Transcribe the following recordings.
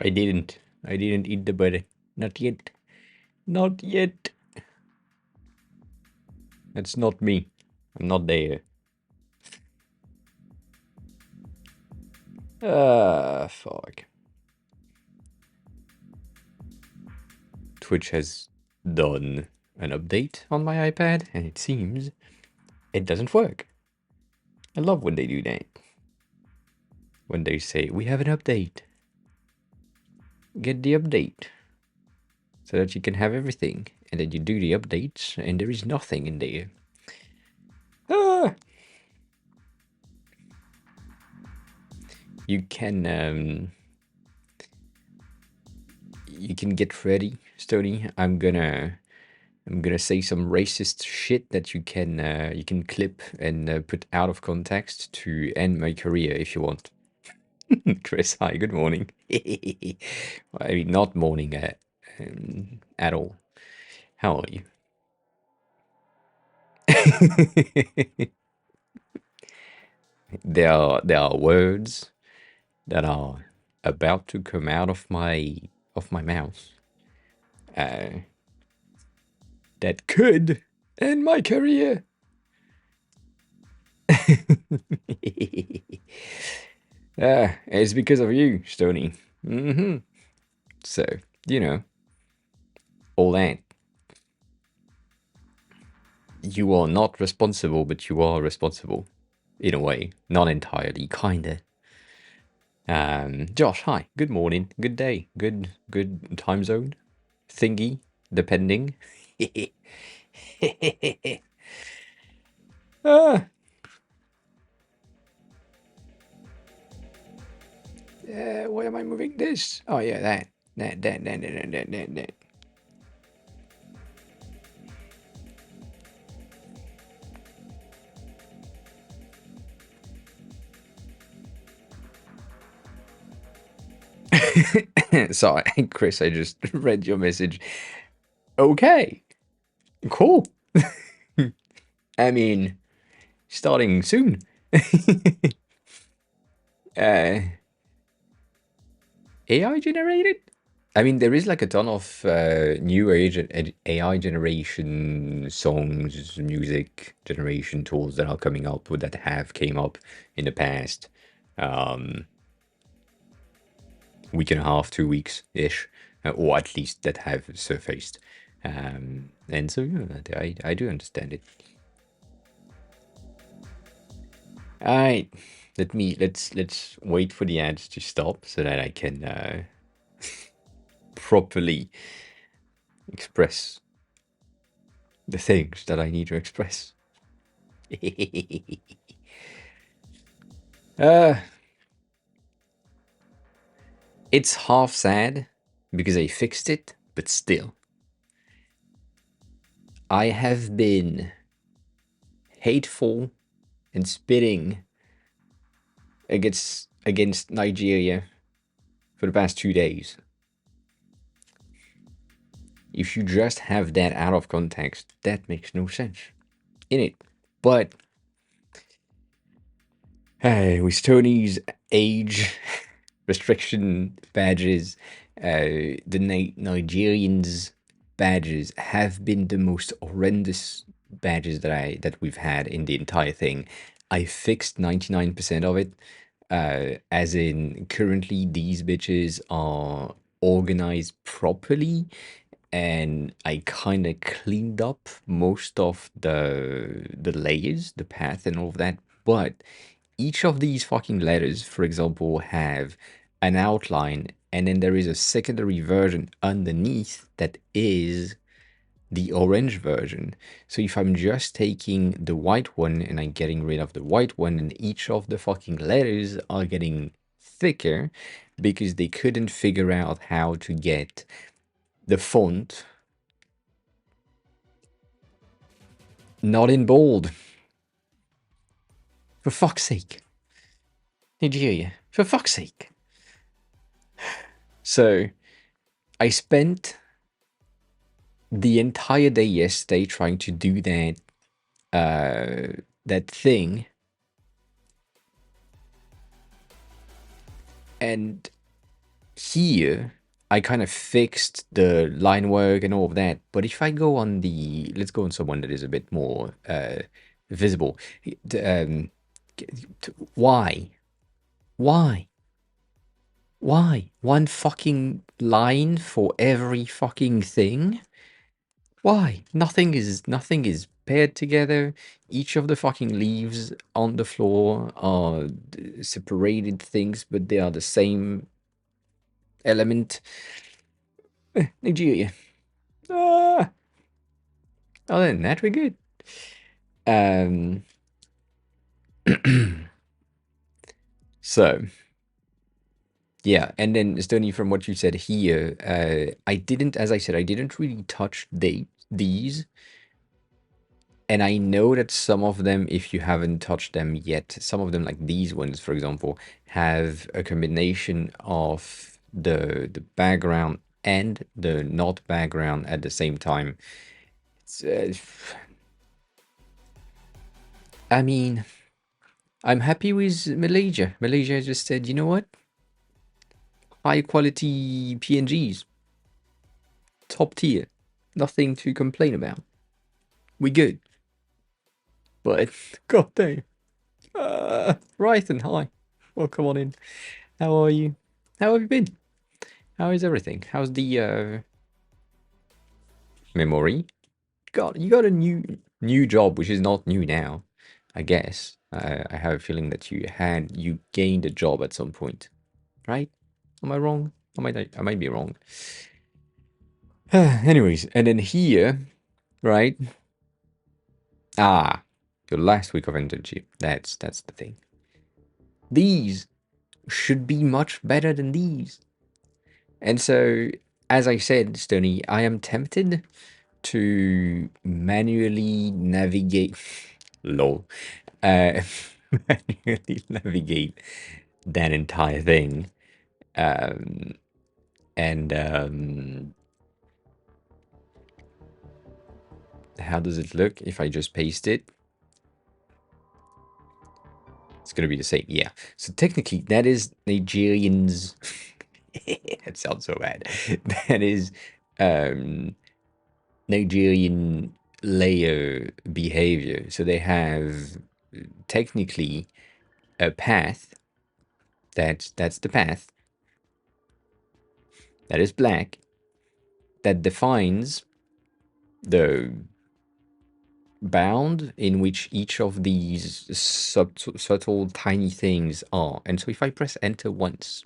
I didn't eat the butter. Not yet. Not yet. That's not me. I'm not there. Fuck. Twitch has done an update on my iPad, and it seems it doesn't work. I love when they do that. When they say, we have an update. Get the update. So that you can have everything. And then you do the updates, and there is nothing in there. Ah! You can get ready, Stony. I'm gonna say some racist shit that you can clip and put out of context to end my career if you want. Chris, hi, good morning. I mean, not morning at all. How are you? There are words that are about to come out of my mouth that could end my career. It's because of you, Stony. So, you know, all that. You are not responsible, but you are responsible. In a way. Not entirely, kinda. Josh, hi. Good morning. Good day. Good time zone. Thingy. Depending. Why am I moving this? Oh yeah, that. Sorry, Chris, I just read your message. Okay. Cool. I mean, starting soon. AI generated? I mean, there is like a ton of new AI generation songs, music generation tools that are coming up, or that have came up in the past week and a half, 2 weeks ish, or at least that have surfaced. And so yeah, I do understand it. All right, let's wait for the ads to stop so that I can properly express the things that I need to express. It's half sad because I fixed it, but still. I have been hateful and spitting against Nigeria for the past 2 days. If you just have that out of context, that makes no sense in it. But with Tony's age restriction badges, the Nigerians badges have been the most horrendous badges that we've had in the entire thing. I fixed 99% of it. As in, currently these bitches are organized properly, and I kind of cleaned up most of the layers, the path and all of that. But each of these fucking letters, for example, have an outline, and then there is a secondary version underneath that is the orange version. So if I'm just taking the white one and I'm getting rid of the white one, and each of the fucking letters are getting thicker because they couldn't figure out how to get the font not in bold. For fuck's sake. Nigeria, for fuck's sake. So I spent the entire day yesterday trying to do that thing, and here I kind of fixed the line work and all of that. But if I go on the, let's go on someone that is a bit more visible. Why? Why? Why? One fucking line for every fucking thing? Why? Nothing is paired together. Each of the fucking leaves on the floor are separated things, but they are the same element. Nigeria. Ah, other than that, we're good. Um, so yeah, and then Stony, from what you said here, I didn't, as I said, I didn't really touch these, and I know that some of them, if you haven't touched them yet, some of them, like these ones, for example, have a combination of the background and the not background at the same time. It's, I mean, I'm happy with Malaysia. Malaysia just said, you know what? High quality PNGs, top tier, nothing to complain about. We good. But god damn. Rythan, hi. Welcome on in. How are you? How have you been? How is everything? How's the memory? God, you got a new job, which is not new now, I guess. I have a feeling that you gained a job at some point, right? Am I wrong? I might be wrong. Anyways, and then here, right? Ah, the last week of internship. That's the thing. These should be much better than these. And so, as I said, Stony, I am tempted to manually navigate. Lol. Uh, manually navigate that entire thing. And how does it look if I just paste it? It's going to be the same. Yeah. So technically, that is Nigerians. That sounds so bad. That is Nigerian layer behavior. So they have technically a path. That's the path that is black, that defines the bound in which each of these subtle tiny things are. And so if I press enter once,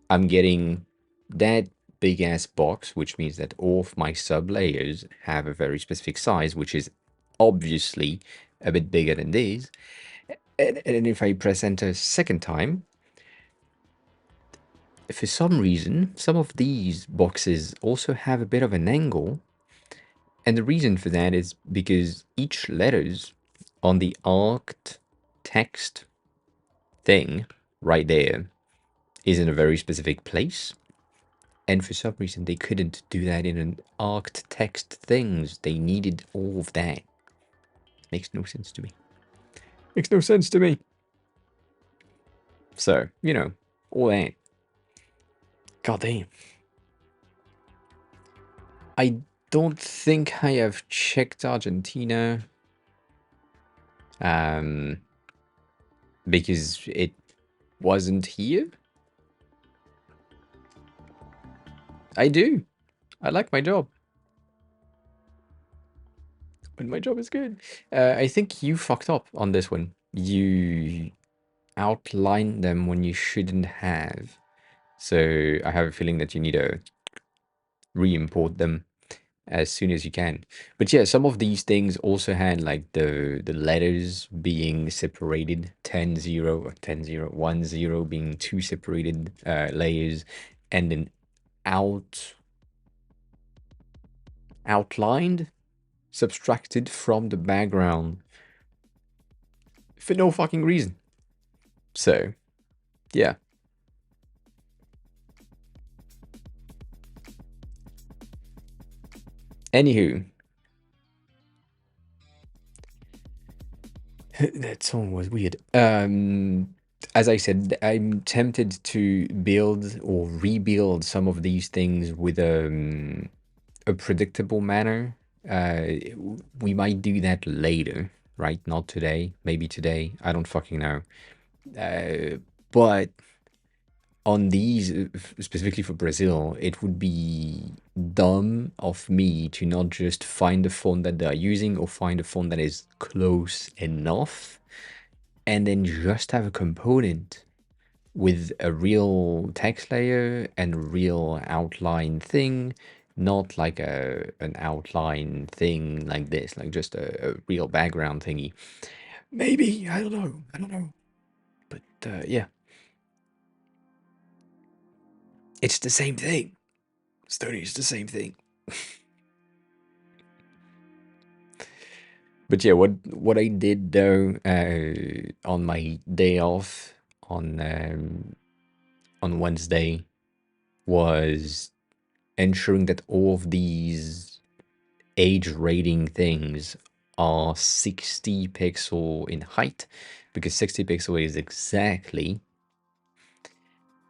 I'm getting that big ass box, which means that all of my sub layers have a very specific size, which is obviously a bit bigger than these. And if I press enter a second time, for some reason, some of these boxes also have a bit of an angle. And the reason for that is because each letters on the arced text thing right there is in a very specific place. And for some reason, they couldn't do that in an arced text things. They needed all of that. Makes no sense to me. Makes no sense to me. So, all that. God damn. I don't think I have checked Argentina. Because it wasn't here. I do. I like my job. But my job is good. I think you fucked up on this one. You outlined them when you shouldn't have. So I have a feeling that you need to re-import them as soon as you can. But yeah, some of these things also had like the letters being separated, 10 0 or 10 0 1 0 being two separated layers, and then outlined, subtracted from the background for no fucking reason. So yeah. Anywho, that song was weird. as I said, I'm tempted to build or rebuild some of these things with a predictable manner. We might do that later, right? Not today. Maybe today. I don't fucking know. But on these, specifically for Brazil, it would be dumb of me to not just find the font that they're using or find a font that is close enough and then just have a component with a real text layer and a real outline thing, not like an outline thing like this, like just a real background thingy. Maybe, I don't know. I don't know. But yeah, it's the same thing. Stony is the same thing. But yeah, what I did though on my day off on Wednesday was ensuring that all of these age rating things are 60 pixel in height, because 60 pixel is exactly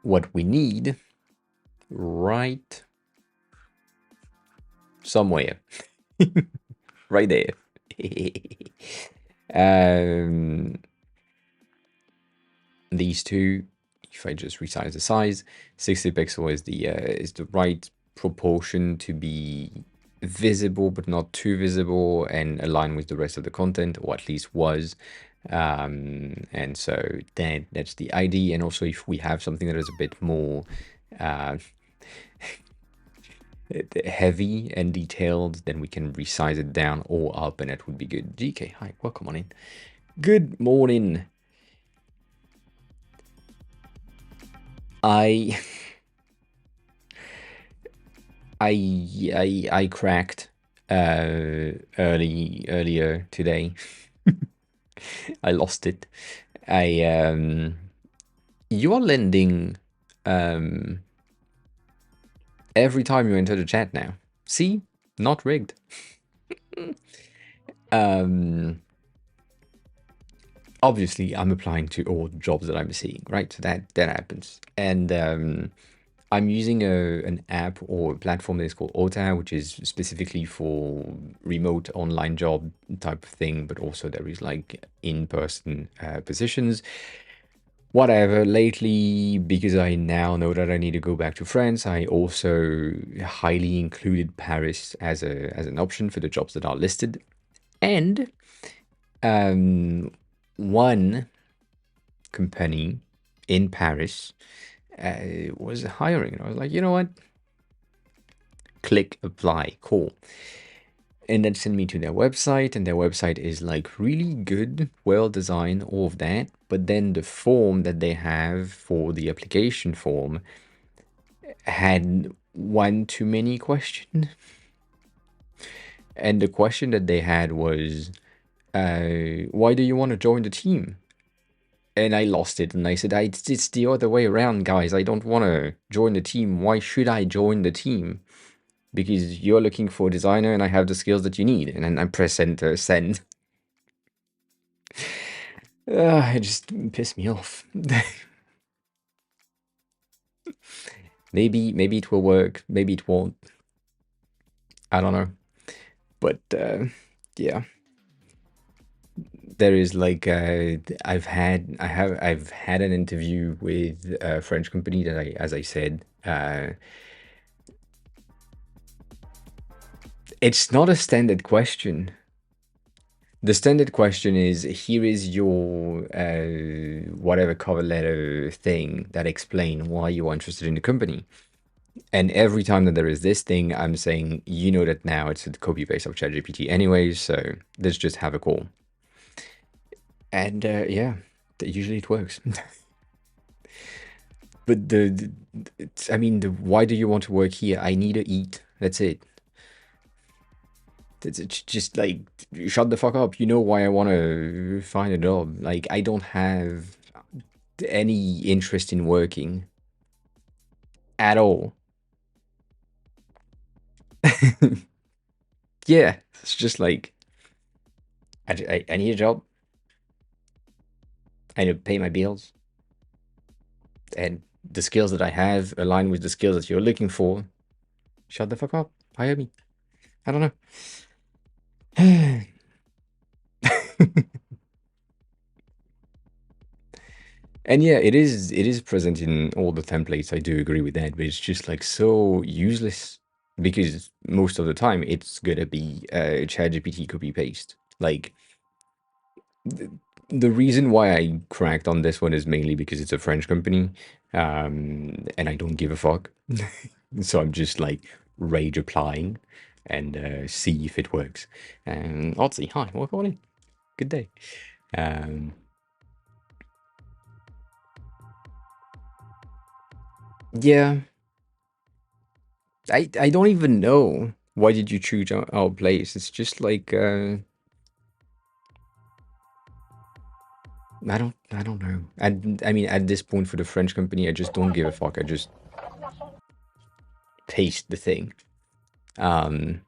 what we need right somewhere. Right there. um, these two, if I just resize the size, 60 pixel is the right proportion to be visible but not too visible and align with the rest of the content, or at least was. And so that's the ID. And also, if we have something that is a bit more heavy and detailed, then we can resize it down or up, and that would be good. GK, hi, welcome on in. Good morning. I I cracked earlier today. I lost it. You're lending every time you enter the chat now. See? Not rigged. Obviously I'm applying to all jobs that I'm seeing, right? So that happens. And I'm using an app or a platform that is called Ota, which is specifically for remote online job type of thing, but also there is like in-person positions. Whatever, lately, because I now know that I need to go back to France, I also highly included Paris as an option for the jobs that are listed. And one company in Paris was hiring. And I was like, you know what? Click apply, cool. And then send me to their website, and their website is like really good, well designed, all of that. But then the form that they have for the application form had one too many question. And the question that they had was, why do you want to join the team? And I lost it, and I said, it's the other way around, guys. I don't want to join the team. Why should I join the team? Because you're looking for a designer and I have the skills that you need. And then I press enter, send. It just pissed me off. Maybe it will work. Maybe it won't. I don't know. But yeah, there is like I've had an interview with a French company that as I said, it's not a standard question. The standard question is, here is your whatever cover letter thing that explain why you are interested in the company. And every time that there is this thing, I'm saying, you know that now it's a copy paste of ChatGPT anyways, so let's just have a call. And yeah, usually it works. But I mean, why do you want to work here? I need to eat. That's it. It's just like, shut the fuck up. You know why I want to find a job. Like, I don't have any interest in working at all. Yeah, it's just like, I need a job. I need to pay my bills. and the skills that I have align with the skills that you're looking for, shut the fuck up. Hire me. I don't know. And yeah, it is present in all the templates. I do agree with that, but it's just like so useless because most of the time it's gonna be ChatGPT copy paste. Like the, the reason why I cracked on this one is mainly because it's a French company, and I don't give a fuck. So I'm just like rage applying and see if it works. And Odsy, hi, welcome on in. Good day. Um, yeah, I don't even know why did you choose our place. It's just like I don't know. I mean at this point for the French company, I just don't give a fuck. I just paste the thing. Um,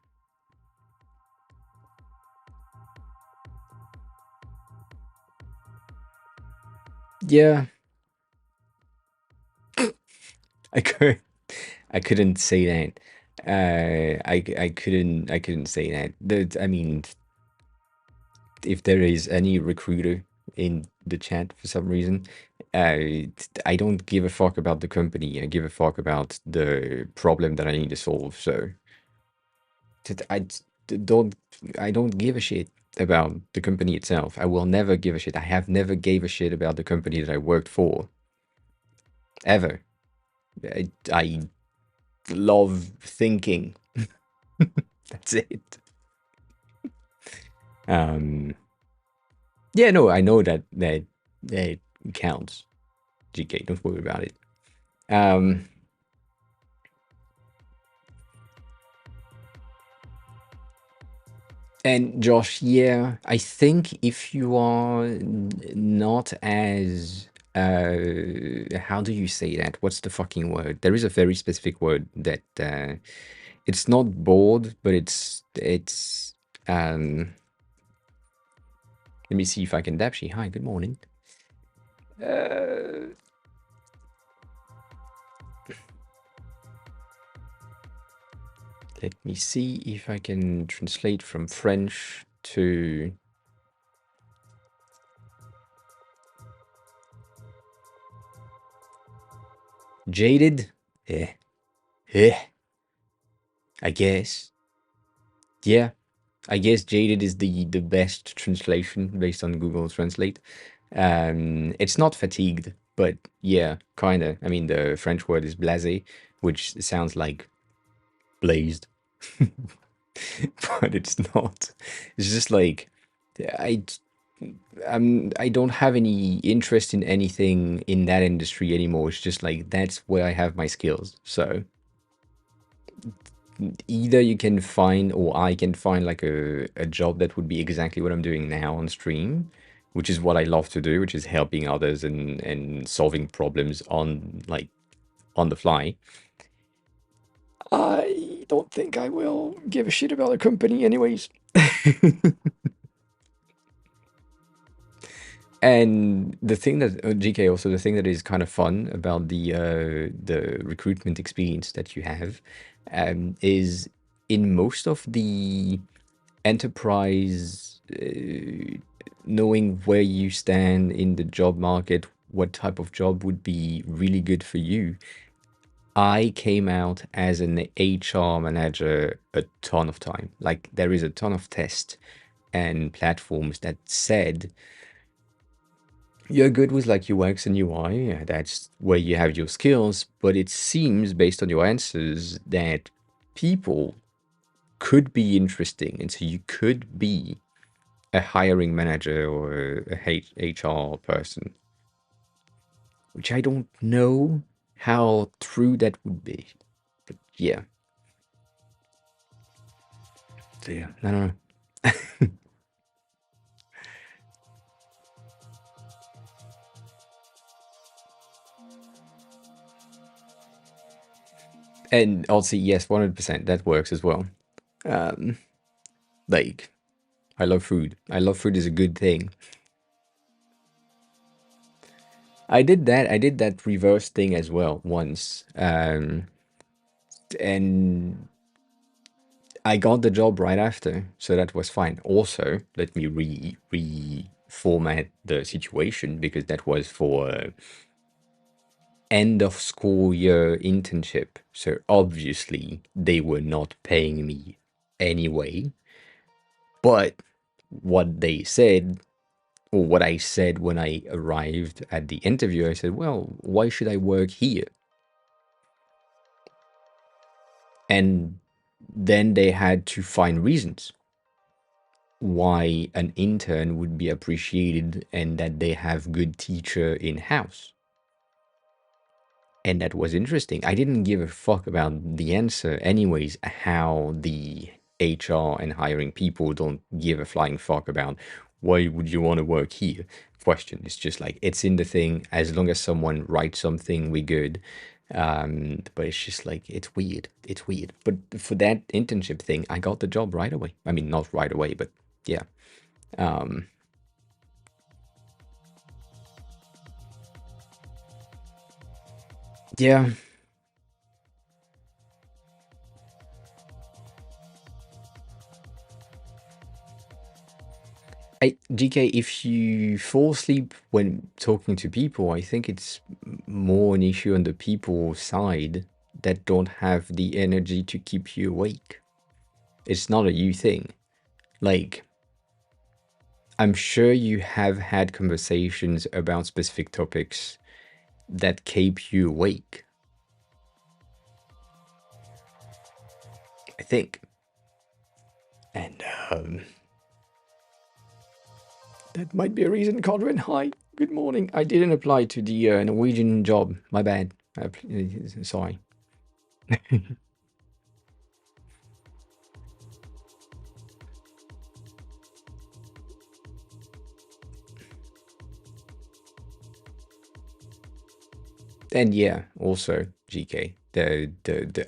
yeah, I could I couldn't say that. I couldn't say that. I mean, if there is any recruiter in the chat for some reason, I don't give a fuck about the company. I give a fuck about the problem that I need to solve. So don't I don't give a shit about the company itself. I will never give a shit. I have never gave a shit about the company that I worked for ever. I love thinking. That's it. Um, yeah, no, I know that counts. GK, don't worry about it. Um, and Josh, yeah, I think if you are not as how do you say that? What's the fucking word? There is a very specific word that it's not bored, but it's let me see if I can Dapshi. Hi, good morning. Uh, Let me see if I can translate from French to jaded. Yeah, yeah, I guess. Yeah, I guess jaded is the best translation based on Google Translate. It's not fatigued, but yeah, kinda. I mean, the French word is blasé, which sounds like blazed, but it's not. It's just like I I don't have any interest in anything in that industry anymore. It's just like that's where I have my skills. So either you can find or I can find like a job that would be exactly what I'm doing now on stream, which is what I love to do, which is helping others and solving problems on like on the fly. I don't think I will give a shit about the company anyways. And the thing that GK also the thing that is kind of fun about the recruitment experience that you have is in most of the enterprise knowing where you stand in the job market, what type of job would be really good for you. I came out as an HR manager a ton of time. Like there is a ton of tests and platforms that said you're good with like UX and UI, yeah, that's where you have your skills, but it seems based on your answers that people could be interesting, and so you could be a hiring manager or a HR person, which I don't know how true that would be. But yeah, so yeah, I don't know. And also, yes, 100%, that works as well. Um, like, I love food. I love food is a good thing. I did that. I did that reverse thing as well once, and I got the job right after, so that was fine. Also, let me reformat the situation because that was for end of school year internship. So obviously they were not paying me anyway. But what they said, or what I said when I arrived at the interview, I said, well, why should I work here? And then they had to find reasons why an intern would be appreciated and that they have good teacher in house. And that was interesting. I didn't give a fuck about the answer anyways, how the HR and hiring people don't give a flying fuck about why would you want to work here question. It's just like it's in the thing. As long as someone writes something, we good. But it's just like it's weird. It's weird. But for that internship thing, I got the job right away. I mean, not right away, but yeah. Um, yeah, GK, if you fall asleep when talking to people, I think it's more an issue on the people side that don't have the energy to keep you awake. It's not a you thing. Like, I'm sure you have had conversations about specific topics that keep you awake. I think. And that might be a reason, Conrad. Hi, good morning. I didn't apply to the Norwegian job. My bad. Sorry. And yeah, also GK, the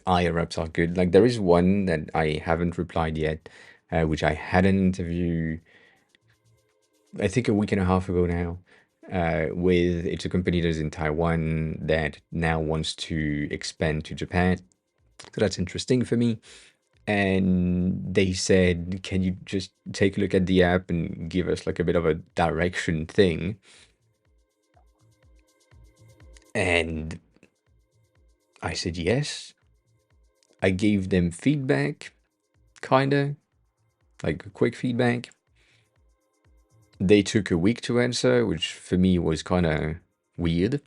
IRAPs are good. Like there is one that I haven't replied yet, which I had an interview, I think a week and a half ago now, with it's a company that's in Taiwan that now wants to expand to Japan. So that's interesting for me. And they said, can you just take a look at the app and give us like a bit of a direction thing? And I said yes. I gave them feedback, kinda, like a quick feedback. They took a week to answer, which for me was kind of weird.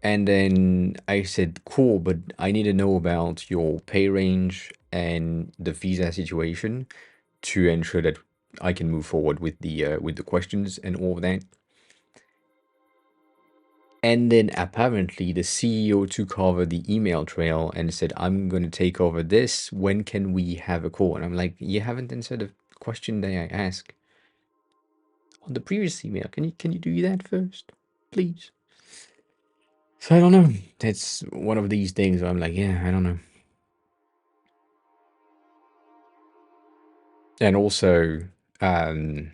And then I said, cool, but I need to know about your pay range and the visa situation to ensure that I can move forward with the questions and all of that. And then apparently the CEO took over the email trail and said, I'm going to take over this. When can we have a call? And I'm like, you haven't answered the question that I asked on the previous email. Can you do that first, please? So I don't know. It's one of these things where I'm like, yeah, I don't know. And also, um,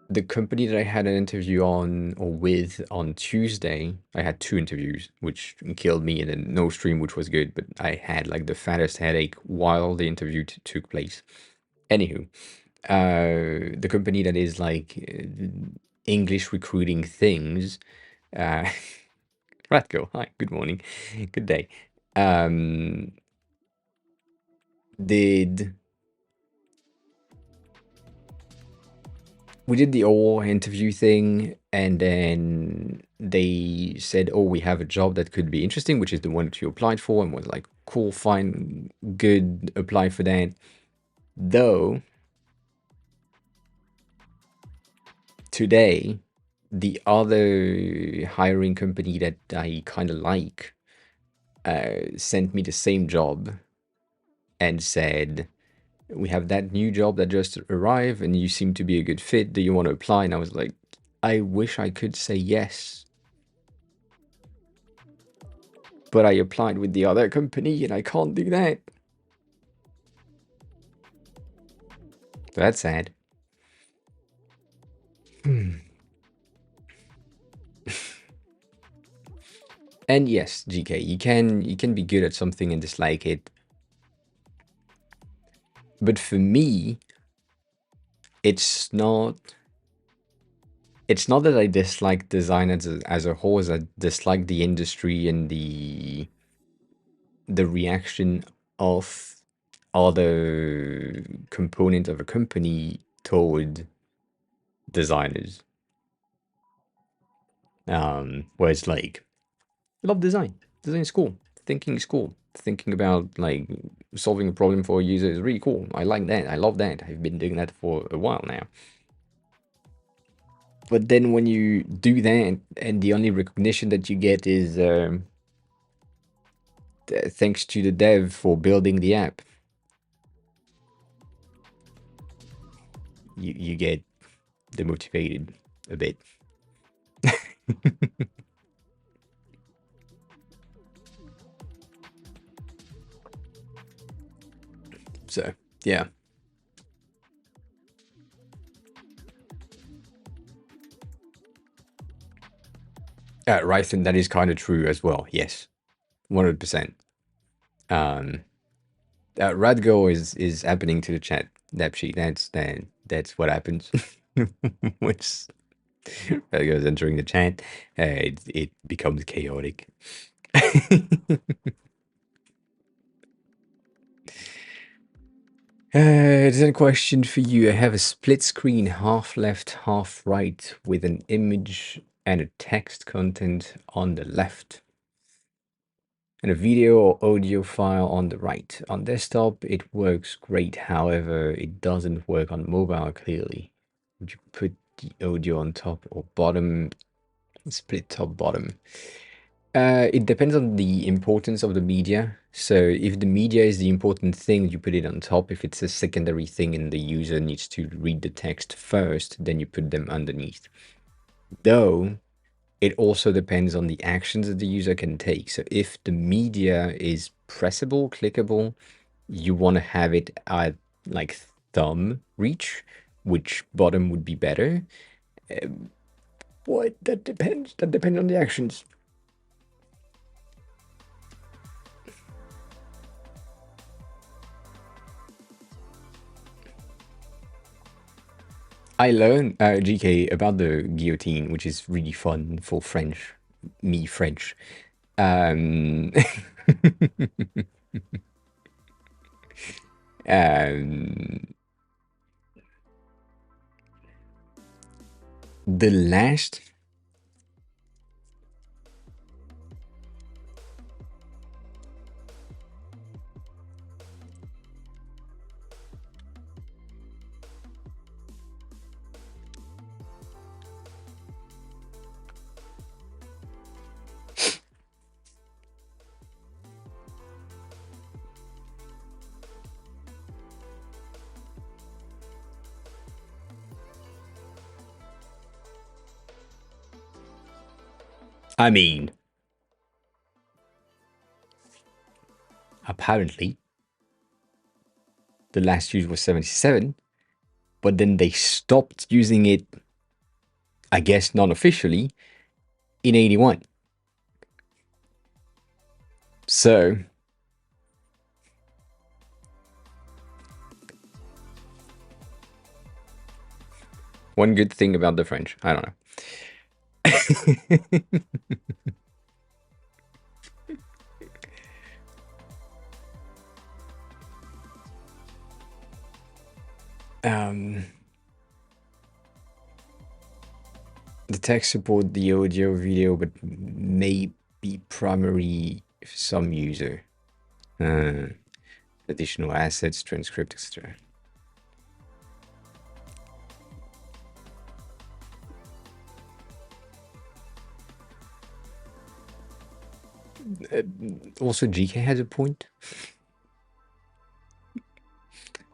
the company that I had an interview on or with on Tuesday, I had two interviews, which killed me, and then no stream, which was good. But I had like the fattest headache while the interview took place. Anywho, the company that is like English recruiting things, uh, Ratko, hi, good morning, good day. Um, did we did the all interview thing, and then they said, oh, we have a job that could be interesting, which is the one that you applied for, and was like, cool, fine, good, apply for that. Though today, the other hiring company that I kind of like sent me the same job and said, we have that new job that just arrived and you seem to be a good fit. Do you want to apply? And I was like, I wish I could say yes, but I applied with the other company and I can't do that. So that's sad. And yes, GK, you can be good at something and dislike it. But for me, it's not it's not that I dislike design as a whole, as I dislike the industry and the reaction of other components of a company toward designers. Where it's like, I love design. Design is cool. Thinking is cool. Thinking about like solving a problem for a user is really cool. I like that. I love that. I've been doing that for a while now. But then when you do that and the only recognition that you get is thanks to the dev for building the app, you get demotivated a bit. So yeah, right. And that is kind of true as well. Yes, 100%. Um, Radgo is happening to the chat dap sheet. That's what happens. Once Radgo is entering the chat, it becomes chaotic. There's a question for you. I have a split screen, half left, half right, with an image and a text content on the left, and a video or audio file on the right. On desktop, it works great. However, it doesn't work on mobile clearly. Would you put the audio on top or bottom? Split top bottom. It depends on the importance of the media. So if the media is the important thing, you put it on top. If it's a secondary thing and the user needs to read the text first, then you put them underneath. Though it also depends on the actions that the user can take. So if the media is pressable, clickable, you want to have it at like thumb reach, which bottom would be better. What? That depends. That depends on the actions. I learned GK about the guillotine, which is really fun for French, me French. Um, um, the last, I mean, apparently the last use was 77, but then they stopped using it, I guess non-officially, in 81. So one good thing about the French, I don't know. um, the text support the audio, video, but may be primary for some user. Additional assets, transcript, etc. Also, GK has a point.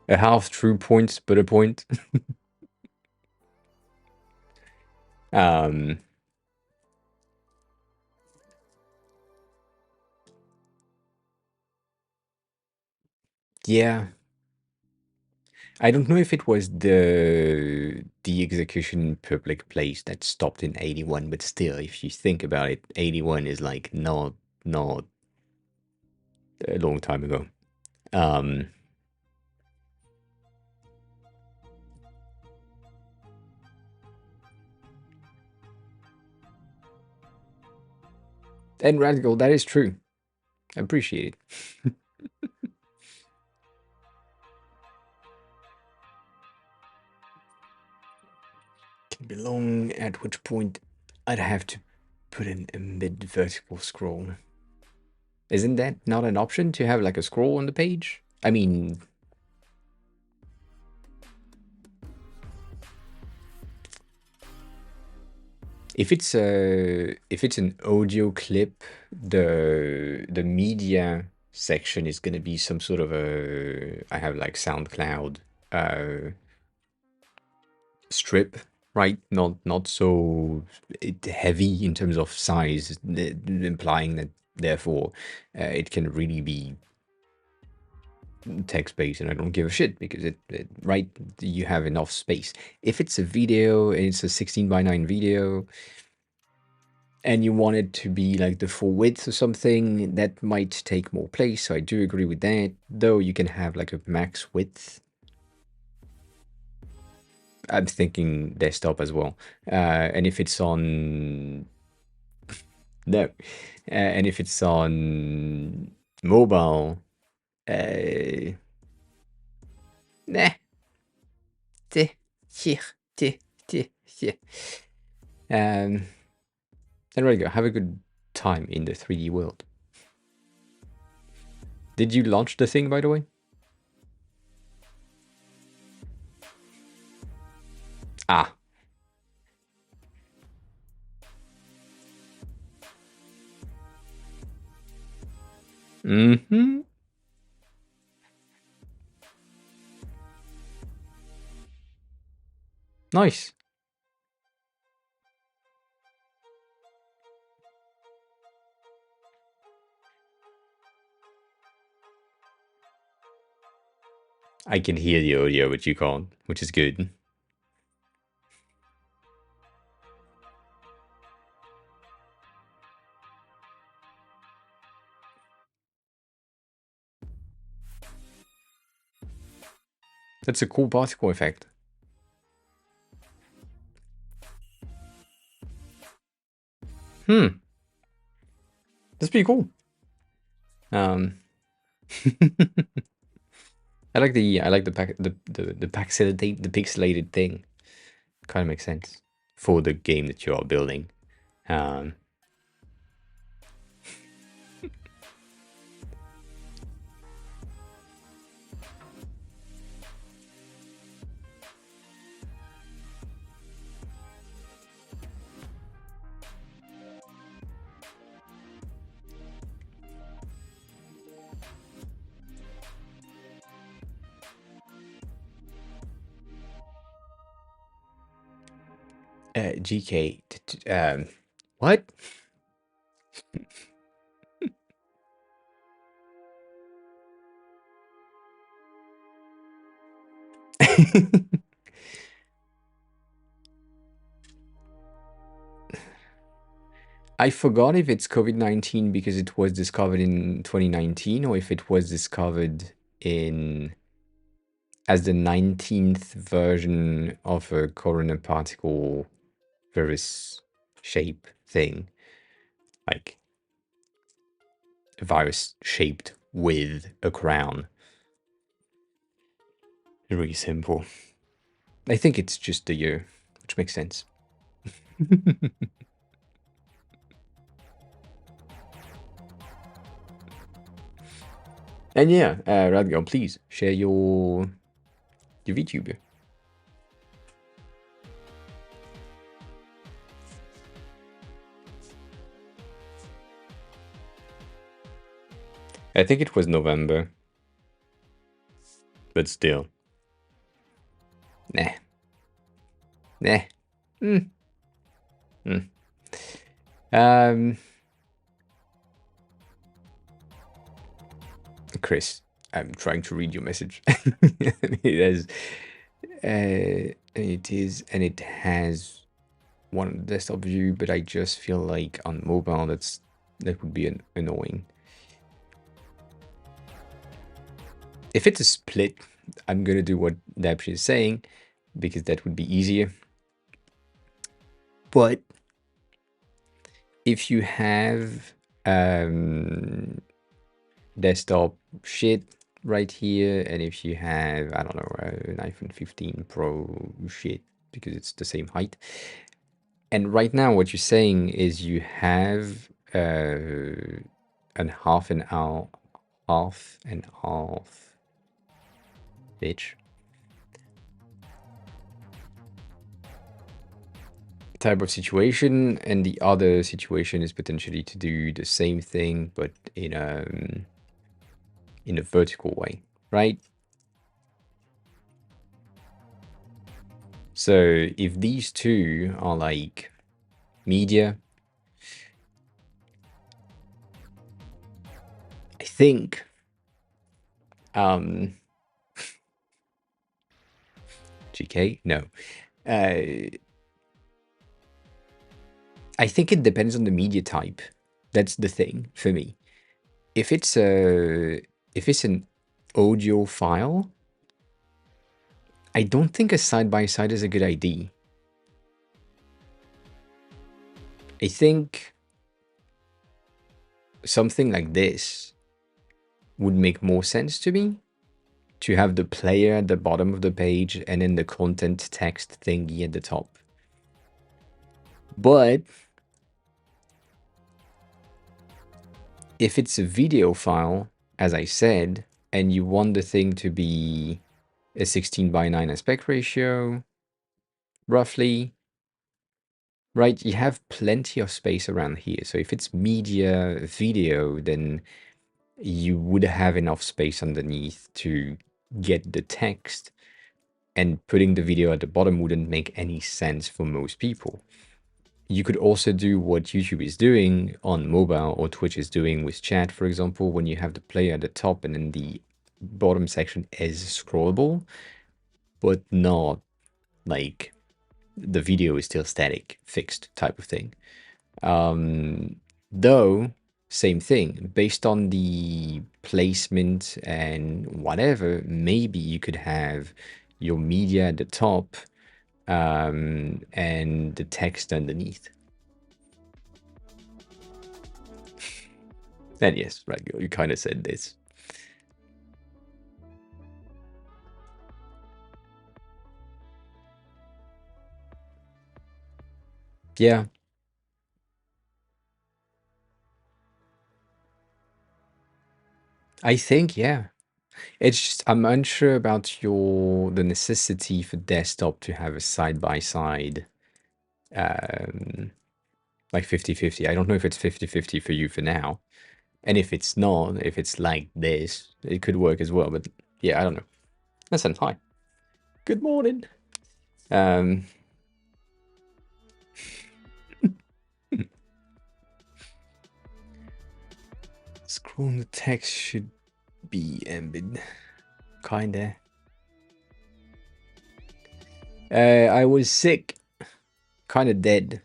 A half true point, but a point. um, yeah, I don't know if it was the execution in public place that stopped in 81, but still, if you think about it, 81 is like not a long time ago. Um, and radical, that is true. I appreciate it. Can be long, at which point I'd have to put in a mid vertical scroll. Isn't that not an option to have like a scroll on the page? I mean, if it's an audio clip, the media section is gonna be some sort of a, I have like SoundCloud strip, right? Not so heavy in terms of size, implying that therefore it can really be text based, and I don't give a shit because right, you have enough space. If it's a video and it's a 16:9 video and you want it to be like the full width or something, that might take more place. So I do agree with that, though you can have like a max width. I'm thinking desktop as well. And if it's on no, and if it's on mobile, nah, here, here. Um, and there you go. Have a good time in the 3D world. Did you launch the thing, by the way? Ah. Mm-hmm. Nice. I can hear the audio, but you can't, which is good. That's a cool particle effect. That's pretty cool. I like the pixelated thing. Kind of makes sense for the game that you are building. Um, GK, what? I forgot if it's COVID-19 because it was discovered in 2019 or if it was discovered in as the 19th version of a corona particle virus shape thing. Like a virus shaped with a crown. Really simple. I think it's just the year, which makes sense. And yeah, Radgon, please share your VTuber. I think it was November, but still, nah, nah. Mm. Mm. Um, Chris, I'm trying to read your message. It has one desktop view, but I just feel like on mobile that would be annoying. If it's a split, I'm gonna do what Dabshi is saying because that would be easier. But if you have desktop shit right here, and if you have, I don't know, an iPhone 15 Pro shit because it's the same height, and right now what you're saying is you have an half and half bitch type of situation, and the other situation is potentially to do the same thing but in a vertical way, right? So if these two are like media, I think GK? No. I think it depends on the media type. That's the thing for me. If it's an audio file, I don't think a side-by-side is a good idea. I think something like this would make more sense to me, to have the player at the bottom of the page and then the content text thingy at the top. But if it's a video file, as I said, and you want the thing to be a 16:9 aspect ratio, roughly, right? You have plenty of space around here. So if it's media video, then you would have enough space underneath to get the text, and putting the video at the bottom wouldn't make any sense for most people. You could also do what YouTube is doing on mobile, or Twitch is doing with chat, for example, when you have the player at the top and then the bottom section is scrollable, but not like the video is still static, fixed type of thing. Though, same thing, based on the placement and whatever, maybe you could have your media at the top and the text underneath. And yes, right, you kind of said this. Yeah. I think, yeah. It's just, I'm unsure about the necessity for desktop to have a side-by-side, like 50/50. I don't know if it's 50/50 for you for now. And if it's not, if it's like this, it could work as well. But yeah, I don't know. Listen, hi. Good morning. Scrolling the text should be embed. Kinda. I was sick. Kinda dead.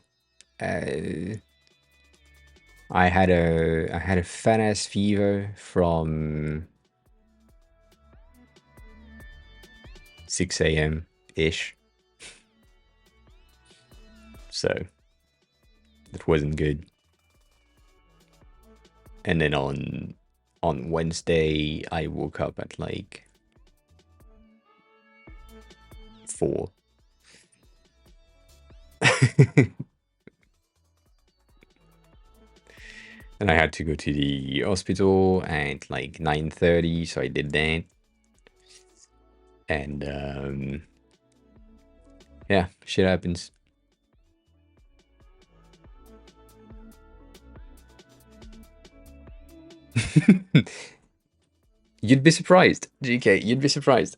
I had a fat ass fever from 6 a.m. ish. So that wasn't good. And then on Wednesday I woke up at like 4. And I had to go to the hospital at like 9:30, so I did that. And yeah, shit happens. You'd be surprised, GK. You'd be surprised.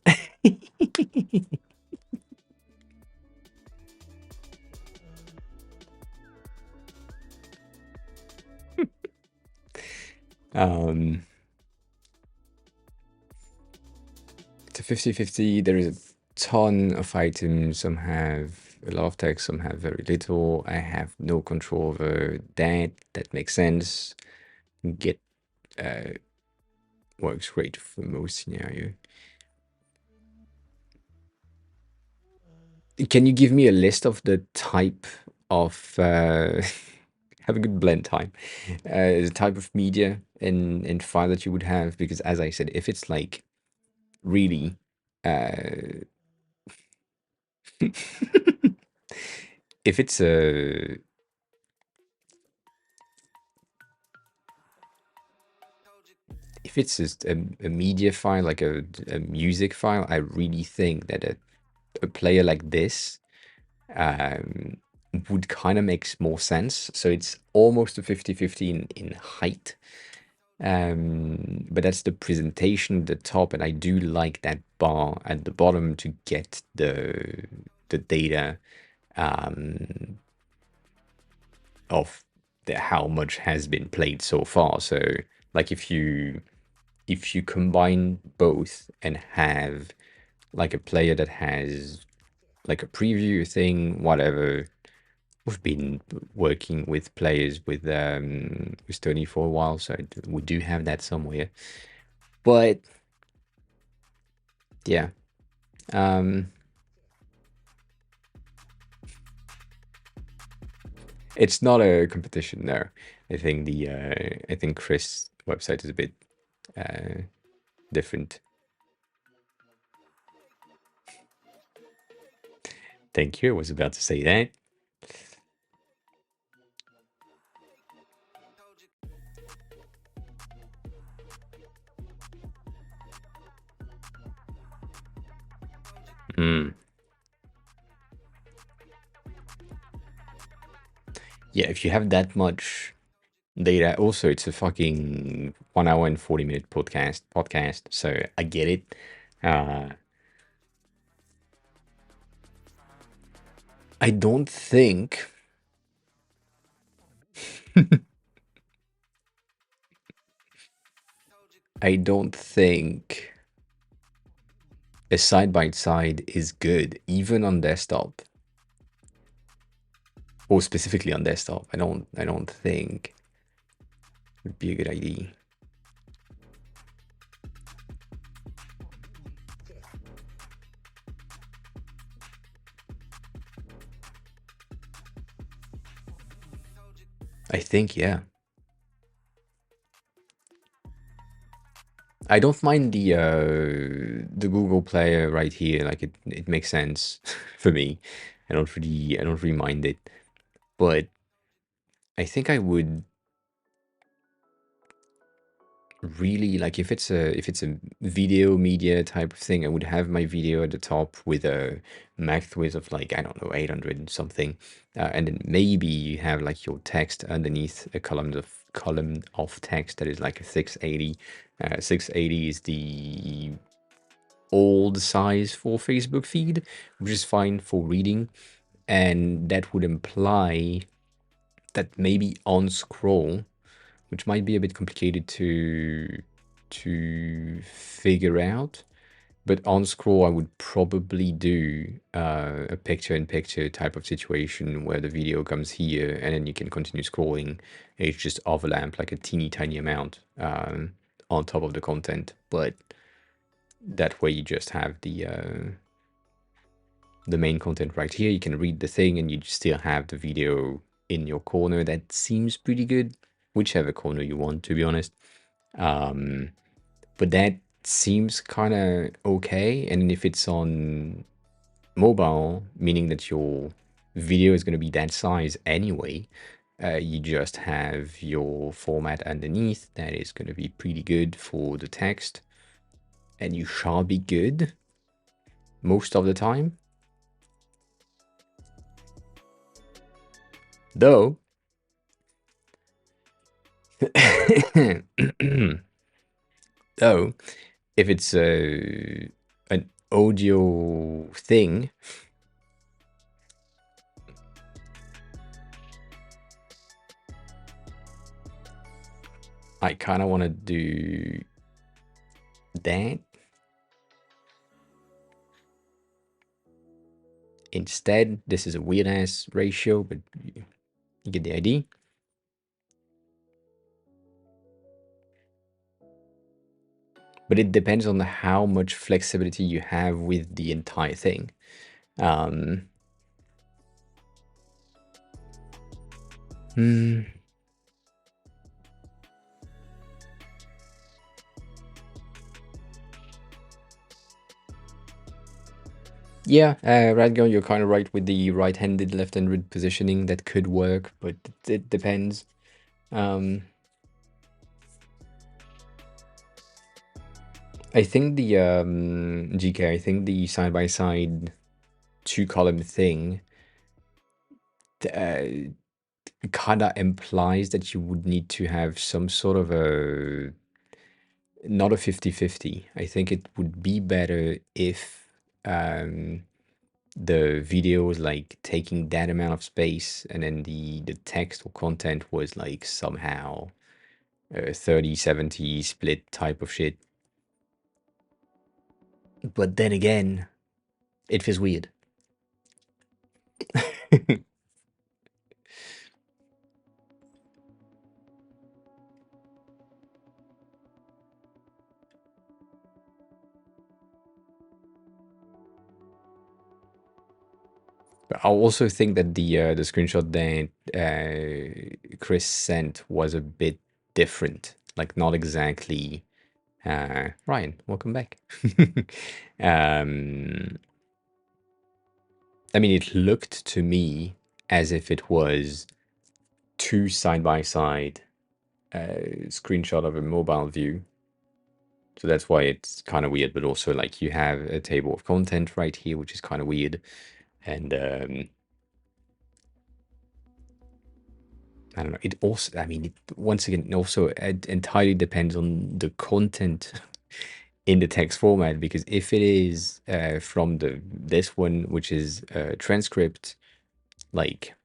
50-50. There is a ton of items. Some have a lot of text, some have very little. I have no control over that. That makes sense. Get works great for most scenario. Can you give me a list of the type of have a good blend time, the type of media and file that you would have? Because as I said, if it's like really uh if it's just a media file, like a music file, I really think that a player like this um, would kind of makes more sense. So it's almost a 50-50 in height. But that's the presentation at the top, and I do like that bar at the bottom to get the data um, of how much has been played so far. So like if you combine both and have like a player that has like a preview thing, whatever. We've been working with players with Tony for a while, so we do have that somewhere. But yeah, um, it's not a competition. No, I think Chris' website is a bit uh, different. Thank you. I was about to say that. Mm. Yeah, if you have that much data, also it's a fucking 1 hour and 40 minute podcast. So I get it. Uh, I don't think. I don't think a side by side is good, even on desktop, or specifically on desktop. I don't think it would be a good idea. I think, yeah. I don't mind the Google Player right here. Like it makes sense for me. I don't really mind it. But I think I would really like if it's a video media type of thing, I would have my video at the top with a max width of like I don't know 800 something, and then maybe you have like your text underneath a column of text that is like a 680. 680 is the old size for Facebook feed, which is fine for reading, and that would imply that maybe on scroll, which might be a bit complicated to figure out. But on scroll, I would probably do a picture-in-picture type of situation where the video comes here and then you can continue scrolling. It's just overlap like a teeny tiny amount on top of the content. But that way you just have the main content right here. You can read the thing and you still have the video in your corner. That seems pretty good, whichever corner you want, to be honest. But that seems kind of okay. And if it's on mobile, meaning that your video is going to be that size anyway, you just have your format underneath that is going to be pretty good for the text, and you shall be good most of the time. Though, though, if it's an audio thing, I kind of want to do that. instead. This is a weird ass ratio, but you get the idea. But it depends on how much flexibility you have with the entire thing. Hmm. Yeah, Radgon, you're kind of right with the right-handed, left-handed positioning. That could work, but it depends. I think the GK, I think the side-by-side two-column thing kind of implies that you would need to have some sort of a, not a 50-50. I think it would be better if the video was like taking that amount of space, and then the text or content was like somehow 30-70 split type of shit. But then again, it feels weird. But I also think that the screenshot that Chris sent was a bit different. Like not exactly. Ryan, welcome back. um, I mean, it looked to me as if it was two side by side screenshot of a mobile view. So that's why it's kind of weird. But also, like, you have a table of content right here, which is kind of weird. And I don't know. It also, I mean, once again, also entirely depends on the content in the text format. Because if it is from this one, which is transcript, like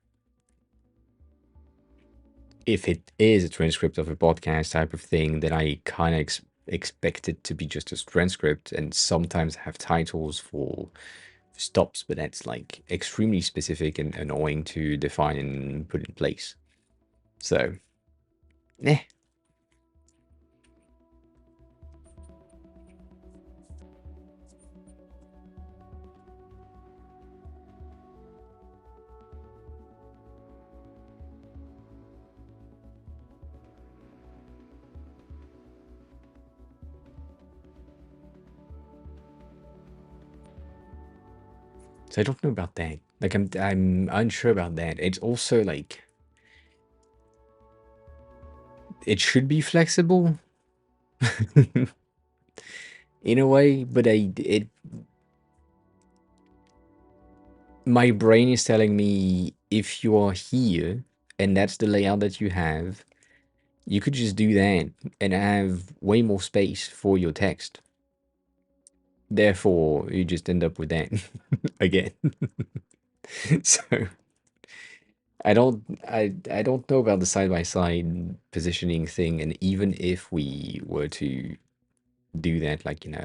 if it is a transcript of a podcast type of thing, then I kind of expect it to be just a transcript and sometimes have titles for stops, but that's like extremely specific and annoying to define and put in place. So, eh. So I don't know about that. Like I'm unsure about that. It's also like it should be flexible in a way, but my brain is telling me if you are here and that's the layout that you have, you could just do that and have way more space for your text. Therefore, you just end up with that again. So I don't know about the side by side positioning thing, and even if we were to do that, like in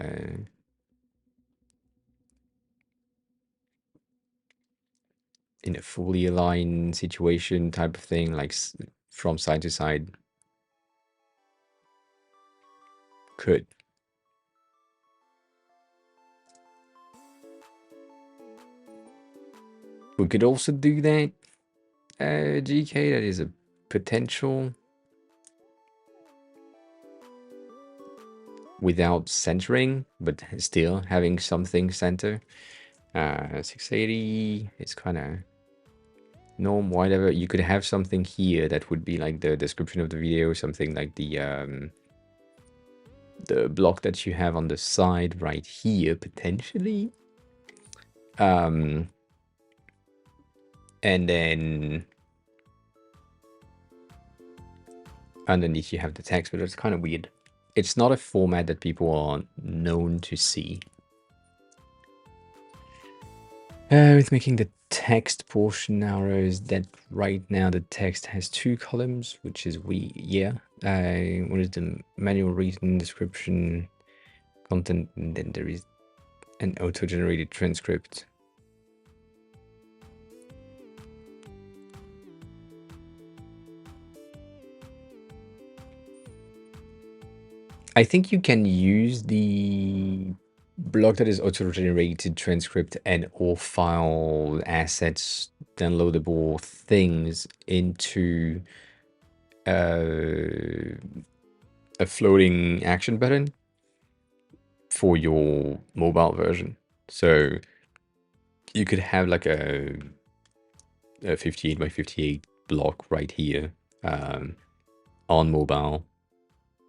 a fully aligned situation type of thing, like from side to side, could. We could also do that, GK. That is a potential without centering, but still having something center. 680 is kind of norm, whatever. You could have something here that would be like the description of the video, something like the block that you have on the side right here, potentially. And then underneath you have the text, but it's kind of weird. It's not a format that people are known to see. With making the text portion narrow, is that right now the text has two columns, which is yeah. What is the manual reading, description, content, and then there is an auto-generated transcript. I think you can use the block that is auto-generated transcript and all file assets, downloadable things into a floating action button for your mobile version. So you could have like a 58 by 58 block right here on mobile.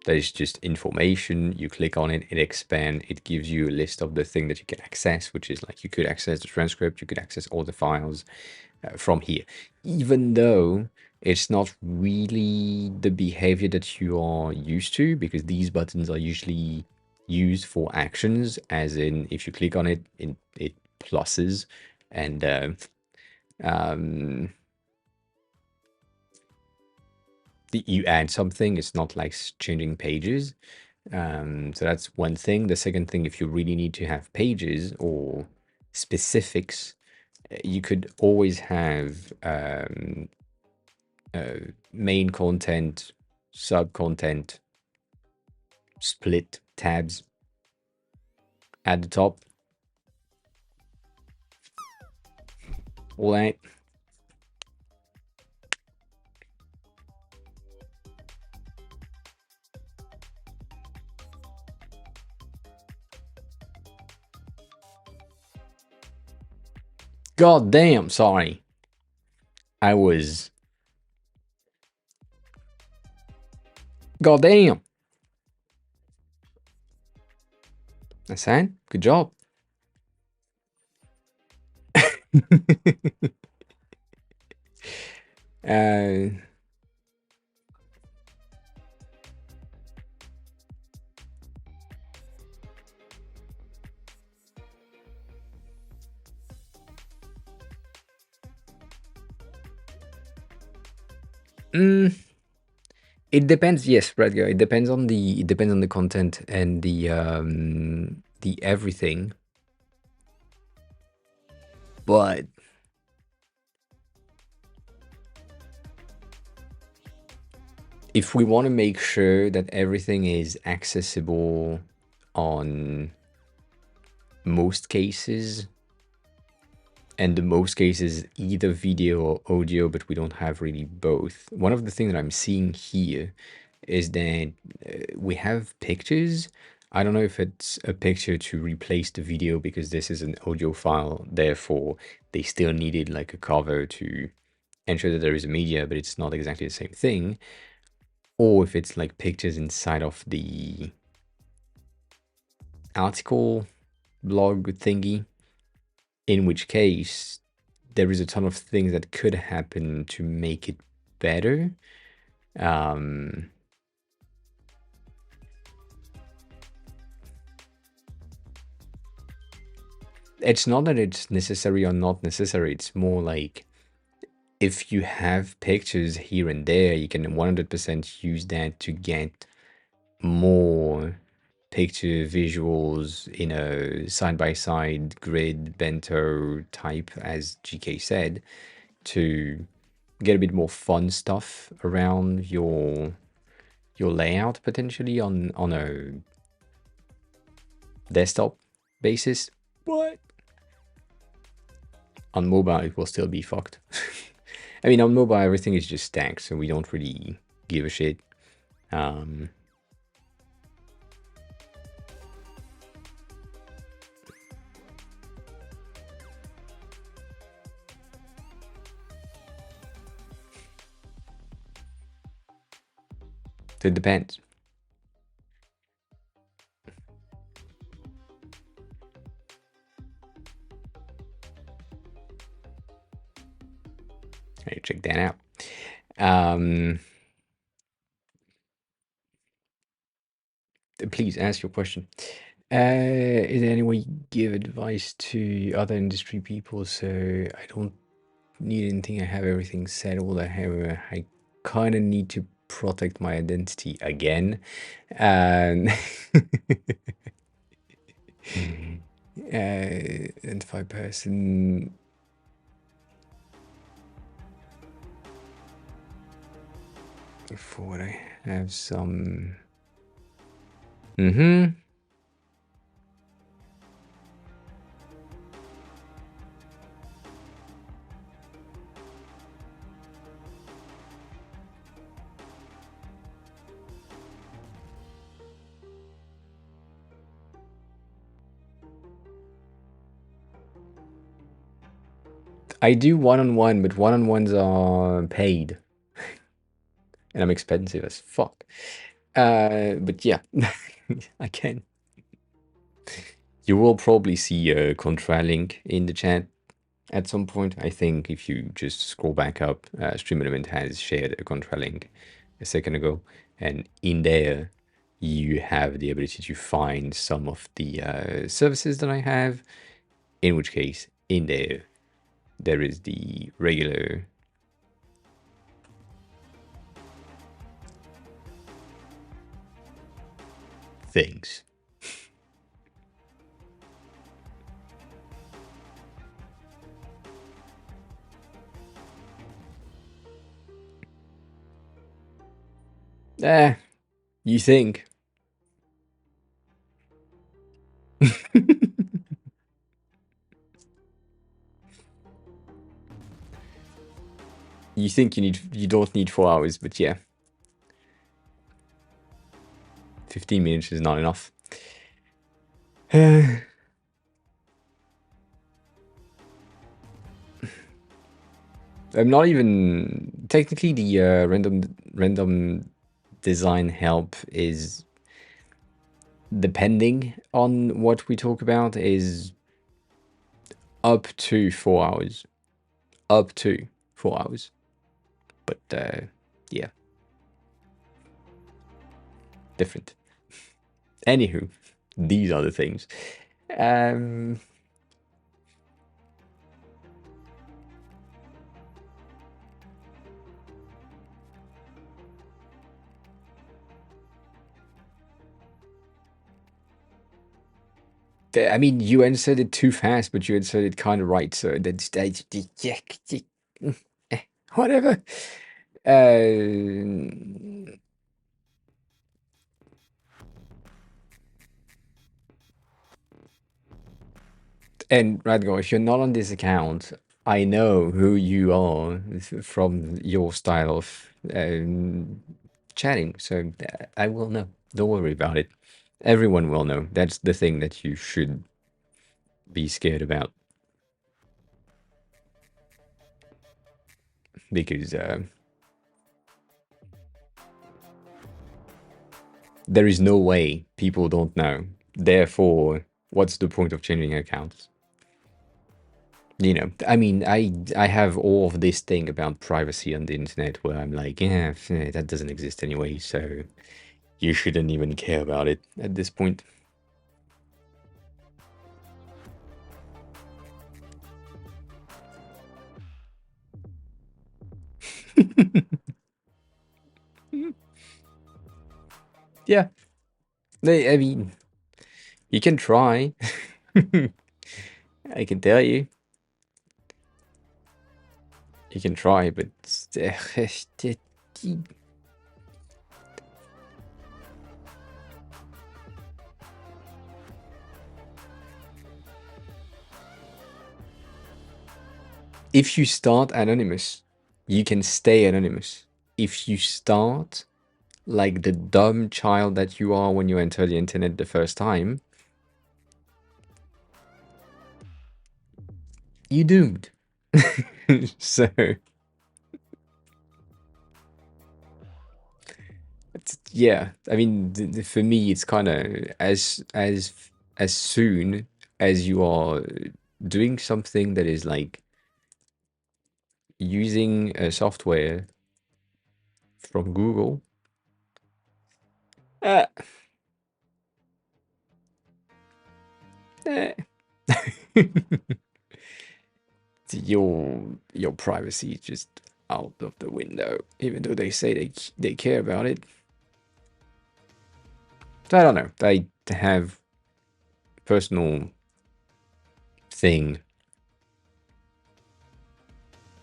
That is just information. You click on it, it expands, it gives you a list of the thing that you can access, which is like you could access the transcript, you could access all the files from here, even though it's not really the behavior that you are used to, because these buttons are usually used for actions, as in if you click on it, it pluses and um, you add something. It's not like changing pages. So that's one thing. The second thing, if you really need to have pages or specifics, you could always have main content, sub content, split tabs at the top. All that. God damn, sorry. I was. God damn. Hassan, good job. uh, it depends. Yes, Bradgar. It depends on the content and the everything. But if we want to make sure that everything is accessible on most cases, and in most cases either video or audio, but we don't have really both. One of the things that I'm seeing here is that we have pictures. I don't know if it's a picture to replace the video because this is an audio file, therefore they still needed like a cover to ensure that there is a media, but it's not exactly the same thing. Or if it's like pictures inside of the article blog thingy, in which case there is a ton of things that could happen to make it better. It's not that it's necessary or not necessary. It's more like if you have pictures here and there, you can 100% use that to get more picture visuals in a side-by-side grid bento type, as GK said, to get a bit more fun stuff around your layout potentially on a desktop basis. But on mobile it will still be fucked. I mean, on mobile everything is just stacked, so we don't really give a shit. So it depends. Right, check that out. Please ask your question. Is there any way you give advice to other industry people? So I don't need anything. I have everything settled. I kind of need to protect my identity again. And identify person. For what I have some Mm-hmm. I do one-on-one, but one-on-ones are paid, and I'm expensive as fuck. But yeah, I can. You will probably see a contra link in the chat at some point. I think if you just scroll back up, Stream Element has shared a contra link a second ago, and in there you have the ability to find some of the services that I have. In which case, in there is the regular things. You think? You think you don't need 4 hours, but yeah, 15 minutes is not enough. I'm not even technically the random design help is, depending on what we talk about, is up to 4 hours. Up to 4 hours. But yeah, different. Anywho, these are the things. Um, I mean, you answered it too fast, but you answered it kind of right. So that's whatever. Uh, And Radgo, if you're not on this account, I know who you are from your style of chatting. So I will know. Don't worry about it. Everyone will know. That's the thing that you should be scared about. Because there is no way people don't know. Therefore, what's the point of changing accounts? You know, I mean, I have all of this thing about privacy on the internet where I'm like, yeah, that doesn't exist anyway, so you shouldn't even care about it at this point. Yeah, I mean, you can try. I can tell you, you can try, but if you start anonymous, you can stay anonymous. If you start like the dumb child that you are when you enter the internet the first time, you doomed. So yeah, I mean, for me, it's kind of as soon as you are doing something that is like using a software from Google. Uh, eh. Your privacy is just out of the window, even though they say they care about it. So I don't know. They have personal thing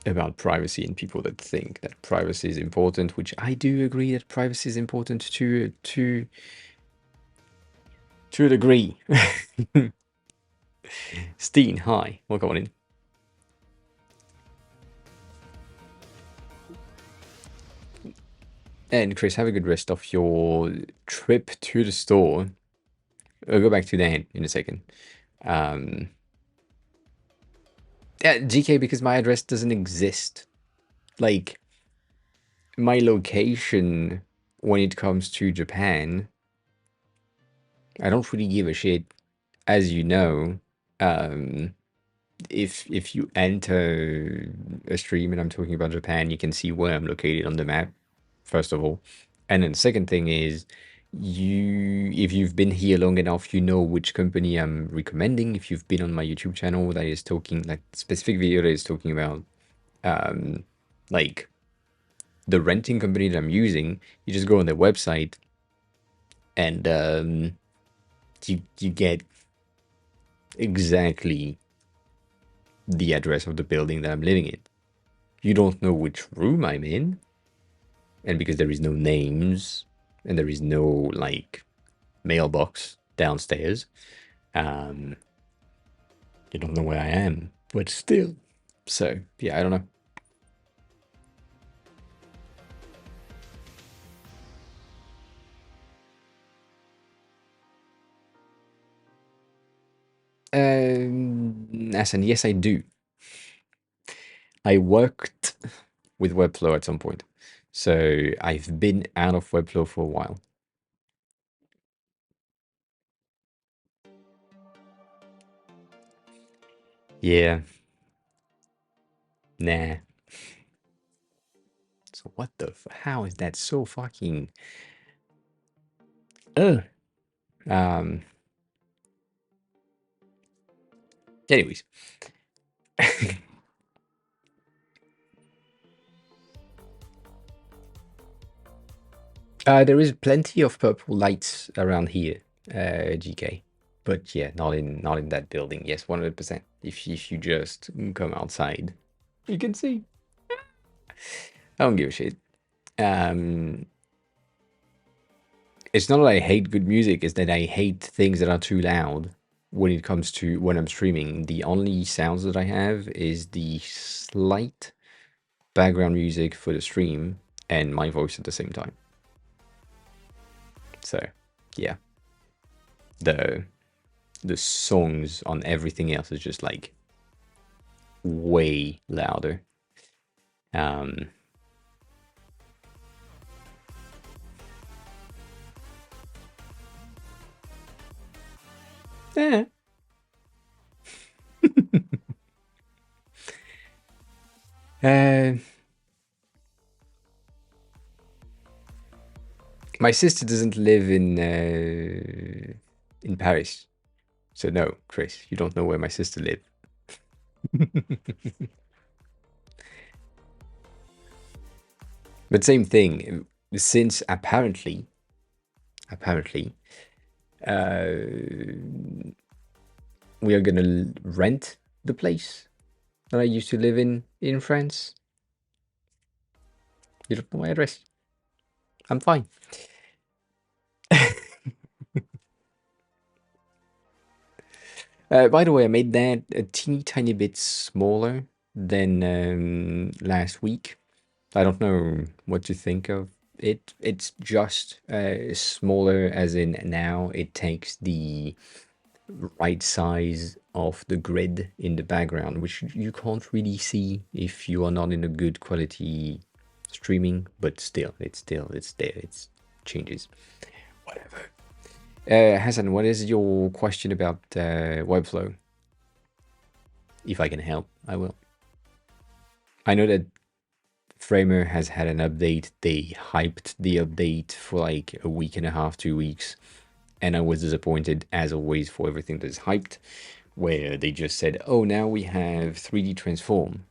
about privacy and people that think that privacy is important, which I do agree that privacy is important to To a degree. Steen, hi. Welcome on in. And Chris, have a good rest of your trip to the store. I'll go back to that in a second. Um, yeah, GK, because my address doesn't exist. Like, my location when it comes to Japan, I don't really give a shit. As you know, um, if you enter a stream and I'm talking about Japan, you can see where I'm located on the map, first of all. And then the second thing is if you've been here long enough, you know which company I'm recommending. If you've been on my YouTube channel that is talking like specific video that is talking about um like the renting company that I'm using, you just go on their website and you get exactly the address of the building that I'm living in. You don't know which room I'm in, and because there is no names and there is no like mailbox downstairs, um, you don't know where I am. But still, so yeah, I don't know. As and yes, I do. I worked with Webflow at some point, so I've been out of Webflow for a while. Yeah, nah. So what the? How is that so fucking? Ugh. Um. Anyways. There is plenty of purple lights around here, GK. But yeah, not in that building. Yes, 100%. If you just come outside, you can see. I don't give a shit. Um, it's not that I hate good music, it's that I hate things that are too loud when it comes to when I'm streaming. The only sounds that I have is the slight background music for the stream and my voice at the same time. So, yeah. The songs on everything else is just like way louder. Um, eh. uh, my sister doesn't live in Paris, so no, Chris, you don't know where my sister lives. But same thing, since apparently, uh, we are gonna rent the place that I used to live in France. You don't know my address. I'm fine. By the way, I made that a teeny tiny bit smaller than last week. I don't know what to think of it. It's just smaller, as in now it takes the right size of the grid in the background, which you can't really see if you are not in a good quality streaming, but it's there, it changes. Whatever. Hassan, what is your question about Webflow? If I can help, I will. I know that Framer has had an update. They hyped the update for like a week and a half, 2 weeks. And I was disappointed, as always, for everything that's hyped, where they just said, oh, now we have 3D transform.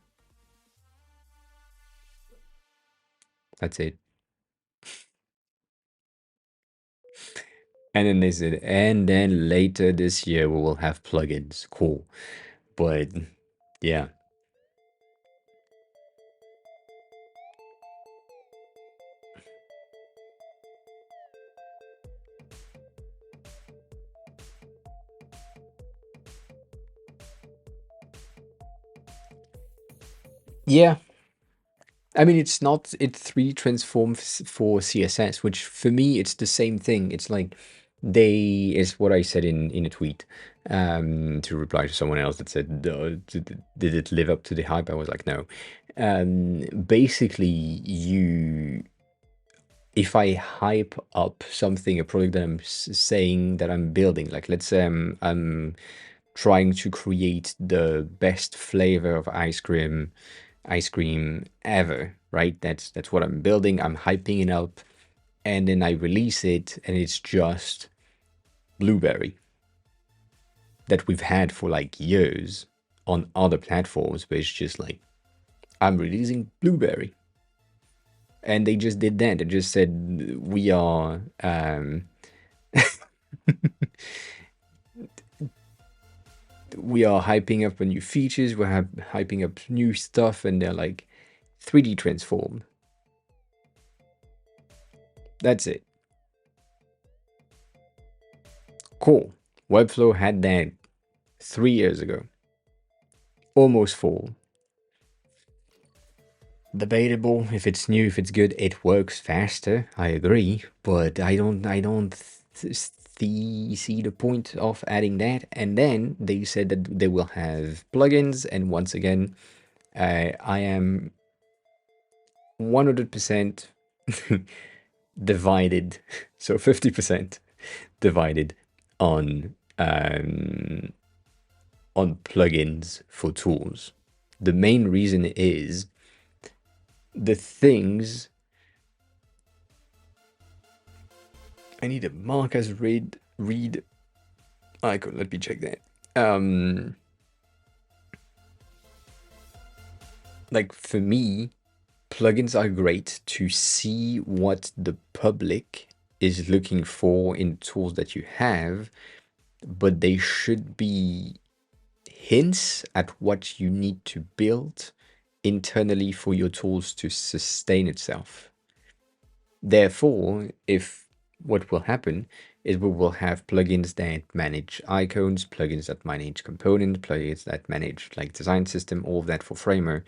That's it. And then they said, and then later this year we will have plugins. Cool. But yeah. Yeah, I mean, it's not, it's 3 transforms for CSS, which for me, it's the same thing. It's like is what I said in a tweet, to reply to someone else that said, did it live up to the hype? I was like, no. Basically, if I hype up something, a product that I'm saying that I'm building, like let's say I'm trying to create the best flavor of ice cream ever, right? That's what I'm building. I'm hyping it up, and then I release it, and it's just blueberry that we've had for like years on other platforms, but it's just like I'm releasing blueberry, and they just did that. They just said we are hyping up a new features, we're hyping up new stuff, and they're like 3D transform. That's it. Cool. Webflow had that 3 years ago. Almost 4. Debatable if it's new, if it's good. It works faster, I agree, but I don't see the point of adding that. And then they said that they will have plugins, and once again, I am 100% divided, so 50% divided on plugins for tools. The main reason is the things. I need a mark as read icon. Let me check that. Like for me, plugins are great to see what the public is looking for in tools that you have, but they should be hints at what you need to build internally for your tools to sustain itself. Therefore, if what will happen is we will have plugins that manage icons, plugins that manage components, plugins that manage like design system, all of that for Framer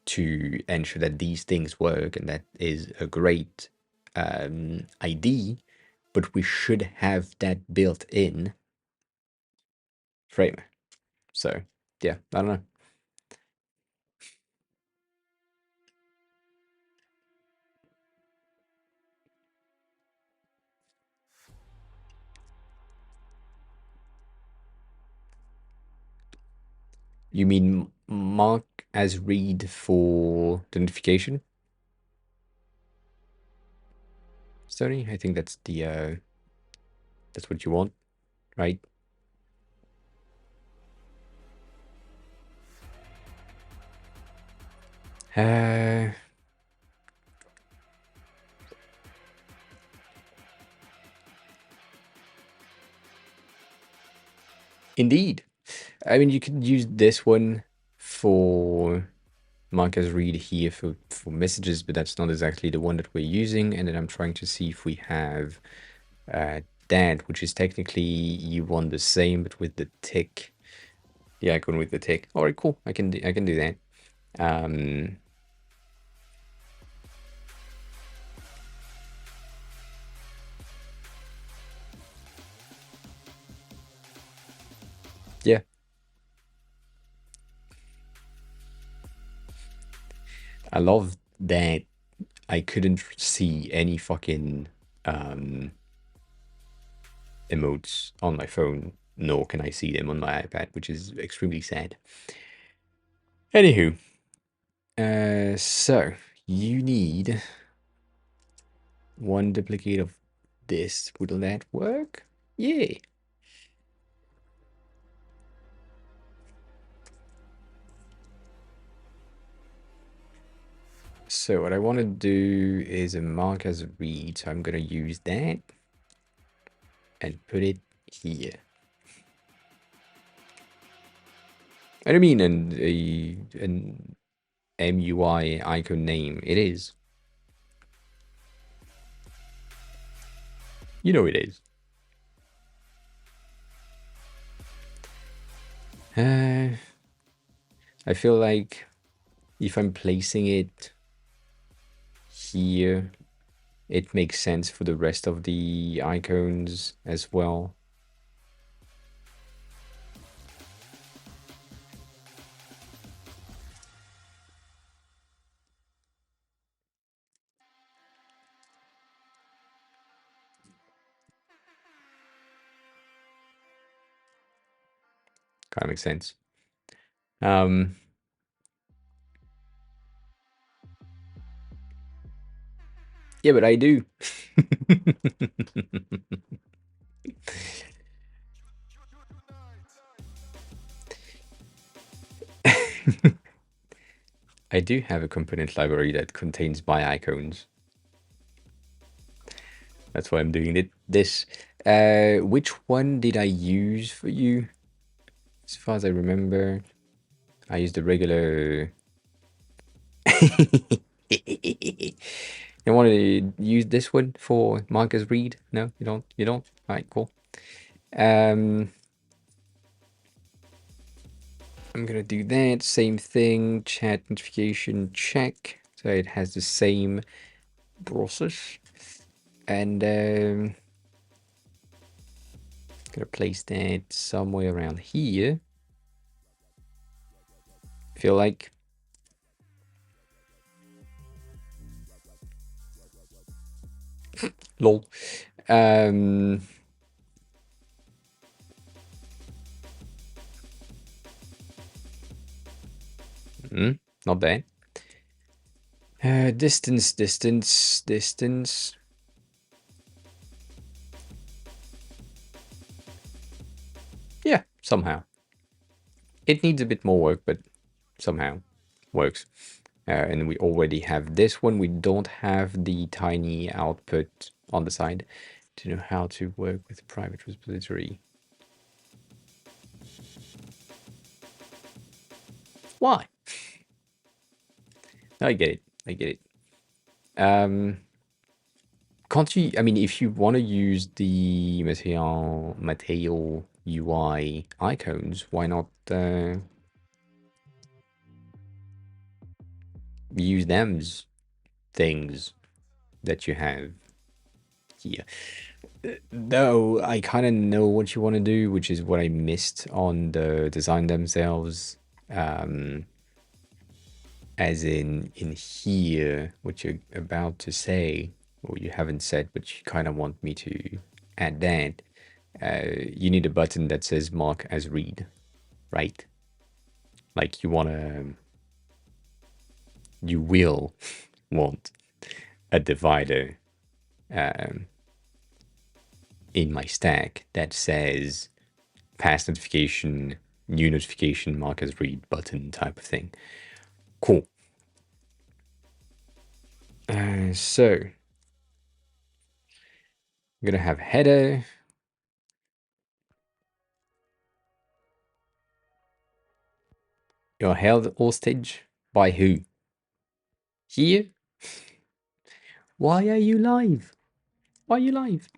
to ensure that these things work, and that is a great idea, but we should have that built in Framer. So yeah, I don't know. You mean mark as read for the notification, Sony? I think that's what you want, right? Uh, Indeed. I mean, you could use this one for mark as read here for messages, but that's not exactly the one that we're using. And then I'm trying to see if we have that, which is technically you want the same, but with the tick. The icon with the tick. All right, cool. I can do that. Um, yeah, I love that I couldn't see any fucking emotes on my phone, nor can I see them on my iPad, which is extremely sad. Anywho, so you need one duplicate of this. Will that work? Yeah. So what I want to do is a mark as a read. So I'm going to use that and put it here. I don't mean an MUI icon name. It is. You know it is. I feel like, if I'm placing it here, it makes sense for the rest of the icons as well. Kind of makes sense. Yeah, but I do. I do have a component library that contains my icons. That's why I'm doing this. Which one did I use for you? As far as I remember, I used the regular. You want to use this one for Marcus Read? No, you don't. You don't. All right, cool. I'm gonna do that same thing. Chat notification check, so it has the same process, and gonna place that somewhere around here. Feel like. Lol. Not bad. Distance. Yeah, somehow. It needs a bit more work, but somehow works. And we already have this one. We don't have the tiny output on the side to know how to work with private repository. Why? I get it. I get it. Can't you? I mean, if you want to use the Mateo UI icons, why not use them's things that you have here? No, I kind of know what you want to do, which is what I missed on the design themselves. As in here, what you're about to say, or you haven't said, but you kind of want me to add that. You need a button that says mark as read, right? Like you will want a divider in my stack that says past notification, new notification, mark as read button type of thing. Cool. So I'm gonna have header. You're held hostage by who? Here? Why are you live? Why are you live?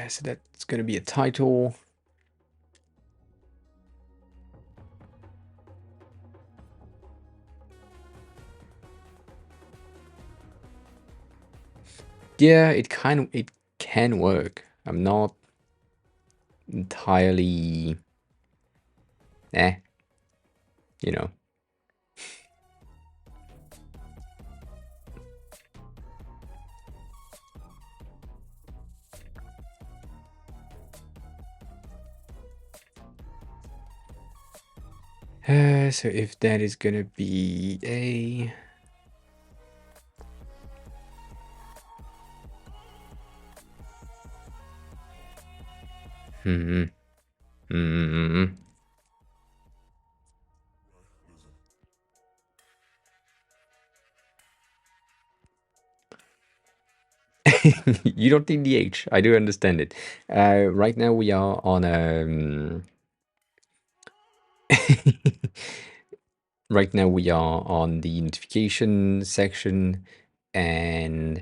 So that's going to be a title. Yeah, it can work. I'm not entirely, you know. So if that is gonna be a You don't need the H. I do understand it. Right now we are on right now we are on the notification section, and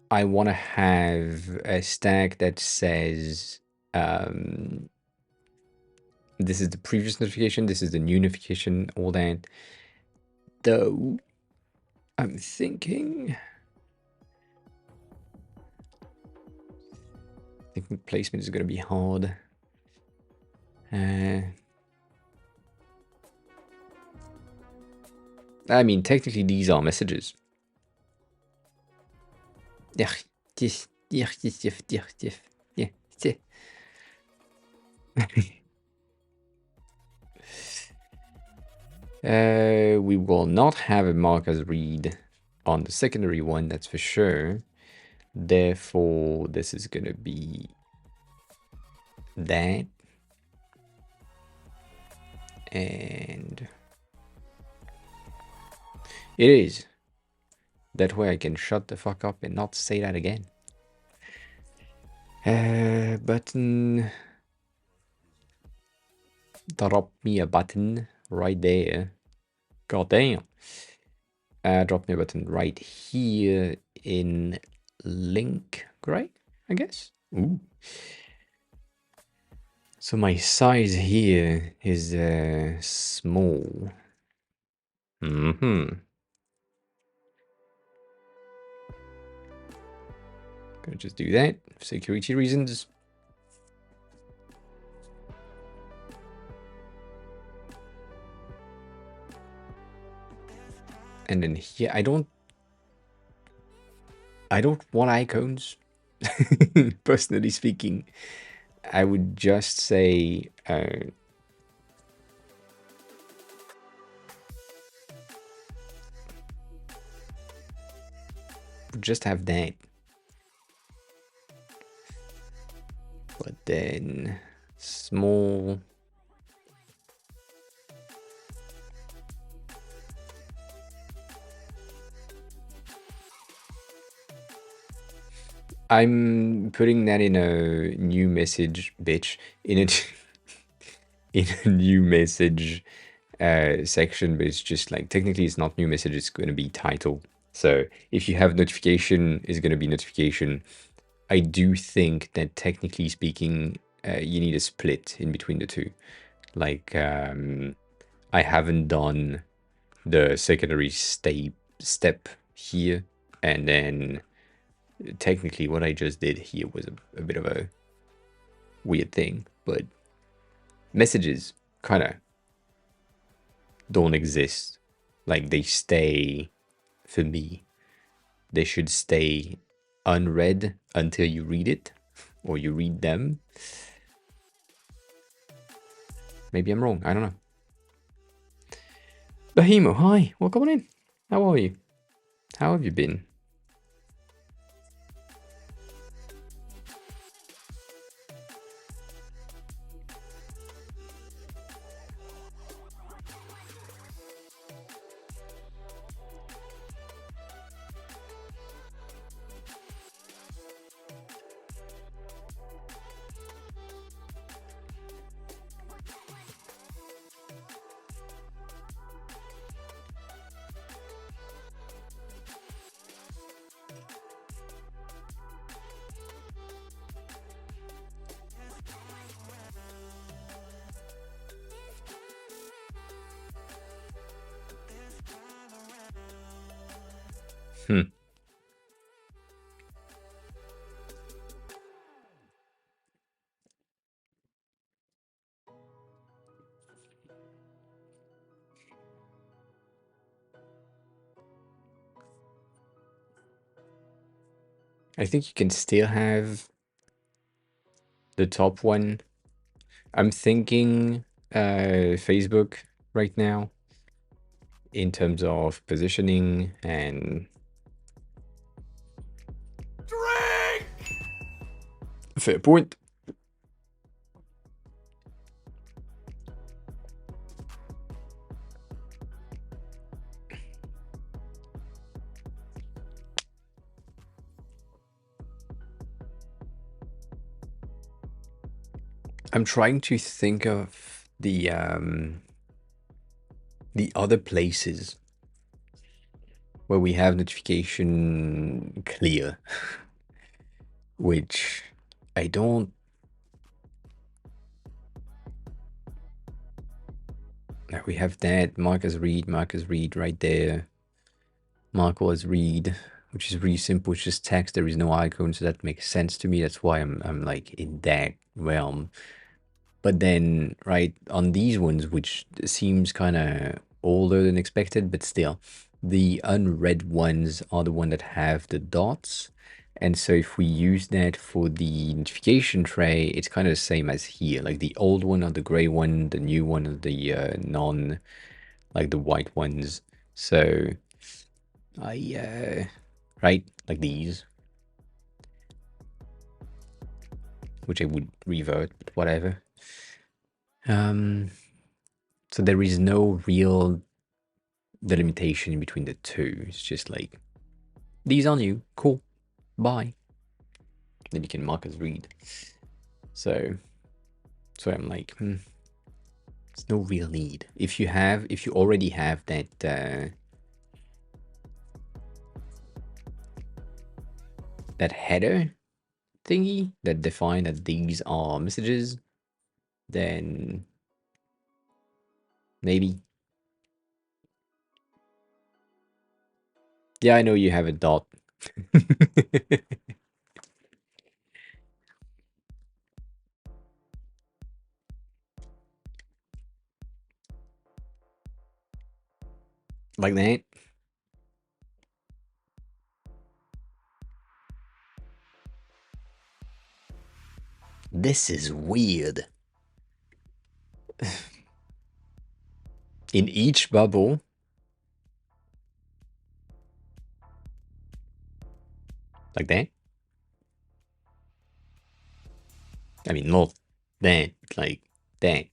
I want to have a stack that says this is the previous notification, this is the new notification, all that. Though, I'm thinking placement is going to be hard. I mean, technically these are messages. We will not have a mark as read on the secondary one, that's for sure. Therefore, this is going to be that. And it is. That way I can shut the fuck up and not say that again. Button. Drop me a button right there. God damn. Drop me a button right here in link, right? I guess. Ooh. So my size here is small. Gonna just do that for security reasons. And then here, I don't want icons. Personally speaking, I would just say just have that. But then small. I'm putting that in a new message, bitch. In a in a new message section, but it's just like technically it's not new message, it's going to be title. So if you have notification, it's going to be notification. I do think that technically speaking, you need a split in between the two. Like I haven't done the secondary step here, and then technically what I just did here was a bit of a weird thing, but messages kind of don't exist. Like they stay, for me, they should stay unread until you read it or you read them. Maybe I'm wrong, I don't know. Bahimo, hi, welcome in. How are you? How have you been? I think you can still have the top one. I'm thinking Facebook right now in terms of positioning and drink. Fair point. I'm trying to think of the other places where we have notification clear, which I don't. We have that markers read right there. Marker as read, which is really simple. It's just text. There is no icon, so that makes sense to me. That's why I'm like in that realm. But then, right, on these ones, which seems kind of older than expected, but still, the unread ones are the one that have the dots. And so if we use that for the notification tray, it's kind of the same as here. Like the old one or the gray one, the new one or the non, like the white ones. So right, like these, which I would revert, but whatever. So there is no real delimitation in between the two. It's just like, these are new, cool, bye. Then you can mark as read. So I'm like, there's no real need. If you already have that that header thingy that define that these are messages, then maybe. Yeah, I know you have a dot. Like that. This is weird. In each bubble, like that. I mean, not that, like that.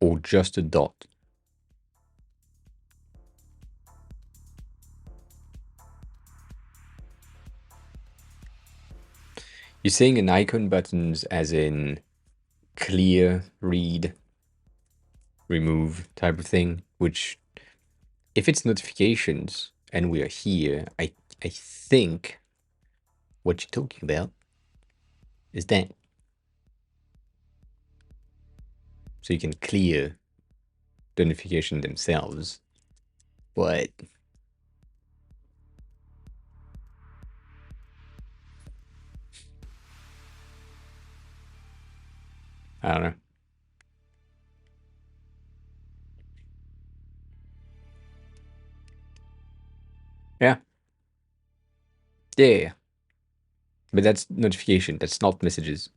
Or just a dot. You're saying an icon buttons as in clear, read, remove type of thing, which if it's notifications and we are here, I think what you're talking about is that. So you can clear the notification themselves, but I don't know. Yeah. Yeah. But that's notification. That's not messages.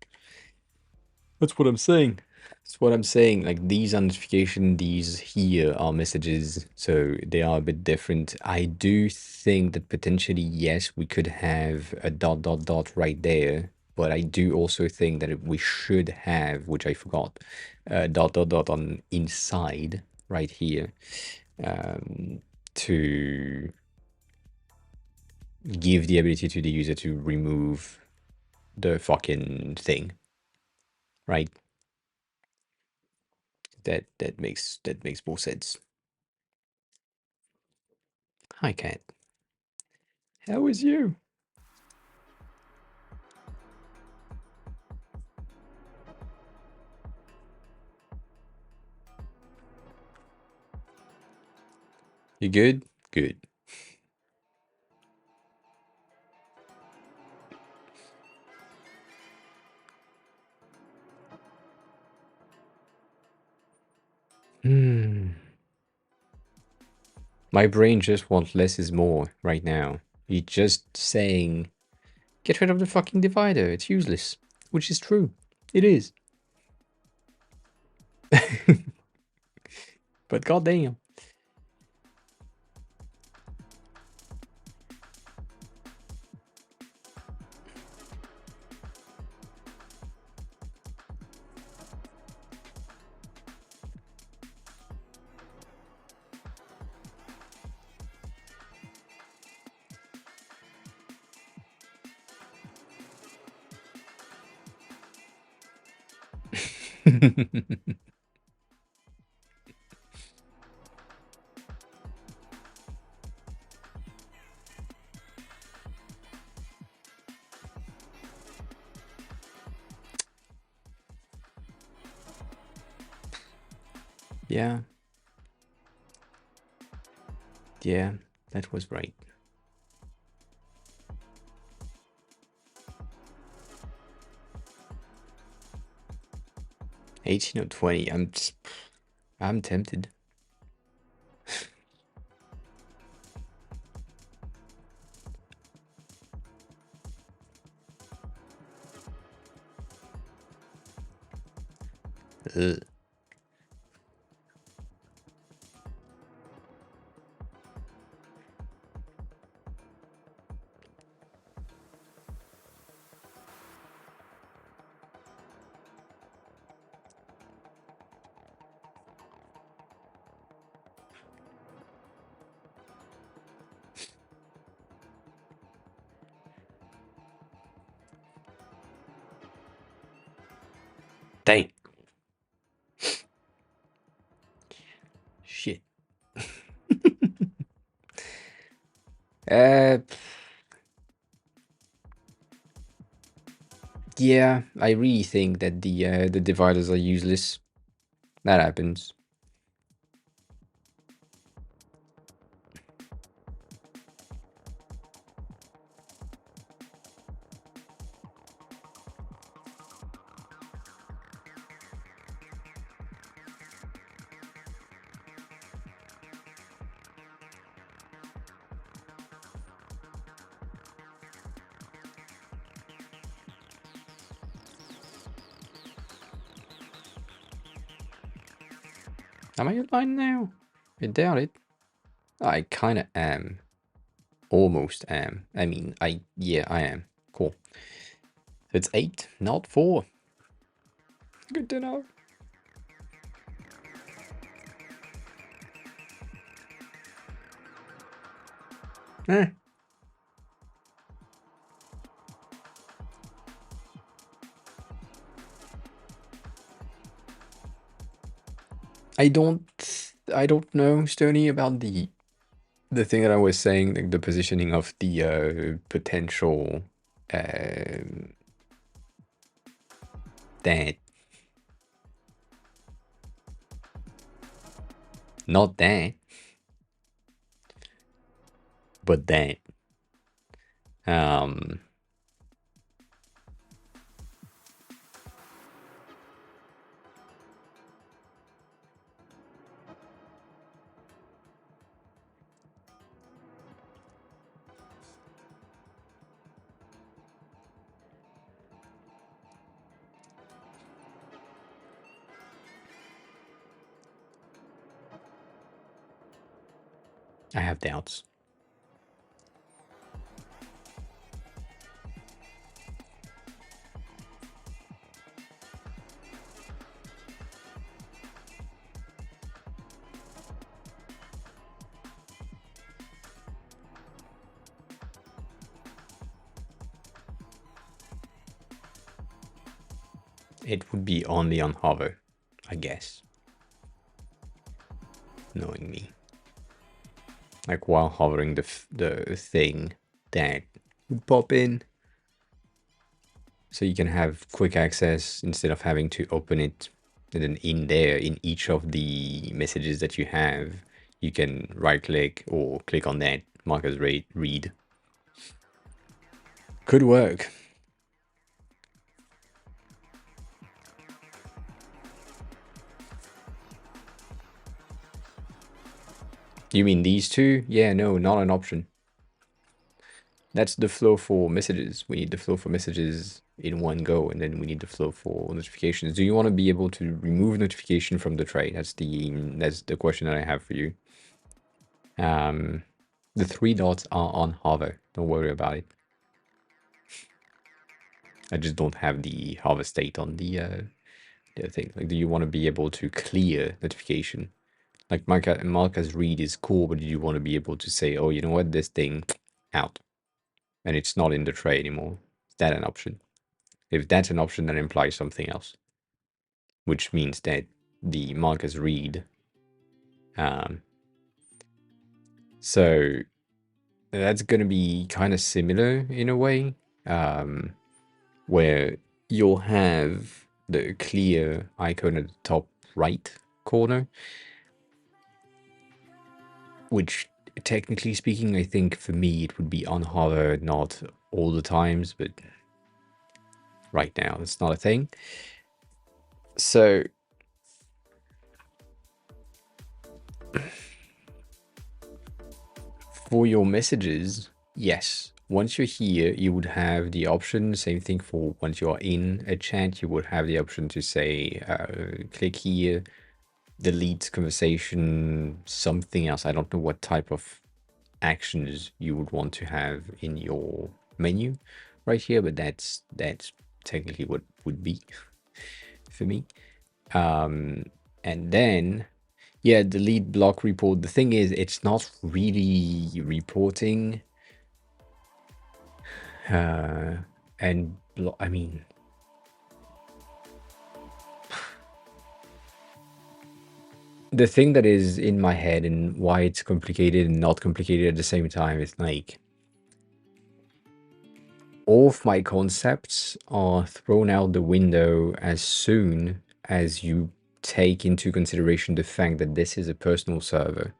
That's what I'm saying. That's what I'm saying. Like these are notification, these here are messages, so they are a bit different. I do think that potentially, yes, we could have a dot dot dot right there, but I do also think that we should have, which I forgot, dot dot dot on inside right here, to give the ability to the user to remove the fucking thing, right? That makes more sense. Hi, Cat. How is you? You good? Good. My brain just wants less is more right now. You're just saying, get rid of the fucking divider. It's useless. Which is true. It is. But goddamn. Yeah. Yeah, that was right. 18 or 20. I'm tempted. Ugh. Dang. Shit. uh, yeah, I really think that the dividers are useless. That happens. Am I online now? I doubt it. I kinda am. Almost am. I mean, yeah, I am. Cool. So it's 8, not 4. Good to know. Eh. I don't know, Stony, about the thing that I was saying, like the positioning of the potential that, not that, but that. Um, I have doubts. It would be only on hover, I guess, knowing me. Like while hovering the thing that would pop in. So you can have quick access instead of having to open it. And then in there, in each of the messages that you have, you can right click or click on that, mark as read. Could work. You mean these two? Yeah, no, not an option. That's the flow for messages. We need the flow for messages in one go, and then we need the flow for notifications. Do you want to be able to remove notification from the tray? That's the question that I have for you. The 3 dots are on hover. Don't worry about it. I just don't have the hover state on the thing. Like, do you want to be able to clear notification? Like mark as read is cool, but do you want to be able to say, oh, you know what, this thing out, and it's not in the tray anymore? Is that an option? If that's an option, that implies something else, which means that the mark as read. So that's going to be kind of similar in a way, where you'll have the clear icon at the top right corner, which technically speaking, I think for me it would be on hover, not all the times, but right now it's not a thing. So for your messages, yes, once you're here, you would have the option, same thing for once you're in a chat, you would have the option to say, click here, delete conversation, something else. I don't know what type of actions you would want to have in your menu right here, but that's technically what would be for me. And then, yeah, delete, block, report. The thing is, it's not really reporting. And I mean, the thing that is in my head and why it's complicated and not complicated at the same time is like, all of my concepts are thrown out the window as soon as you take into consideration the fact that this is a personal server.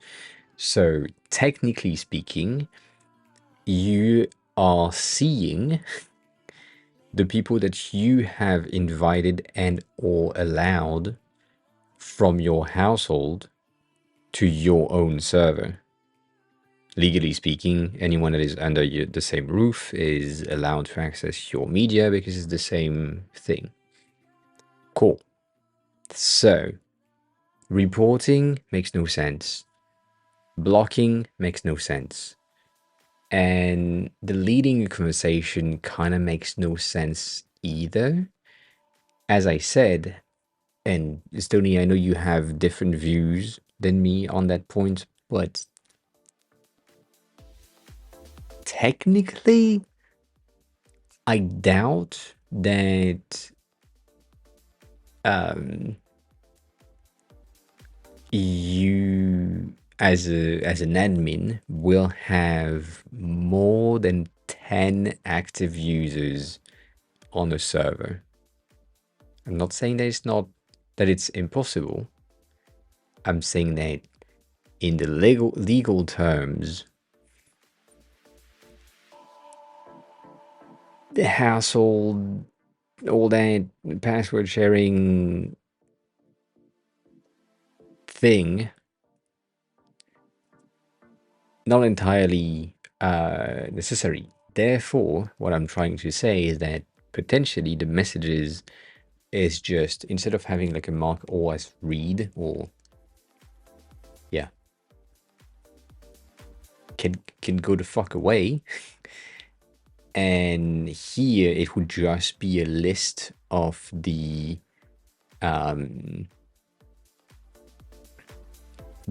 So technically speaking, you are seeing the people that you have invited and or allowed from your household to your own server. Legally speaking, anyone that is under the same roof is allowed to access your media because it's the same thing. Cool. So, reporting makes no sense. Blocking makes no sense. And deleting a conversation kind of makes no sense either. As I said, and Estonia, I know you have different views than me on that point, but technically, I doubt that you as an admin will have more than 10 active users on a server. I'm not saying that it's impossible. I'm saying that in the legal terms, the household, all that password sharing thing, not entirely necessary. Therefore, what I'm trying to say is that potentially the messages is just, instead of having like a mark or as read or yeah, can go the fuck away. And here it would just be a list of the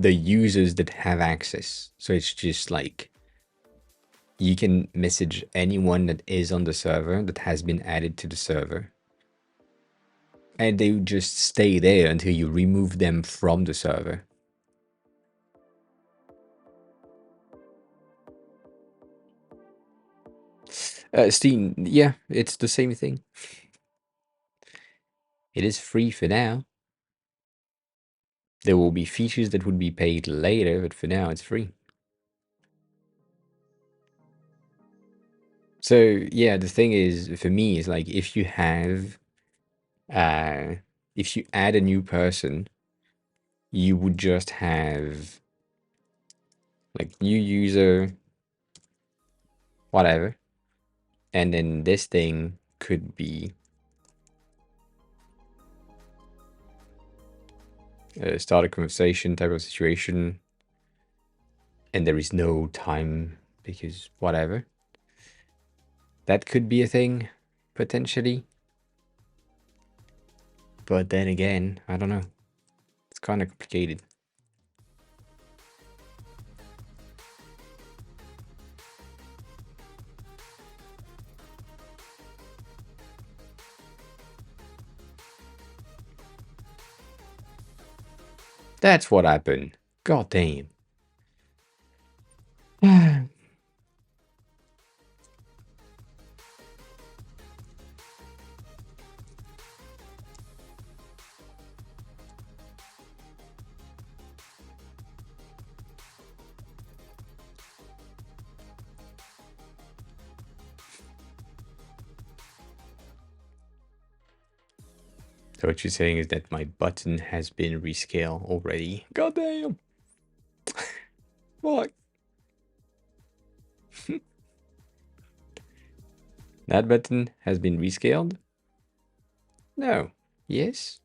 users that have access. So it's just like you can message anyone that is on the server that has been added to the server. And they would just stay there until you remove them from the server. Steam, yeah, it's the same thing. It is free for now. There will be features that would be paid later, but for now it's free. So yeah, the thing is, for me, is like if you have, if you add a new person, you would just have like new user, whatever, and then this thing could be start a conversation type of situation, and there is no time because whatever. That could be a thing, potentially. But then again, I don't know. It's kind of complicated. That's what happened. God damn. So what you're saying is that my button has been rescaled already. God damn. Fuck. That button has been rescaled? No. Yes?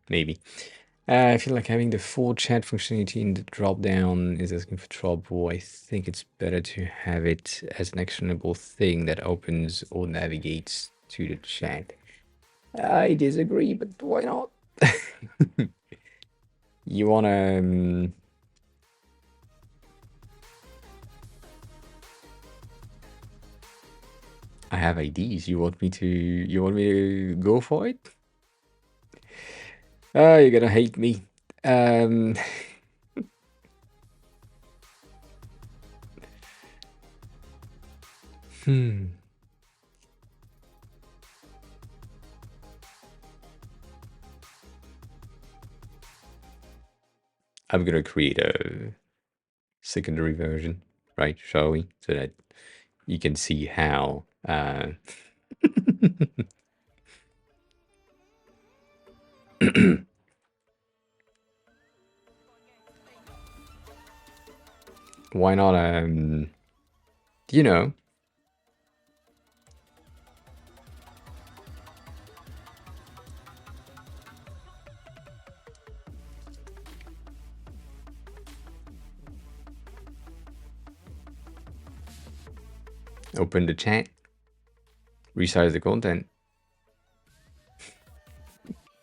Maybe. I feel like having the full chat functionality in the drop-down is asking for trouble. I think it's better to have it as an actionable thing that opens or navigates to the chat. I disagree, but why not? You wanna... I have IDs. You want me to... You want me to go for it? Oh, you're gonna hate me. Um... I'm gonna create a secondary version, right? Shall we? So that you can see how... Why not, you know, open the chat, resize the content.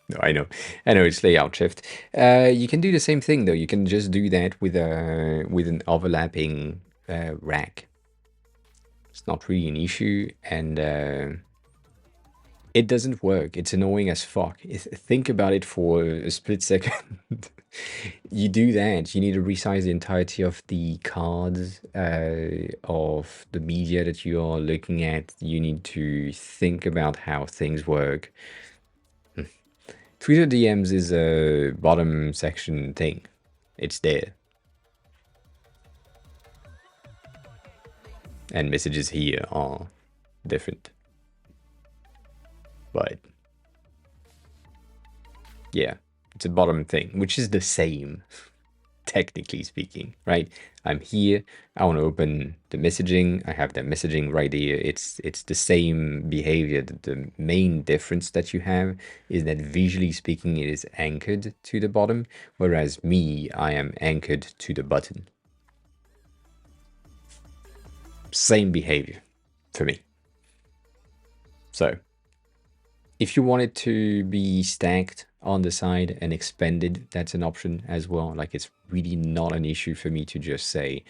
No, I know it's layout shift. You can do the same thing though. You can just do that with an overlapping rack. It's not really an issue, and it doesn't work. It's annoying as fuck. Think about it for a split second. You do that, you need to resize the entirety of the cards of the media that you are looking at. You need to think about how things work. Twitter DMs is a bottom section thing. It's there. And messages here are different. But yeah, it's a bottom thing, which is the same, technically speaking, right? I'm here, I want to open the messaging, I have the messaging right here. It's the same behavior. The main difference that you have is that visually speaking it is anchored to the bottom, whereas me, I am anchored to the button. Same behavior for me. So if you want it to be stacked on the side and expanded, that's an option as well. Like, it's really not an issue for me to just say,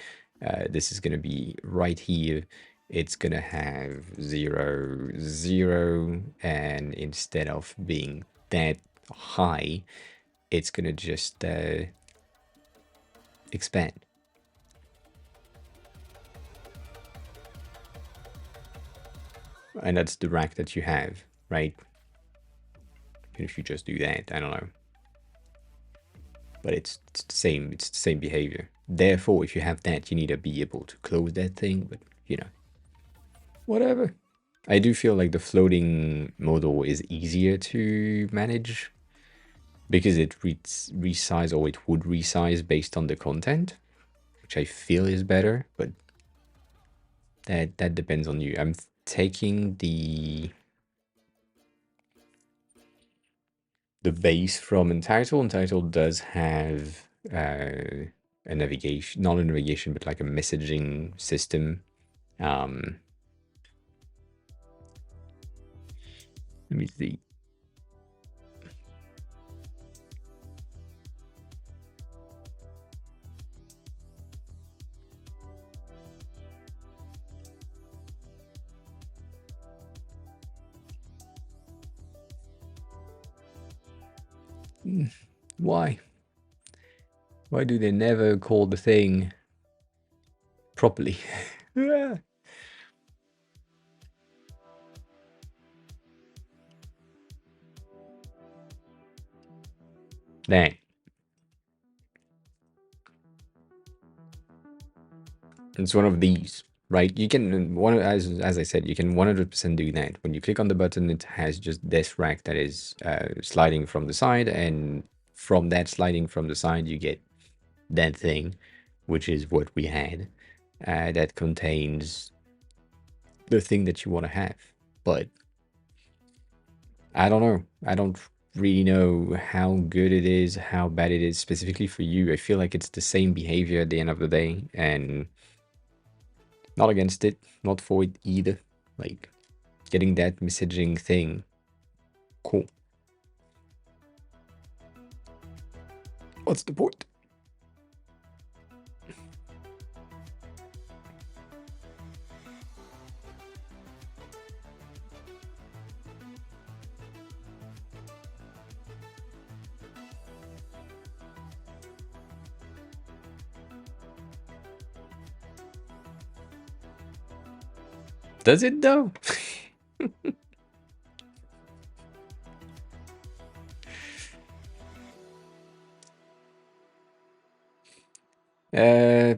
this is going to be right here. It's going to have 0, 0. And instead of being that high, it's going to just expand. And that's the rack that you have, right? And if you just do that, I don't know. But it's the same behavior. Therefore, if you have that, you need to be able to close that thing, but you know, whatever. I do feel like the floating model is easier to manage because it resize, or it would resize based on the content, which I feel is better, but that depends on you. I'm taking the base from Entitle. Entitle does have a navigation, not a navigation, but like a messaging system. Let me see. Why? Why do they never call the thing properly? That. It's one of these, right? You can as I said, you can 100% do that. When you click on the button, it has just this rack that is sliding from the side, and from that sliding from the side, you get that thing, which is what we had, that contains the thing that you want to have. But I don't know. I don't really know how good it is, how bad it is specifically for you. I feel like it's the same behavior at the end of the day, and not against it, not for it either. Like, getting that messaging thing, cool. What's the point? Does it though? uh,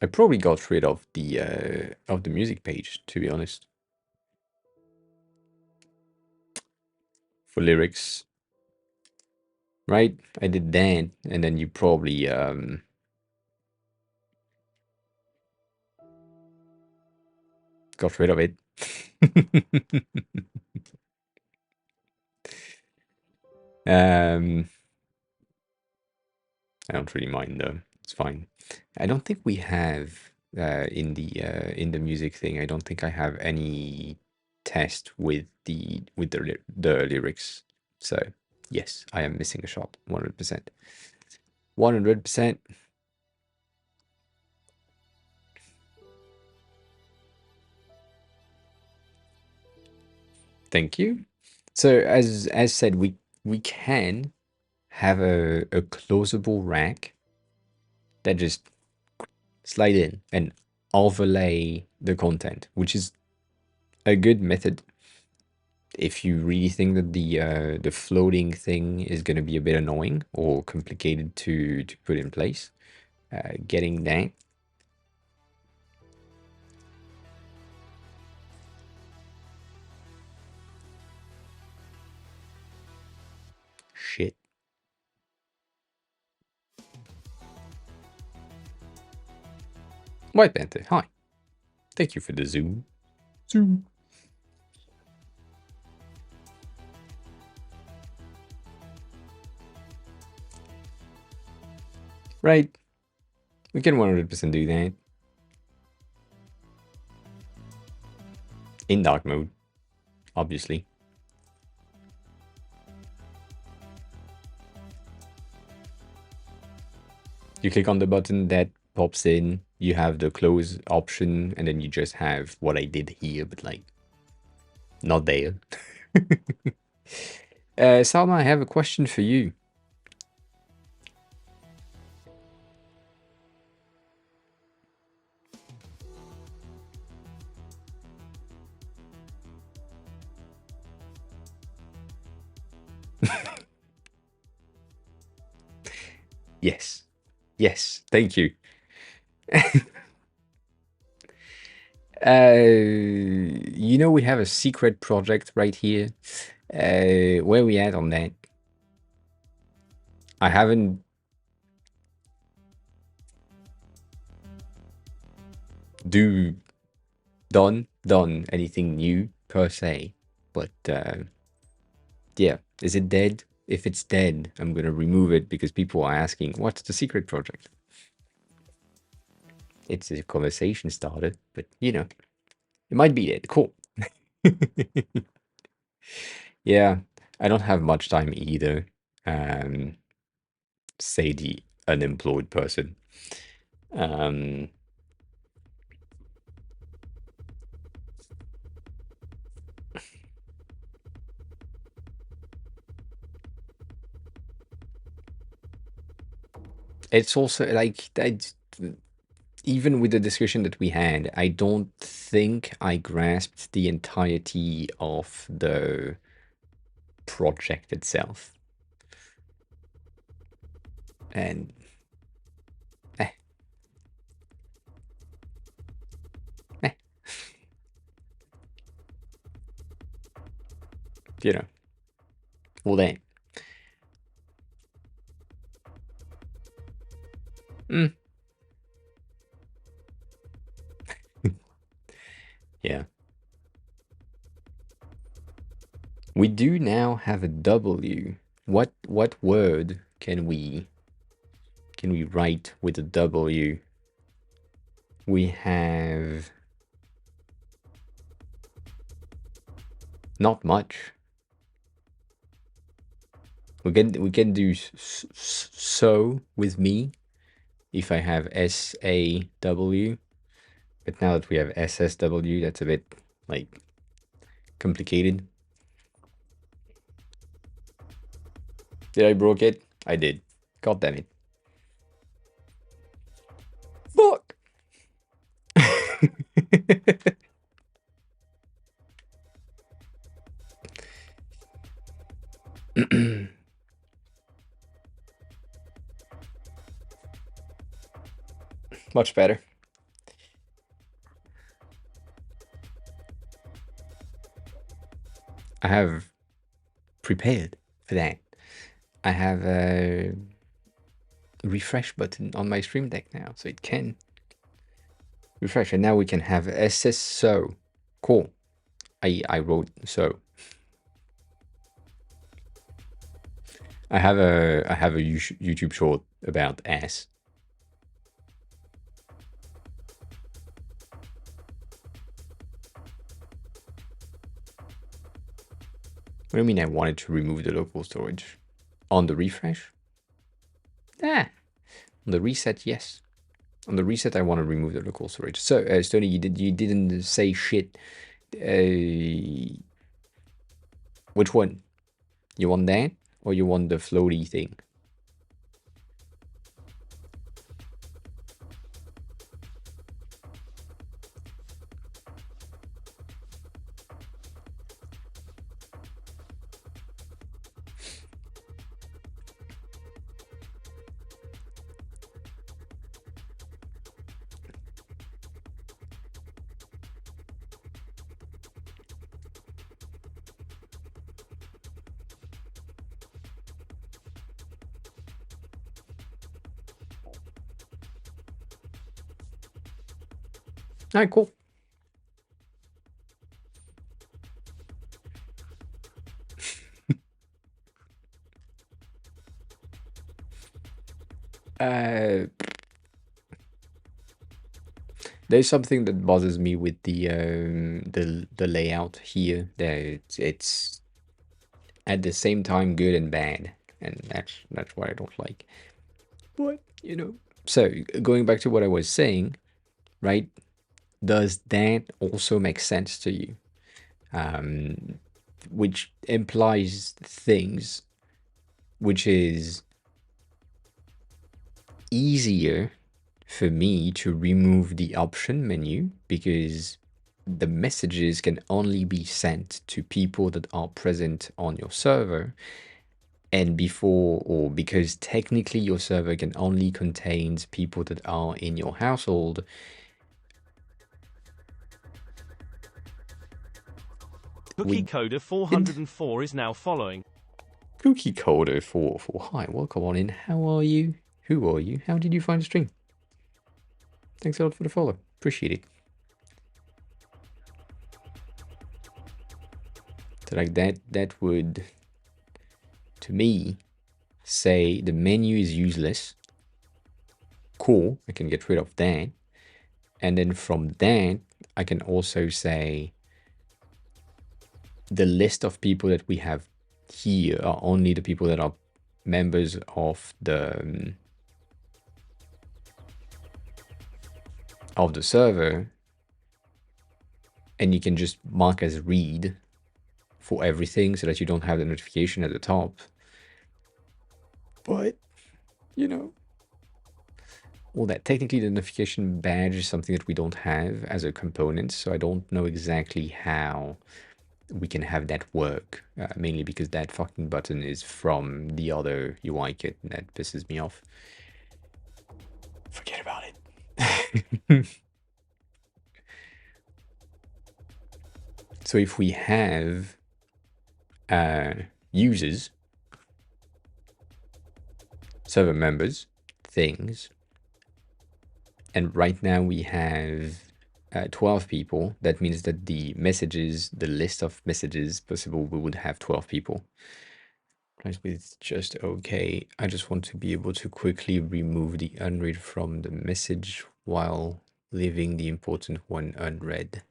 I probably got rid of the music page, to be honest, for lyrics. Right? I did that, and then you probably got rid of it. um, I don't really mind though. It's fine. I don't think we have in the music thing. I don't think I have any test with the lyrics. So yes, I am missing a shot. 100%. 100%. Thank you. So as said, we can have a closable rack that just slide in and overlay the content, which is a good method if you really think that the floating thing is going to be a bit annoying or complicated to put in place. Getting that. Shit. White Panther, hi. Thank you for the zoom. Zoom. Right. We can 100% do that. In dark mode, obviously. You click on the button that pops in, you have the close option, and then you just have what I did here, but like, not there. Salma, I have a question for you. Yes. Yes, thank you. You know, we have a secret project right here. Where we at on that? I haven't done anything new per se, but yeah, is it dead? If it's dead, I'm gonna remove it because people are asking, what's the secret project? It's a conversation starter, but you know, it might be dead. Cool. Yeah, I don't have much time either. Um, say the unemployed person. Um, it's also like that. Even with the discussion that we had, I don't think I grasped the entirety of the project itself. And eh, eh, you know, all that. Mm, yeah. We do now have a W. What word can we write with a W? We have not much. We can do so with me if I have SAW, but now that we have SSW, that's a bit like complicated. Did I broke it? I did. God damn it. Fuck. Much better. I have prepared for that. I have a refresh button on my Stream Deck now, so it can refresh. And now we can have SSO. Cool. I wrote so. I have a YouTube short about ass. What do you mean I wanted to remove the local storage? On the refresh? Ah, on the reset, yes. On the reset, I want to remove the local storage. So, Stony, you didn't say shit. Which one? You want that, or you want the floaty thing? All right, cool. There's something that bothers me with the layout here. That it's at the same time good and bad, and that's what I don't like. But so going back to what I was saying, right? Does that also make sense to you? Which implies things, which is easier for me to remove the option menu because the messages can only be sent to people that are present on your server, and because technically your server can only contain people that are in your household. Cookie Coder 404 is now following. Cookie Coder 404. Hi, welcome on in. How are you? Who are you? How did you find the stream? Thanks a lot for the follow. Appreciate it. So like that would, to me, say the menu is useless. Cool, I can get rid of that. And then from that, I can also say the list of people that we have here are only the people that are members of the server, and you can just mark as read for everything so that you don't have the notification at the top. But all that, technically the notification badge is something that we don't have as a component, so I don't know exactly how we can have that work, mainly because that fucking button is from the other UI kit, and that pisses me off. Forget about it. So if we have users, server members, things, and right now we have 12 people, that means that the messages, the list of messages possible, we would have 12 people. Price width just okay. I just want to be able to quickly remove the unread from the message while leaving the important one unread.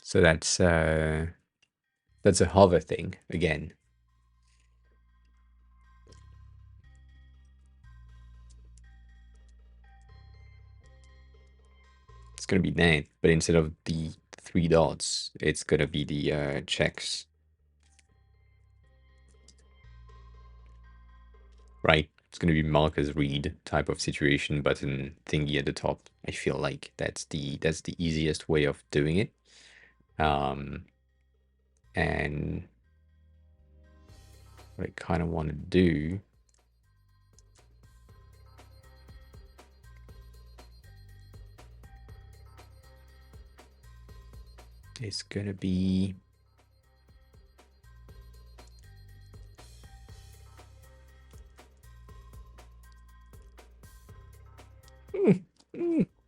So that's a hover thing again. It's gonna be that, but instead of the 3 dots, it's gonna be the checks. Right? It's gonna be markers read type of situation button thingy at the top. I feel like that's the easiest way of doing it. And what I kind of want to do is gonna be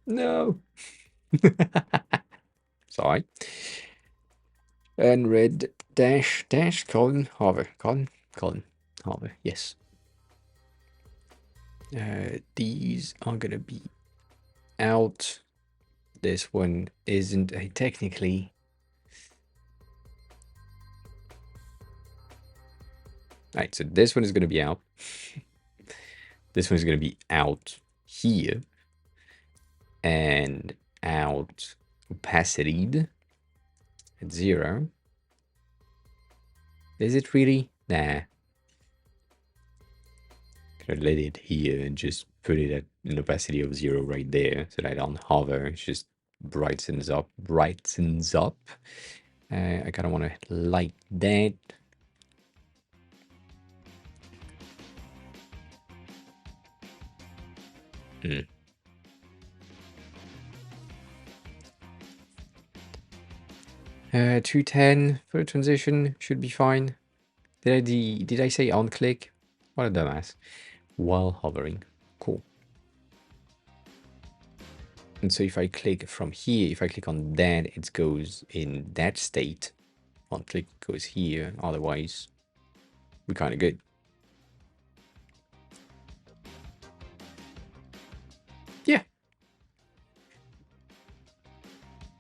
no. Sorry. Unread dash colon hover colon hover. Yes. These are gonna be out. This one isn't technically. Right, so this one is gonna be out. This one is gonna be out here. And out opacity at 0. Is it really? Nah. Could let it here and just put it at an opacity of 0 right there, so that on hover it just brightens up. I kind of want to like that. Hmm. 210 for the transition should be fine. Did I say on click? What a dumbass. While hovering. Cool. And so if I click from here, if I click on that, it goes in that state. On click goes here. Otherwise, we're kind of good. Yeah.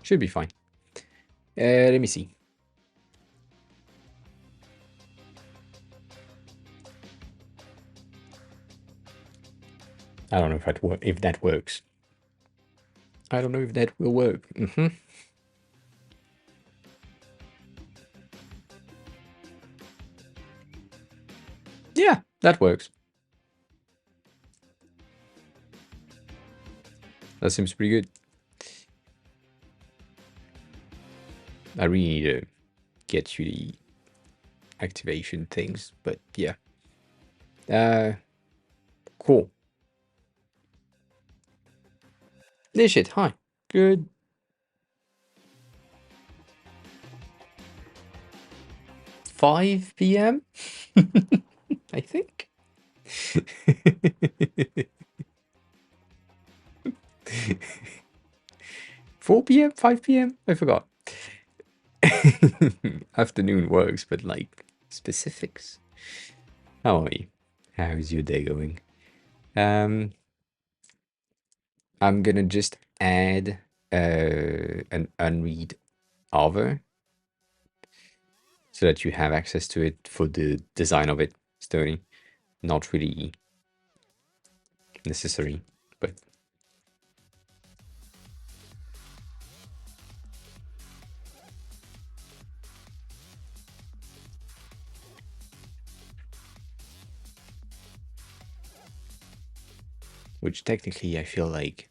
Should be fine. Let me see. I don't know if that works. I don't know if that will work. Yeah, that works. That seems pretty good. I really need to get you the activation things, but yeah. Cool. This shit, hi. Good. 5 p.m. I think. 4 p.m., 5 p.m. I forgot. Afternoon works, but like specifics. How are you? How's your day going? I'm gonna just add an unread hover so that you have access to it for the design of it. Sturdy, not really necessary, but which technically I feel like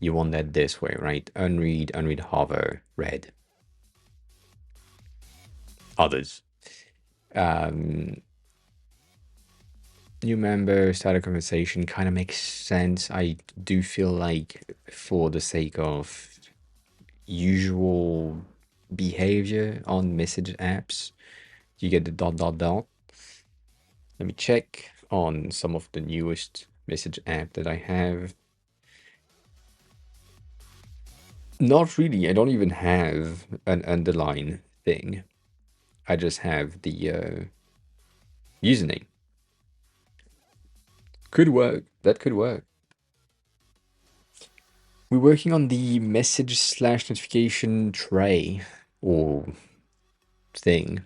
you want that this way, right? Unread, unread hover, read. Others. Um, New member, start a conversation kind of makes sense. I do feel like for the sake of usual behavior on message apps, you get the dot dot dot. Let me check on some of the newest message app that I have. Not really. I don't even have an underline thing. I just have the username. Could work. That could work. We're working on the message slash notification tray or thing.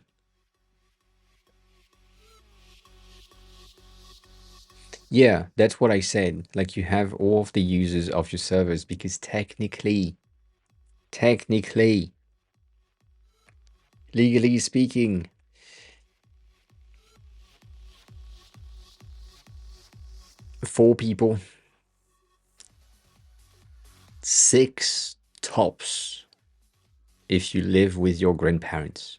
Yeah, that's what I said. Like you have all of the users of your servers because technically, legally speaking, 4 people, 6 tops if you live with your grandparents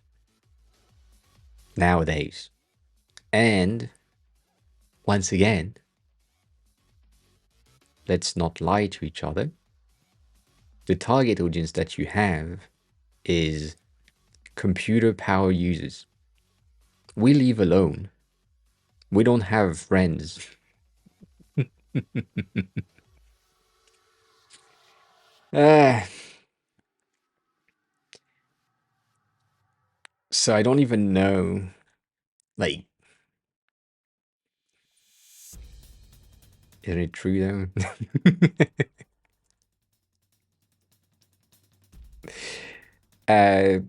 nowadays. And once again, let's not lie to each other. The target audience that you have is computer power users. We live alone. We don't have friends. So I don't even know, like, isn't it true though? uh,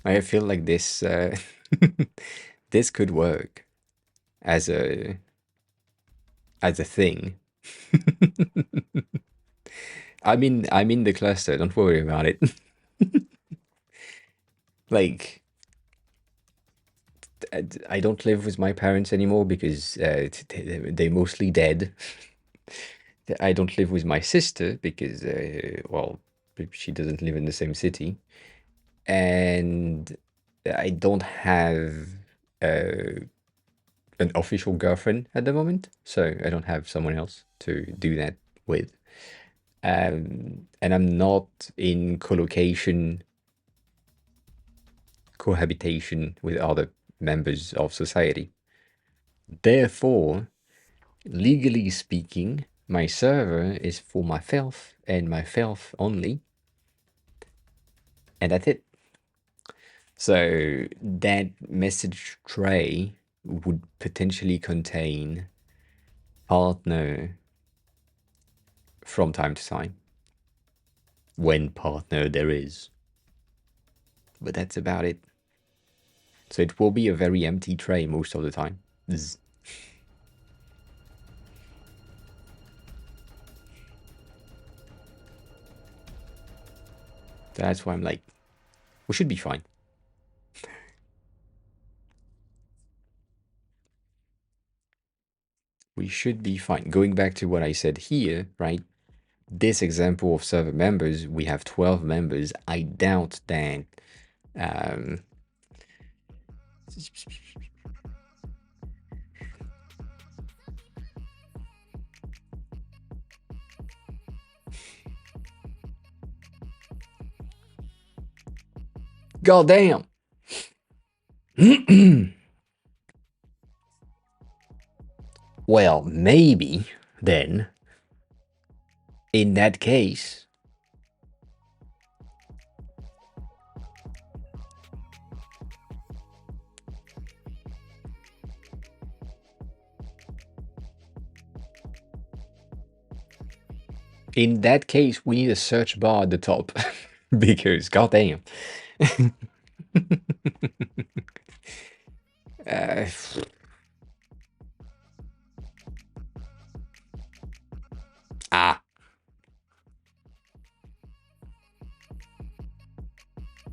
I feel like this this could work as a thing. I'm in the cluster. Don't worry about it. Like, I don't live with my parents anymore because they're mostly dead. I don't live with my sister because, well, she doesn't live in the same city, and I don't have uh, an official girlfriend at the moment, so I don't have someone else to do that with. And I'm not in cohabitation with other members of society. Therefore, legally speaking, my server is for myself and myself only, and that's it. So that message tray would potentially contain partner from time to time, when partner there is. But that's about it. So it will be a very empty tray most of the time. Zzz. That's why I'm like, we should be fine. We should be fine. Going back to what I said here, right? This example of server members, we have 12 members. I doubt that um, goddamn. Well, maybe then, in that case, we need a search bar at the top because goddamn. uh, ah,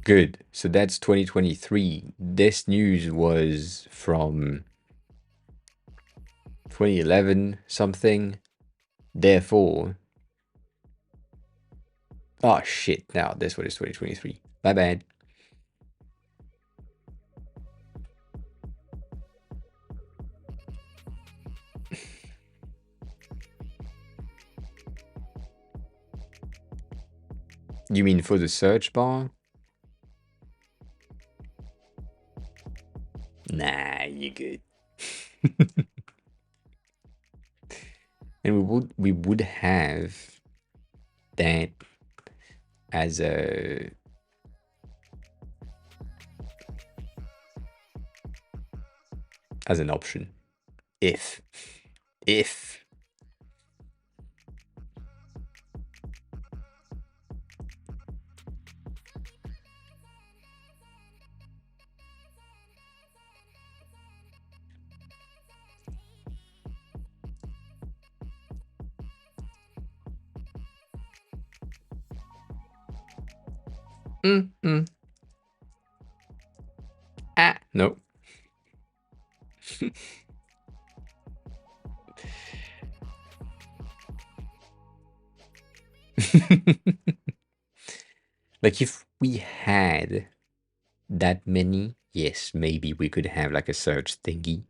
good. So that's 2023. This news was from 2011 something. Therefore, oh shit, now this one is 2023. My bad. You mean for the search bar? Nah, you good. And we would have that as a as an option if no. Like if we had that many, yes, maybe we could have like a search thingy,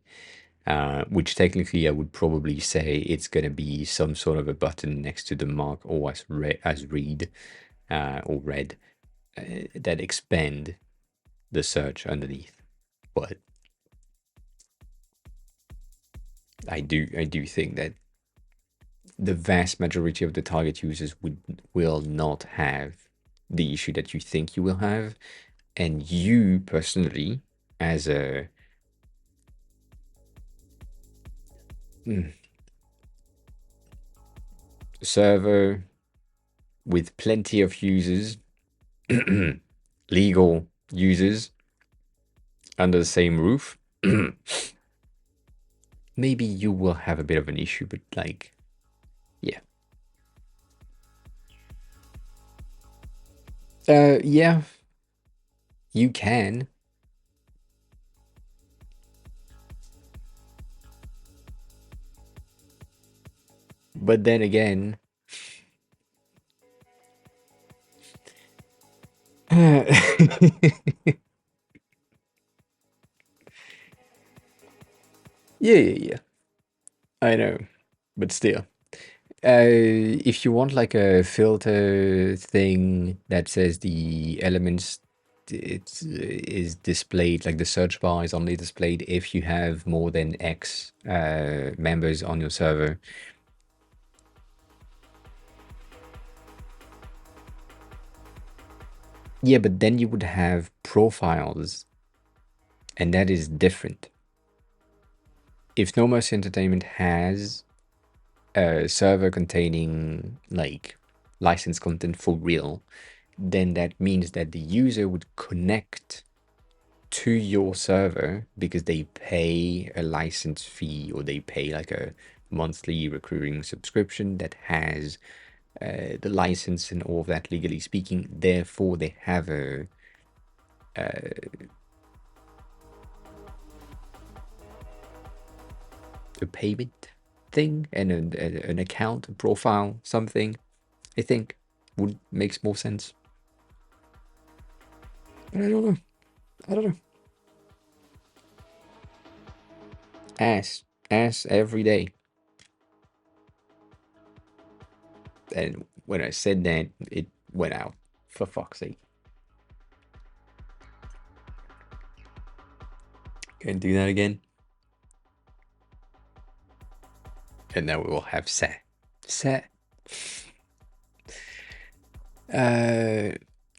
which technically I would probably say it's gonna be some sort of a button next to the mark or as read or read that expand the search underneath. But I do think that the vast majority of the target users will not have the issue that you think you will have, and you personally, as a server with plenty of users, legal users under the same roof, maybe you will have a bit of an issue, but like, yeah. Yeah, you can. But then again, yeah, yeah. I know, but still. If you want like a filter thing that says the elements it is displayed, like the search bar is only displayed if you have more than X members on your server. Yeah, but then you would have profiles, and that is different. If No Mercy Entertainment has a server containing like licensed content for real, then that means that the user would connect to your server because they pay a license fee or they pay like a monthly recurring subscription that has the license and all of that, legally speaking. Therefore, they have a payment thing and an account, a profile, something. I think would makes more sense. But I don't know. I don't know. Ass every day. And when I said that, it went out. For fuck's sake. Can't do that again. And now we will have set.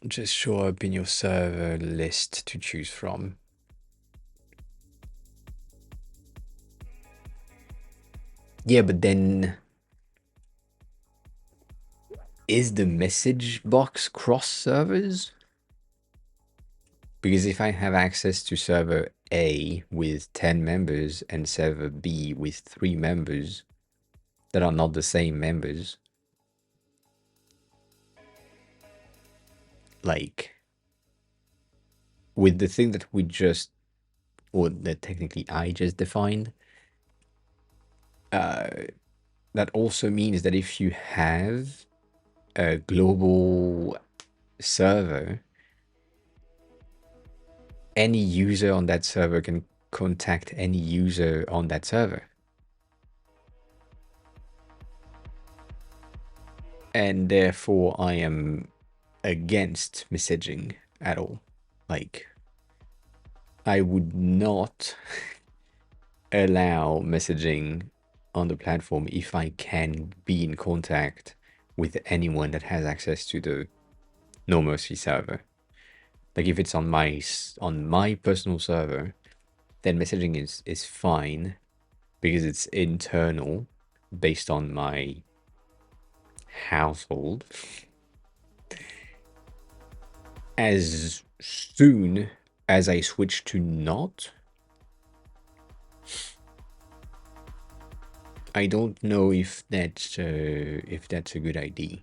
Just show up in your server list to choose from. Yeah, but then is the message box cross servers? Because if I have access to server A with 10 members and server B with 3 members that are not the same members, like with the thing that we just, or that technically I just defined, that also means that if you have a global server, any user on that server can contact any user on that server. And therefore, I am against messaging at all. Like, I would not allow messaging on the platform if I can be in contact with anyone that has access to the No Mercy server. Like if it's on my personal server, then messaging is fine because it's internal based on my household. As soon as I switch to not, I don't know if that's a good idea.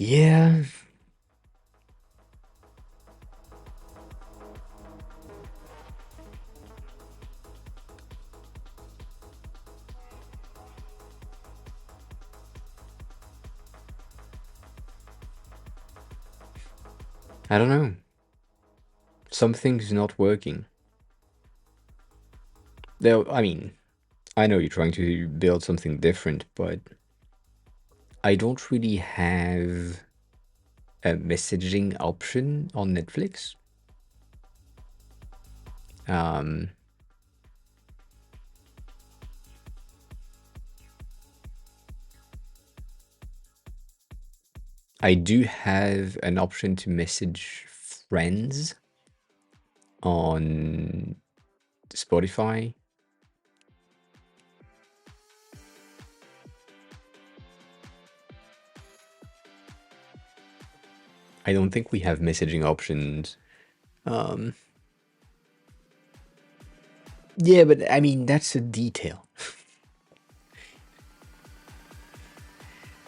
Yeah. I don't know. Something's not working. Though, I mean, I know you're trying to build something different, but I don't really have a messaging option on Netflix. I do have an option to message friends on Spotify. I don't think we have messaging options. Yeah, but I mean, that's a detail.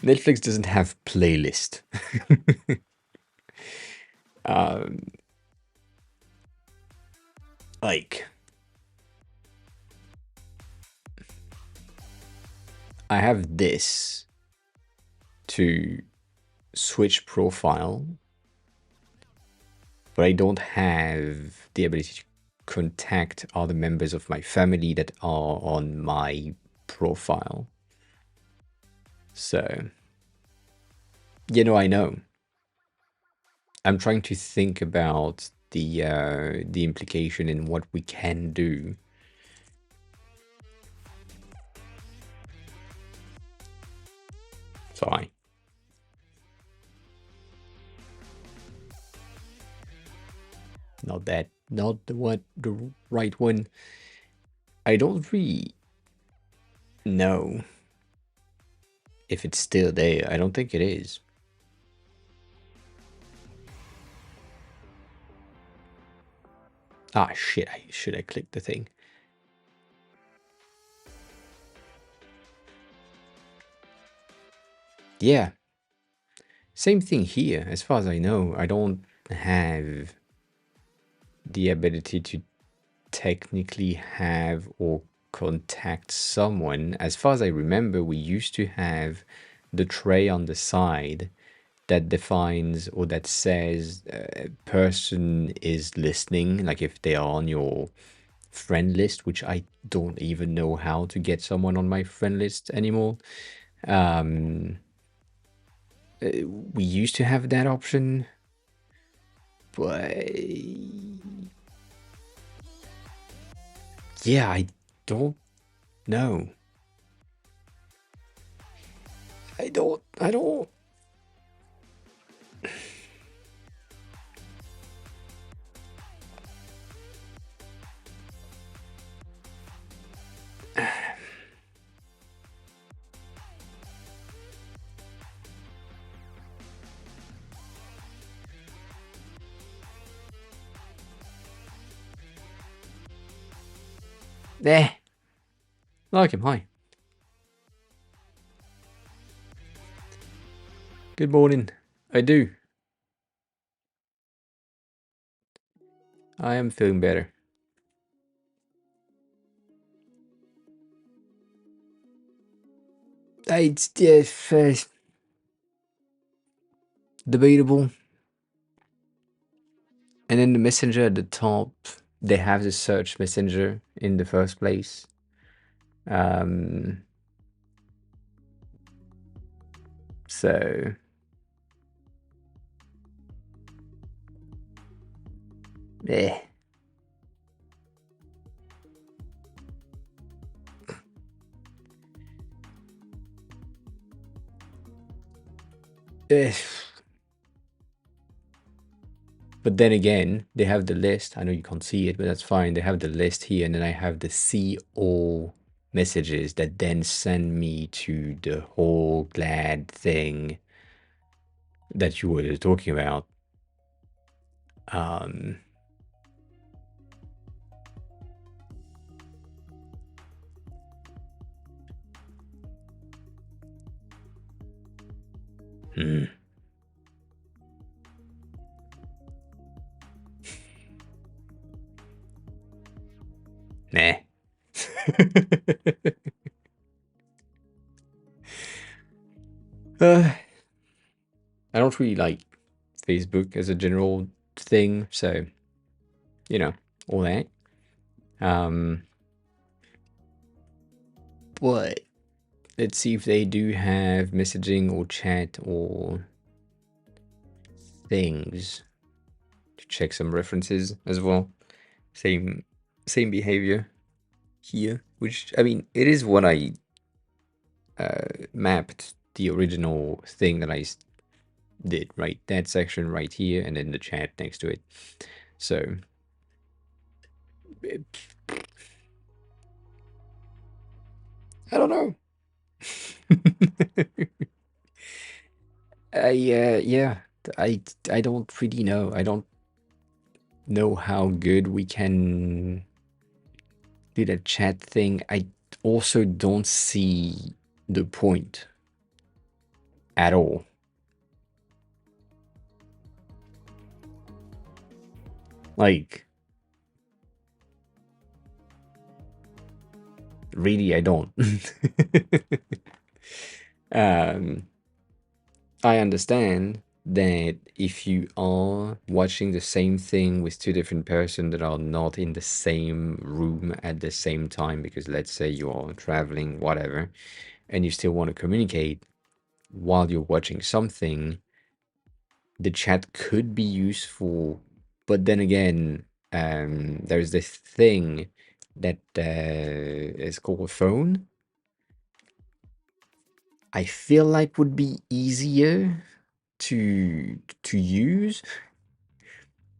Netflix doesn't have playlist. Like, I have this to switch profile, but I don't have the ability to contact other members of my family that are on my profile. So, I know. I'm trying to think about the implication in what we can do. Sorry. Not the right one. I don't really know if it's still there. I don't think it is. Ah, shit, I clicked the thing. Yeah. Same thing here. As far as I know, I don't have the ability to technically have or contact someone. As far as I remember, we used to have the tray on the side that defines or that says a person is listening, like if they are on your friend list, which I don't even know how to get someone on my friend list anymore. We used to have that option, but yeah, I don't know. I don't. Eh, like him. Hi. Good morning. I do. I am feeling better. It's debatable. And then the messenger at the top, they have the search messenger in the first place. So eh. Eh. But then again, they have the list. I know you can't see it, but that's fine. They have the list here, and then I have the see all messages that then send me to the whole glad thing that you were talking about. Um, hmm. Nah. I don't really like Facebook as a general thing, so you know, all that. But let's see if they do have messaging or chat or things to check some references as well. Same behavior here, which I mean, it is what I mapped the original thing that I did, right? That section right here, and then the chat next to it. So I don't know. Yeah, I don't really know. I don't know how good we can do that chat thing. I also don't see the point at all. Like, really, I don't. um, I understand that if you are watching the same thing with two different persons that are not in the same room at the same time, because let's say you are traveling, whatever, and you still want to communicate while you're watching something, the chat could be useful. But then again, there's this thing that is called a phone. I feel like would be easier to use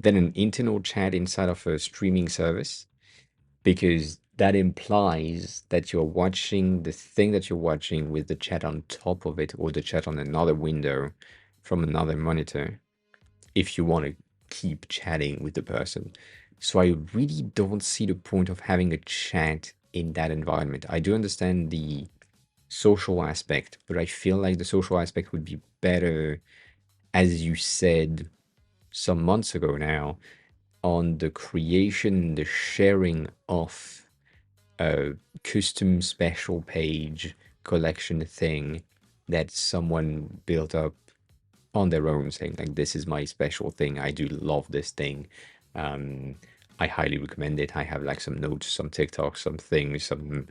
than an internal chat inside of a streaming service, because that implies that you're watching the thing that you're watching with the chat on top of it, or the chat on another window from another monitor, if you want to keep chatting with the person. So I really don't see the point of having a chat in that environment. I do understand the social aspect, but I feel like the social aspect would be better, as you said some months ago now, on the creation, the sharing of a custom special page collection thing that someone built up on their own, saying like, this is my special thing, I do love this thing, um, I highly recommend it. I have like some notes, some TikToks, some things, some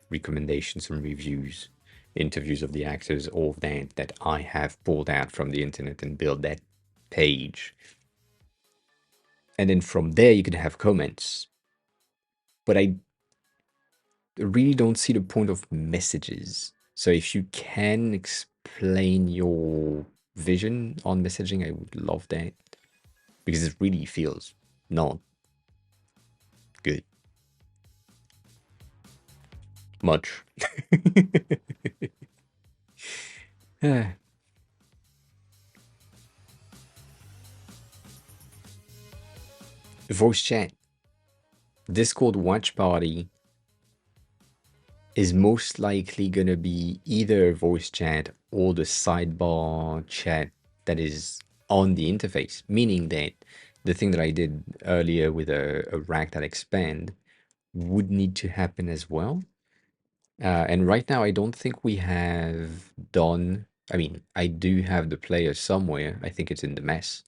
recommendations, some reviews, interviews of the actors, all of that I have pulled out from the internet and built that page. And then from there you could have comments. But I really don't see the point of messages. So if you can explain your vision on messaging, I would love that, because it really feels not good. Much. Voice chat. Discord watch party is most likely going to be either voice chat or the sidebar chat that is on the interface, meaning that the thing that I did earlier with a rack that expand would need to happen as well. And right now, I don't think we have done. I mean, I do have the player somewhere. I think it's in the mess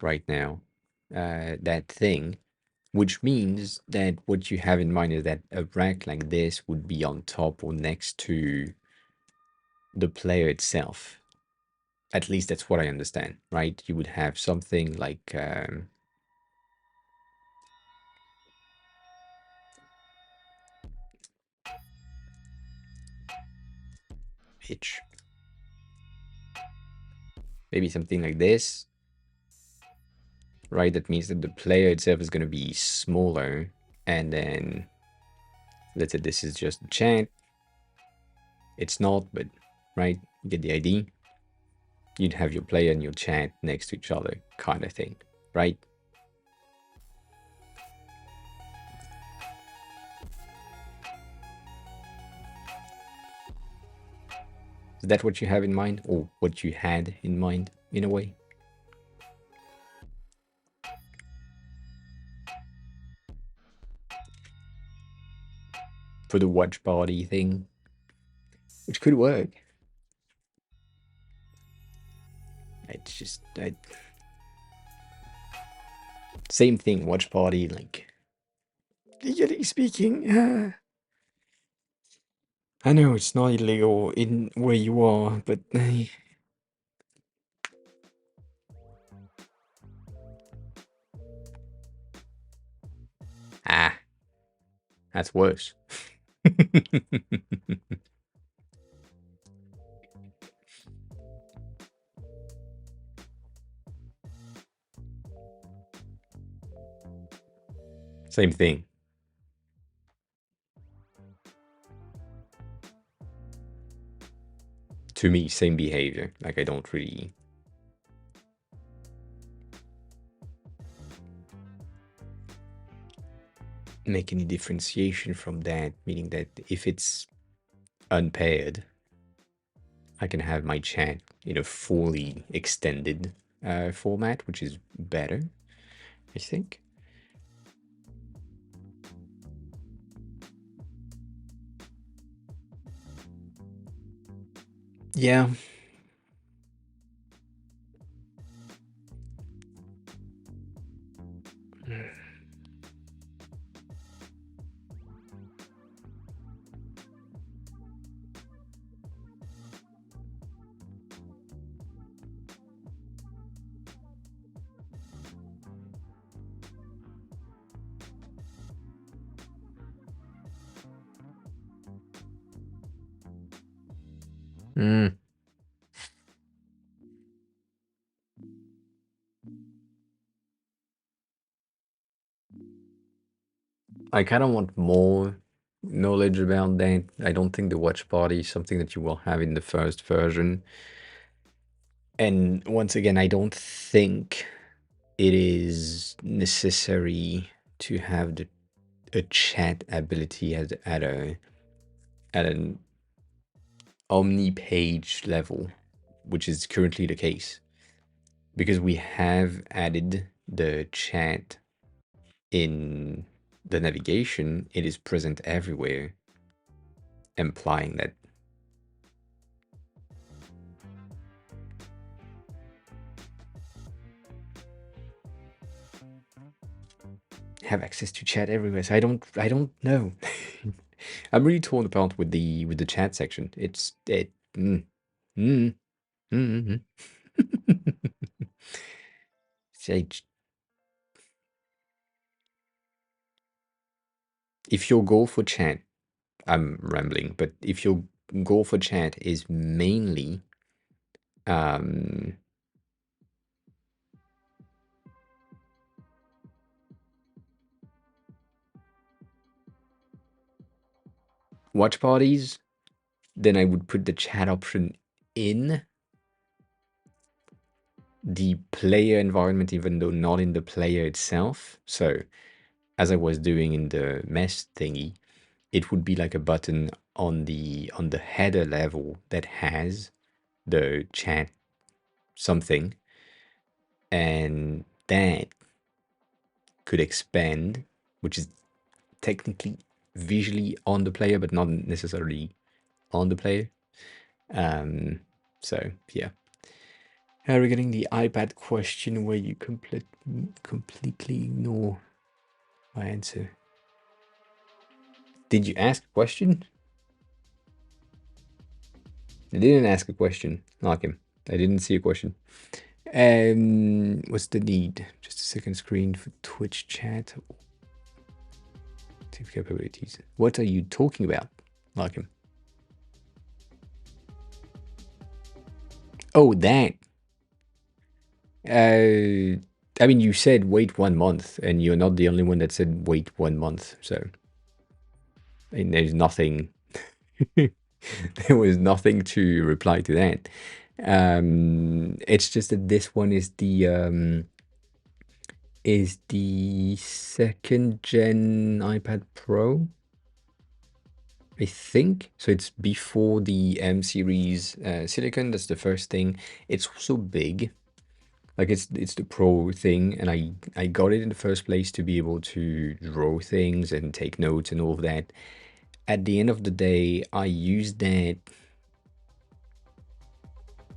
right now. That thing, which means that what you have in mind is that a rack like this would be on top or next to the player itself. At least that's what I understand, right? You would have something like pitch, maybe something like this, right? That means that the player itself is going to be smaller, and then let's say this is just a chat. It's not, but right, you get the idea. You'd have your player and your chat next to each other, kind of thing, right? Is that what you have in mind, or what you had in mind, in a way? For the watch party thing, which could work. It's just same thing. Watch party, like legally speaking. I know it's not illegal in where you are, but ah, that's worse. Same thing. To me, same behavior. Like I don't really make any differentiation from that, meaning that if it's unpaired, I can have my chat in a fully extended format, which is better, I think. Yeah. Mm. I kind of want more knowledge about that. I don't think the watch party is something that you will have in the first version. And once again, I don't think it is necessary to have a chat ability at an omni page level, which is currently the case, because we have added the chat in the navigation. It is present everywhere, implying that have access to chat everywhere. So I don't know. I'm really torn apart with the chat section. It's it. Mm, mm. If your goal for chat, I'm rambling, but if your goal for chat is mainly um, watch parties, then I would put the chat option in the player environment, even though not in the player itself. So, as I was doing in the mesh thingy, it would be like a button on the header level that has the chat something, and that could expand, which is technically visually on the player, but not necessarily on the player. So yeah. Regarding the iPad question, where you completely ignore my answer. Did you ask a question? I didn't ask a question. Like him. I didn't see a question. What's the need? Just a second screen for Twitch chat. Active capabilities. What are you talking about? Like him. Oh, that. I mean, you said wait 1 month, and you're not the only one that said wait 1 month. So, I mean, there's nothing. There was nothing to reply to that. It's just that this one is the second gen iPad Pro, I think. So it's before the M series Silicon. That's the first thing. It's also big. Like it's the Pro thing, and I got it in the first place to be able to draw things and take notes and all of that. At the end of the day, I used that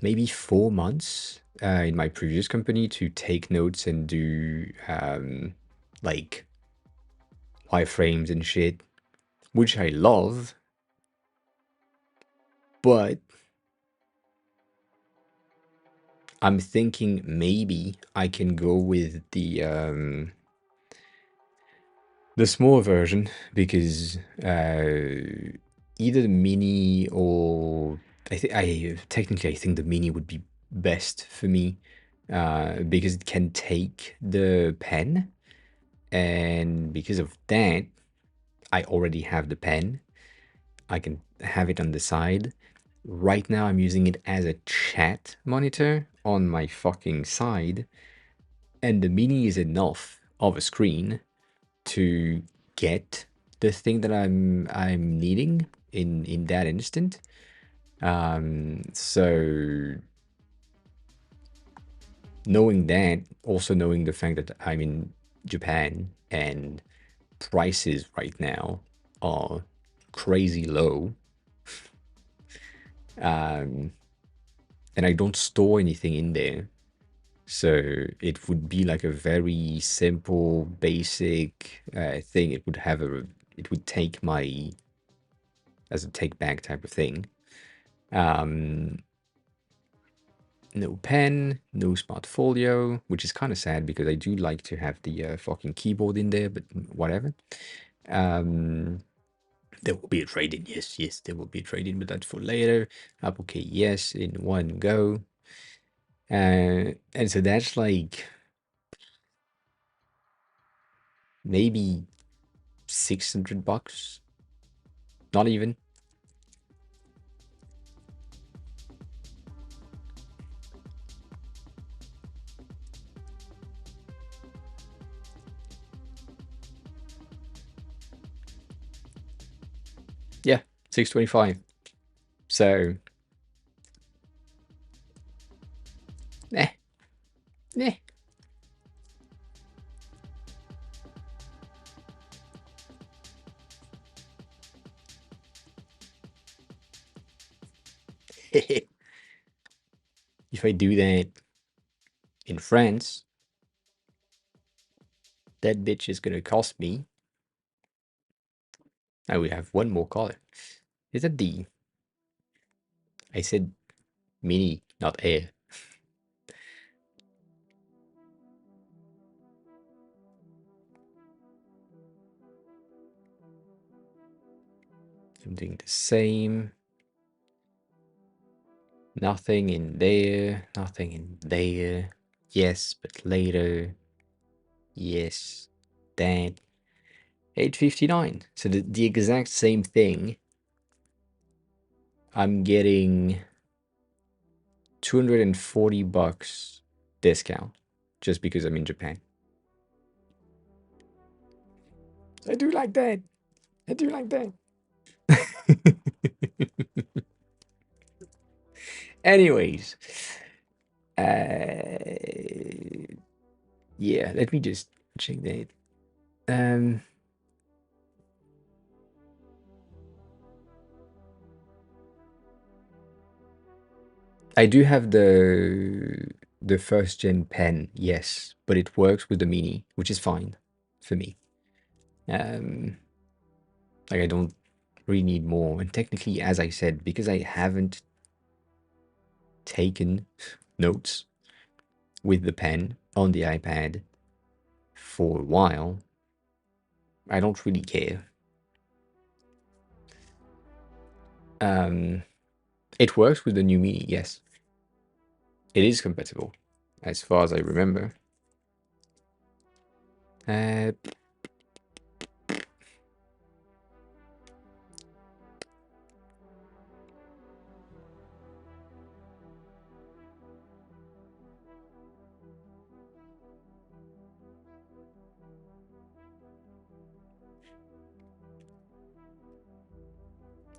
maybe 4 months in my previous company to take notes and do like wireframes and shit, which I love, but I'm thinking maybe I can go with the small version, because either the mini or I think the mini would be best for me, because it can take the pen, and because of that, I already have the pen. I can have it on the side. Right now, I'm using it as a chat monitor on my fucking side, and the mini is enough of a screen to get the thing that I'm needing in that instant. So knowing that, also knowing the fact that I'm in Japan and prices right now are crazy low, and I don't store anything in there. So it would be like a very simple, basic thing. It would take my, as a take back type of thing. Um, no pen, no smart folio, which is kind of sad because I do like to have the fucking keyboard in there, but whatever. There will be a trade-in. Yes, yes, there will be a trade-in, but that's for later. Apple Key, yes, in one go. And so that's like maybe $600. Not even. Yeah, 625. So, eh, eh. If I do that in France, that bitch is gonna cost me. Now we have one more color. Is that D? I said mini, not air. I'm doing the same. Nothing in there, nothing in there. Yes, but later. Yes, that. 859. So the exact same thing. I'm getting $240 discount just because I'm in Japan. I do like that. I do like that. Anyways, yeah, let me just check that. I do have the first gen pen, yes, but it works with the mini, which is fine for me. Like I don't really need more. And technically, as I said, because I haven't taken notes with the pen on the iPad for a while, I don't really care. It works with the new Mini, yes. It is compatible, as far as I remember. Uh,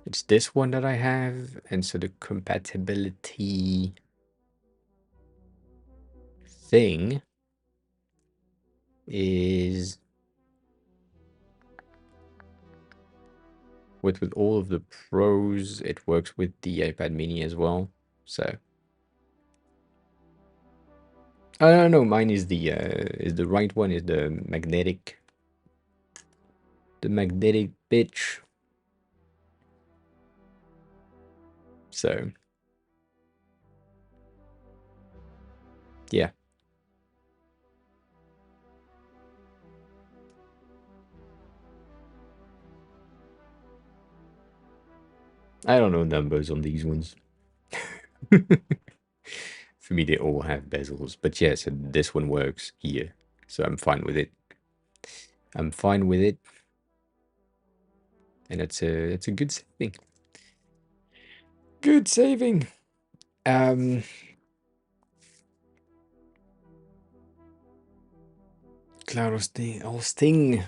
it's this one that I have, and so the compatibility thing is with all of the pros. It works with the iPad Mini as well. So, oh no, mine is the right one. Is the magnetic bitch. So, yeah, I don't know numbers on these ones. For me, they all have bezels, but yeah, so this one works here, so I'm fine with it. I'm fine with it, and it's a good saving. Good saving. Cloud of Sting.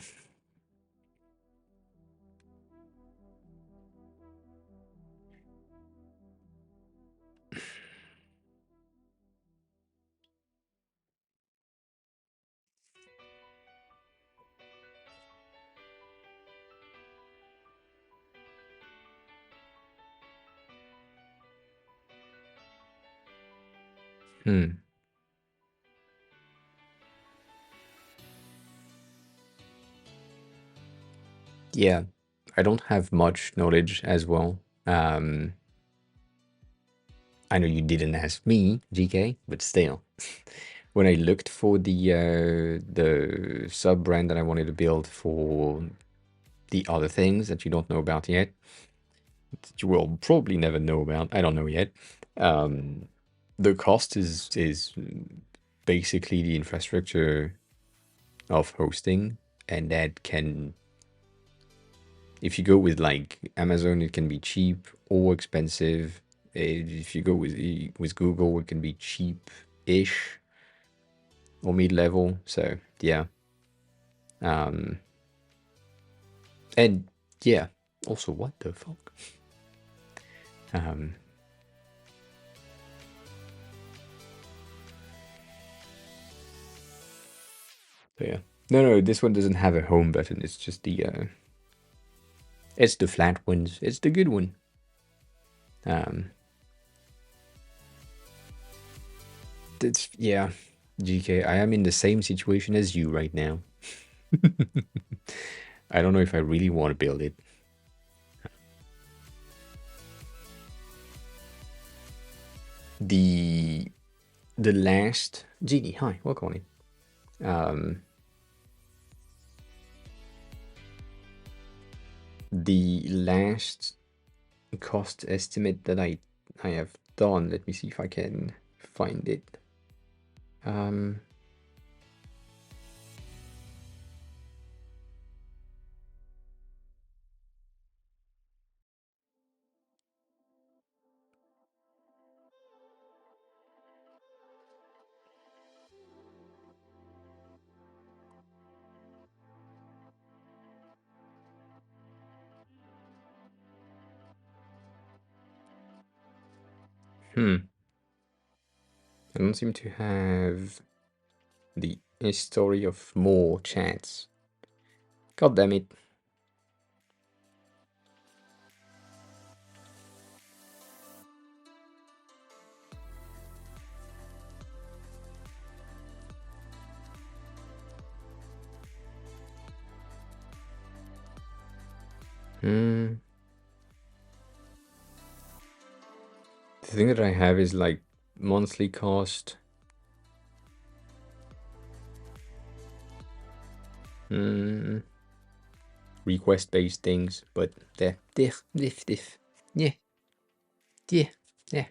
Hmm. Yeah, I don't have much knowledge as well. I know you didn't ask me, GK, but still, when I looked for the sub brand that I wanted to build for the other things that you don't know about yet, that you will probably never know about. I don't know yet. The cost is basically the infrastructure of hosting, and that can, if you go with like Amazon, it can be cheap or expensive. If you go with Google, it can be cheap-ish or mid-level. So yeah, um, and yeah. Also, what the fuck? Um, so yeah. No, this one doesn't have a home button. It's just it's the flat ones. It's the good one. Um, it's yeah, GK. I am in the same situation as you right now. I don't know if I really want to build it. The the last Genie, hi, welcome in. The last cost estimate that I have done. Let me see if I can find it. Um, I don't seem to have the history of more chats. God damn it. The thing that I have is like monthly cost. Request-based things, but they're diff. Yeah. Yeah. Yeah.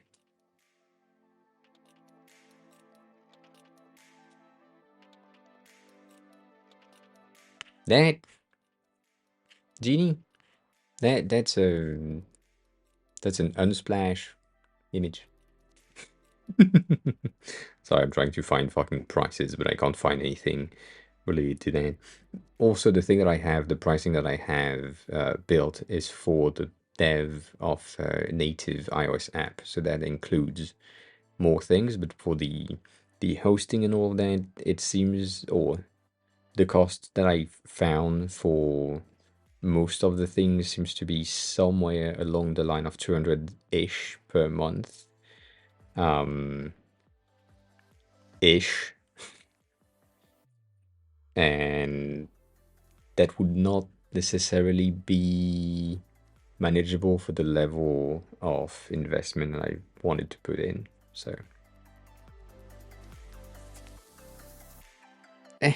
That Genie, that's an Unsplash image. Sorry, I'm trying to find fucking prices, but I can't find anything related to that. Also, the thing that I have, the pricing that I have built is for the dev of a native iOS app, so that includes more things. But for the hosting and all of that, it seems, or the cost that I found for most of the things seems to be somewhere along the line of 200-ish per month. Ish. And that would not necessarily be manageable for the level of investment I wanted to put in. So, eh.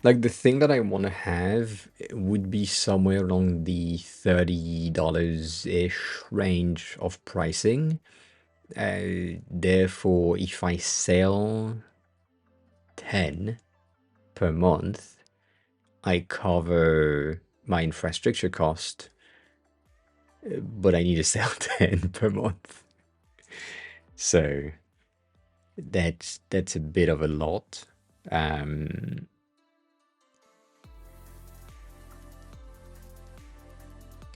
Like the thing that I want to have would be somewhere along the $30-ish range of pricing. Therefore, if I sell 10 per month, I cover my infrastructure cost, but I need to sell 10 per month. So that's a bit of a lot.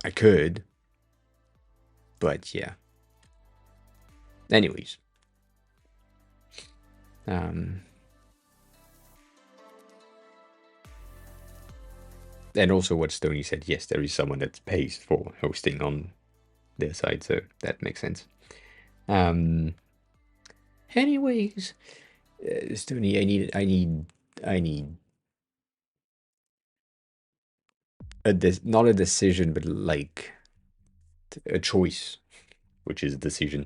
I could, but yeah. Anyways. And also what Stoney said, yes, there is someone that pays for hosting on their side, so that makes sense. Anyways, Stoney, I need not a decision, but like a choice, which is a decision.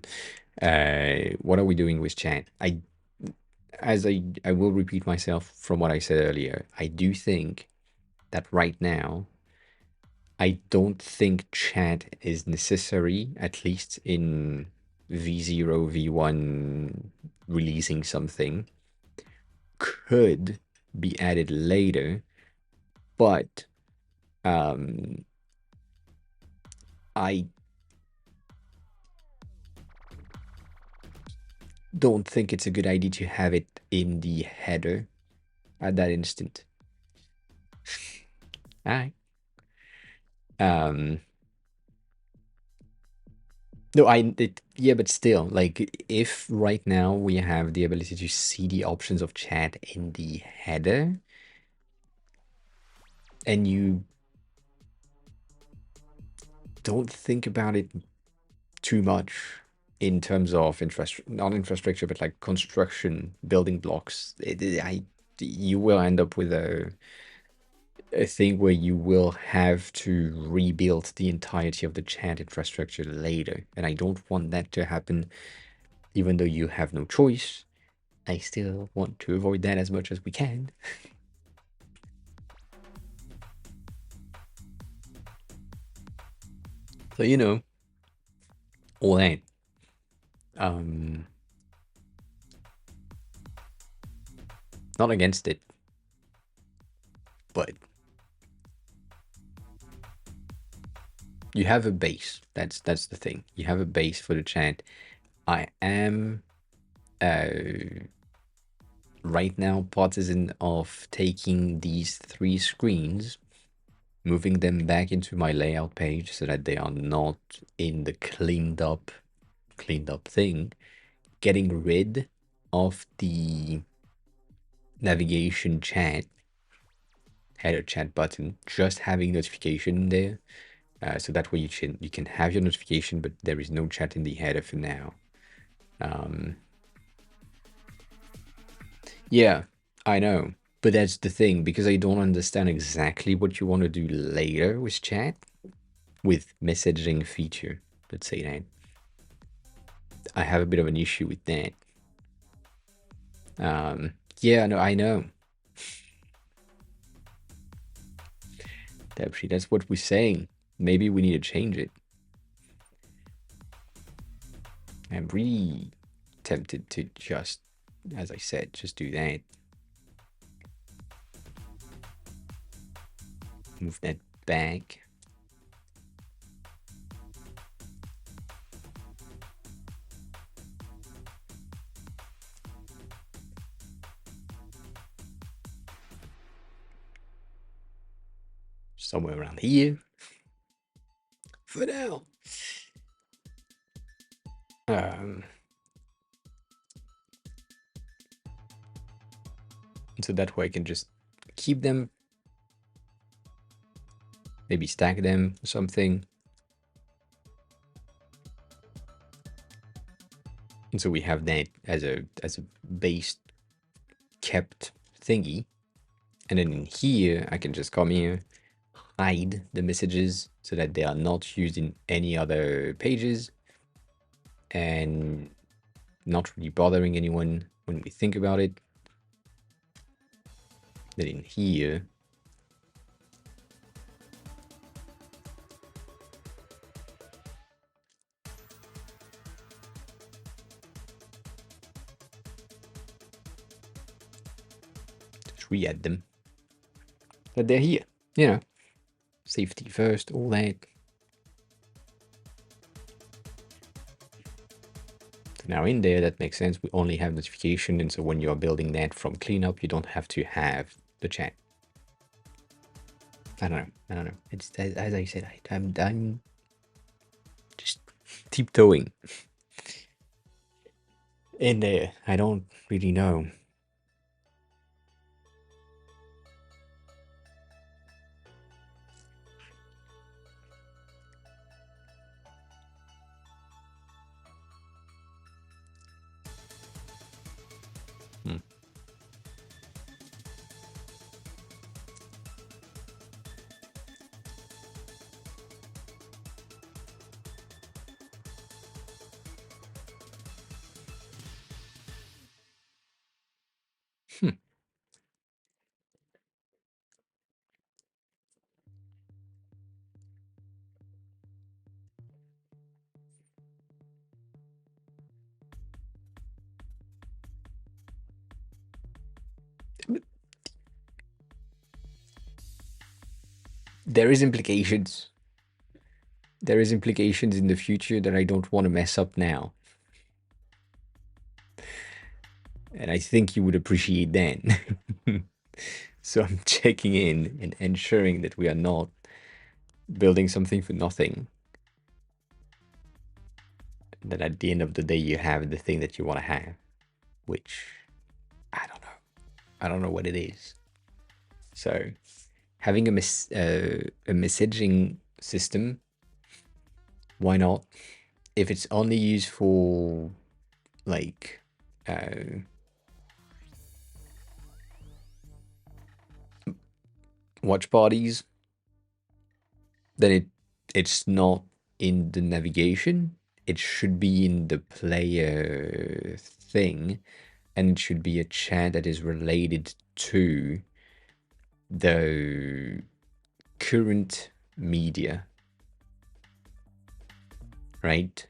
What are we doing with chat? I will repeat myself from what I said earlier. I do think that right now, I don't think chat is necessary, at least in V0, V1 releasing something. Could be added later, but I don't think it's a good idea to have it in the header at that instant. Alright. No, yeah, but still, like, if right now we have the ability to see the options of chat in the header, and you don't think about it too much in terms of not infrastructure, but like construction, building blocks, you will end up with a thing where you will have to rebuild the entirety of the chat infrastructure later. And I don't want that to happen, even though you have no choice. I still want to avoid that as much as we can. So, all that. Not against it, but you have a base. That's the thing. You have a base for the chat. I am right now partisan of taking these 3 screens, moving them back into my layout page so that they are not in the cleaned up thing, getting rid of the navigation chat, header chat button, just having notification there. So that way you can have your notification, but there is no chat in the header for now. Yeah, I know. But that's the thing, because I don't understand exactly what you want to do later with chat, with messaging feature, let's say that. I have a bit of an issue with that. Yeah, no, I know. That's what we're saying. Maybe we need to change it. I'm really tempted to just, as I said, just do that. Move that back. Somewhere around here. For now. So that way I can just keep them, maybe stack them or something. And so we have that as a base kept thingy. And then in here, I can just come here, hide the messages so that they are not used in any other pages and not really bothering anyone when we think about it. Then in here, just re-add them. But they're here, you know, safety first, all that. So now in there, that makes sense. We only have notification. And so when you're building that from cleanup, you don't have to have the chat. I don't know. It's as I said, I'm just tiptoeing in there. I don't really know. There is implications. There is implications in the future that I don't want to mess up now. And I think you would appreciate that. So I'm checking in and ensuring that we are not building something for nothing. That at the end of the day, you have the thing that you want to have, which I don't know. I don't know what it is. So having a messaging system, why not? If it's only used for like watch parties, then it's not in the navigation. It should be in the player thing, and it should be a chat that is related to the current media, right?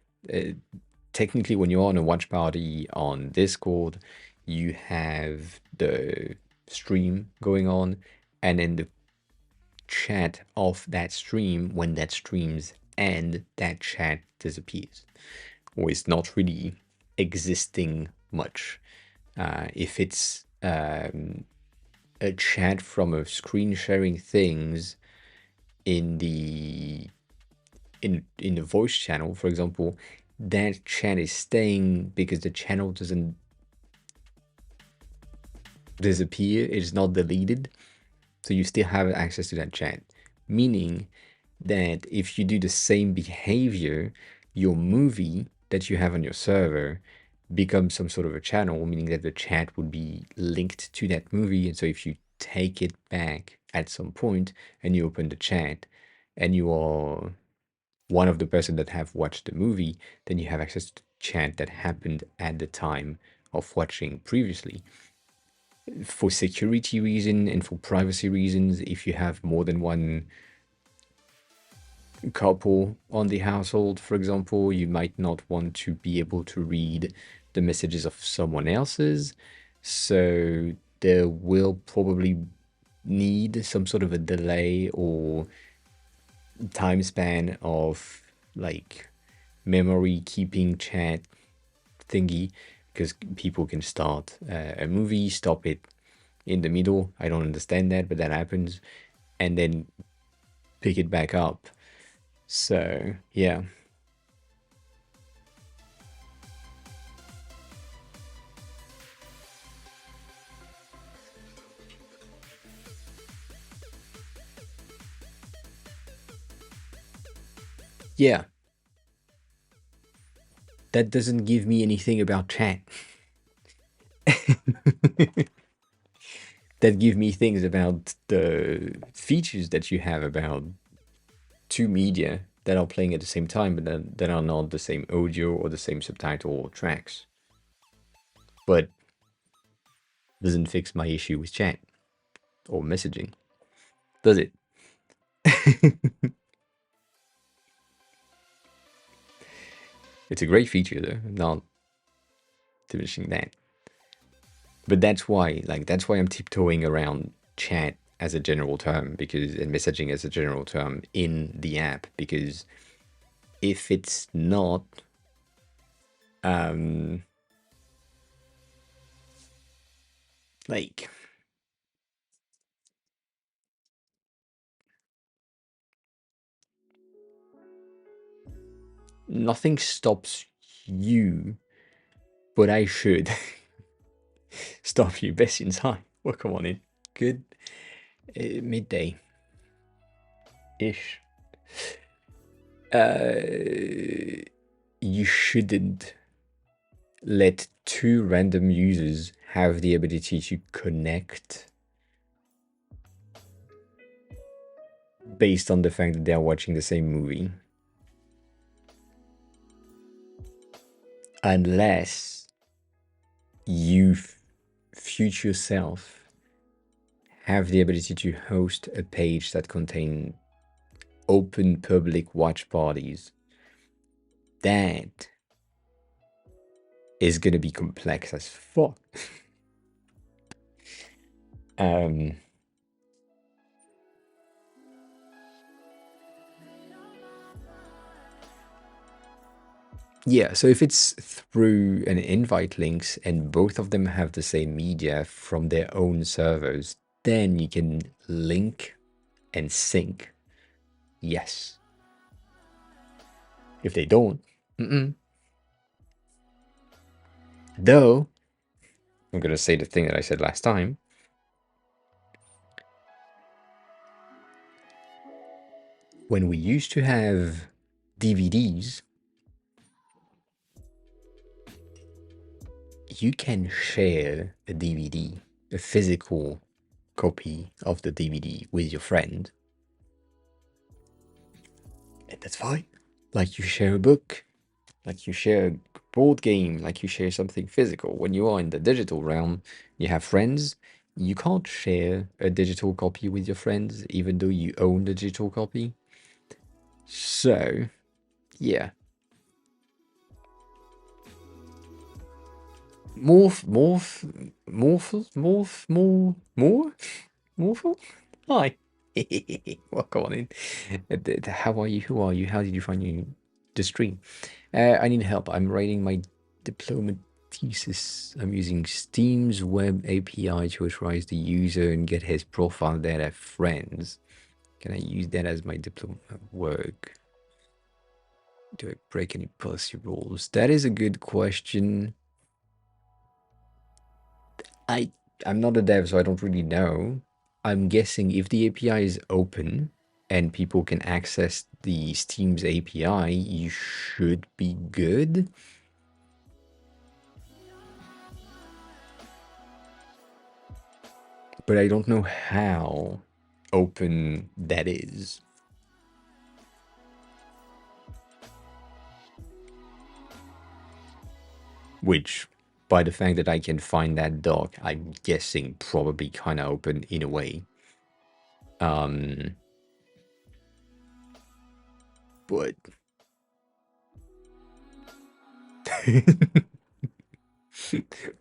Technically, when you're on a watch party on Discord, you have the stream going on, and then the chat of that stream. When that streams end, that chat disappears, or is not really existing much. If it's um, a chat from a screen sharing things in the voice channel, for example, that chat is staying because the channel doesn't disappear, it's not deleted. So you still have access to that chat. Meaning that if you do the same behavior, your movie that you have on your server becomes some sort of a channel, meaning that the chat would be linked to that movie. And so if you take it back at some point and you open the chat and you are one of the person that have watched the movie, then you have access to the chat that happened at the time of watching previously. For security reason and for privacy reasons, if you have more than one couple on the household, for example, you might not want to be able to read the messages of someone else's. So there will probably need some sort of a delay or time span of like memory keeping chat thingy, because people can start a movie, stop it in the middle. I don't understand that, but that happens, and then pick it back up. So yeah. Yeah, that doesn't give me anything about chat. That give me things about the features that you have about two media that are playing at the same time, but that are not the same audio or the same subtitle or tracks. But doesn't fix my issue with chat or messaging, does it? It's a great feature though, not diminishing that. But that's why I'm tiptoeing around chat as a general term, because and messaging as a general term in the app, because if it's not um like nothing stops you, but I should stop you. Best in time. Welcome on in. Good midday ish. You shouldn't let two random users have the ability to connect based on the fact that they are watching the same movie. Unless you, future self, have the ability to host a page that contains open public watch parties. That is going to be complex as fuck. um, Yeah, so if it's through an invite links and both of them have the same media from their own servers, then you can link and sync. Yes. If they don't, though, I'm going to say the thing that I said last time. When we used to have DVDs, you can share a DVD, a physical copy of the DVD with your friend. And that's fine. Like you share a book, like you share a board game, like you share something physical. When you are in the digital realm, you have friends. You can't share a digital copy with your friends, even though you own the digital copy. So, yeah. Morphle? Hi. Welcome on in. How are you? Who are you? How did you find the stream? I need help. I'm writing my diploma thesis. I'm using Steam's web API to authorize the user and get his profile data friends. Can I use that as my diploma work? Do I break any policy rules? That is a good question. I'm not a dev, so I don't really know. I'm guessing if the API is open and people can access the Steam's API, you should be good. But I don't know how open that is. Which, by the fact that I can find that doc, I'm guessing probably kind of open in a way. But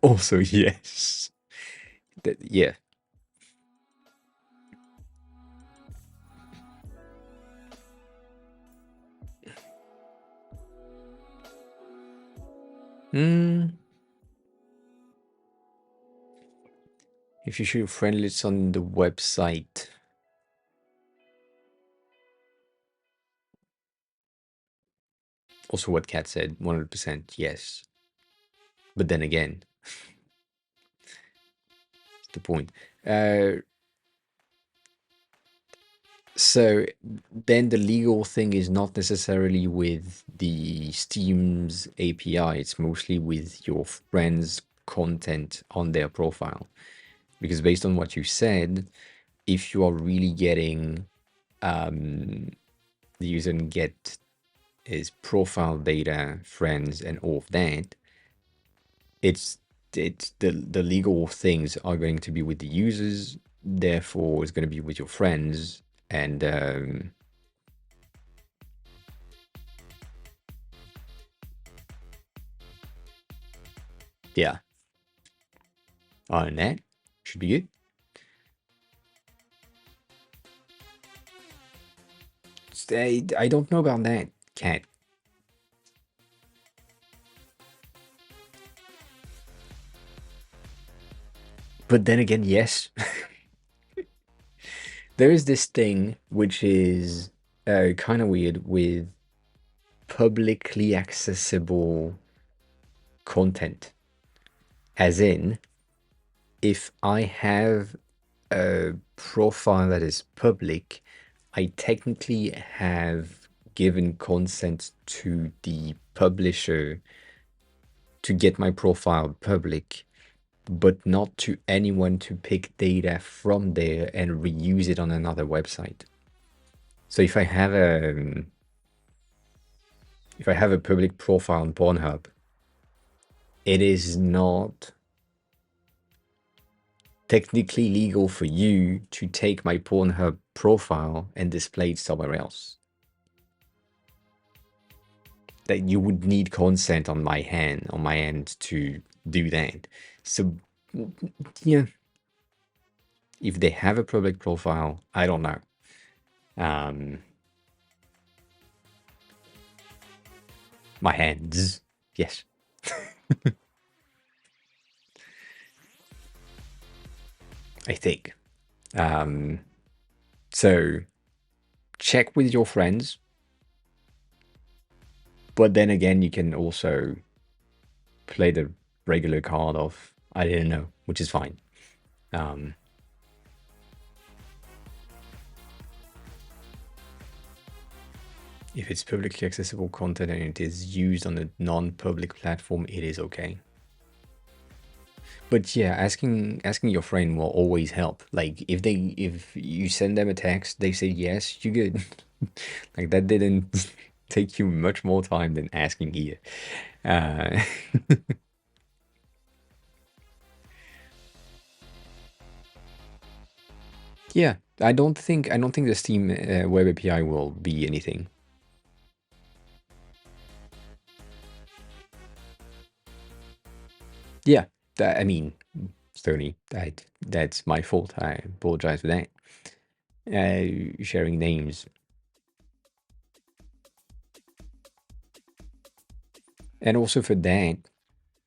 also, yes. Yeah. If you show your friend list on the website. Also what Kat said, 100% yes. But then again, the point. So then the legal thing is not necessarily with the Steam's API, it's mostly with your friend's content on their profile. Because based on what you said, if you are really getting the user and get his profile data, friends, and all of that, it's the legal things are going to be with the users, therefore it's going to be with your friends, and yeah. Other than that, should be good. I don't know about that, Cat. But then again, yes. There is this thing which is kind of weird with publicly accessible content. As in, if I have a profile that is public, I technically have given consent to the publisher to get my profile public, but not to anyone to pick data from there and reuse it on another website. So if I have a public profile on Pornhub, it is not technically legal for you to take my Pornhub profile and display it somewhere else. That you would need consent on my end to do that. So yeah, if they have a public profile, I don't know. My hands, yes. I think. So check with your friends, but then again, you can also play the regular card of I didn't know, which is fine. If it's publicly accessible content and it is used on a non-public platform, it is okay. But yeah, asking your friend will always help. Like if you send them a text, they say yes, you're good. Like that didn't take you much more time than asking here. Yeah, I don't think the Steam web API will be anything. Yeah, I mean, Stoney, that's my fault. I apologize for that. Sharing names. And also for that,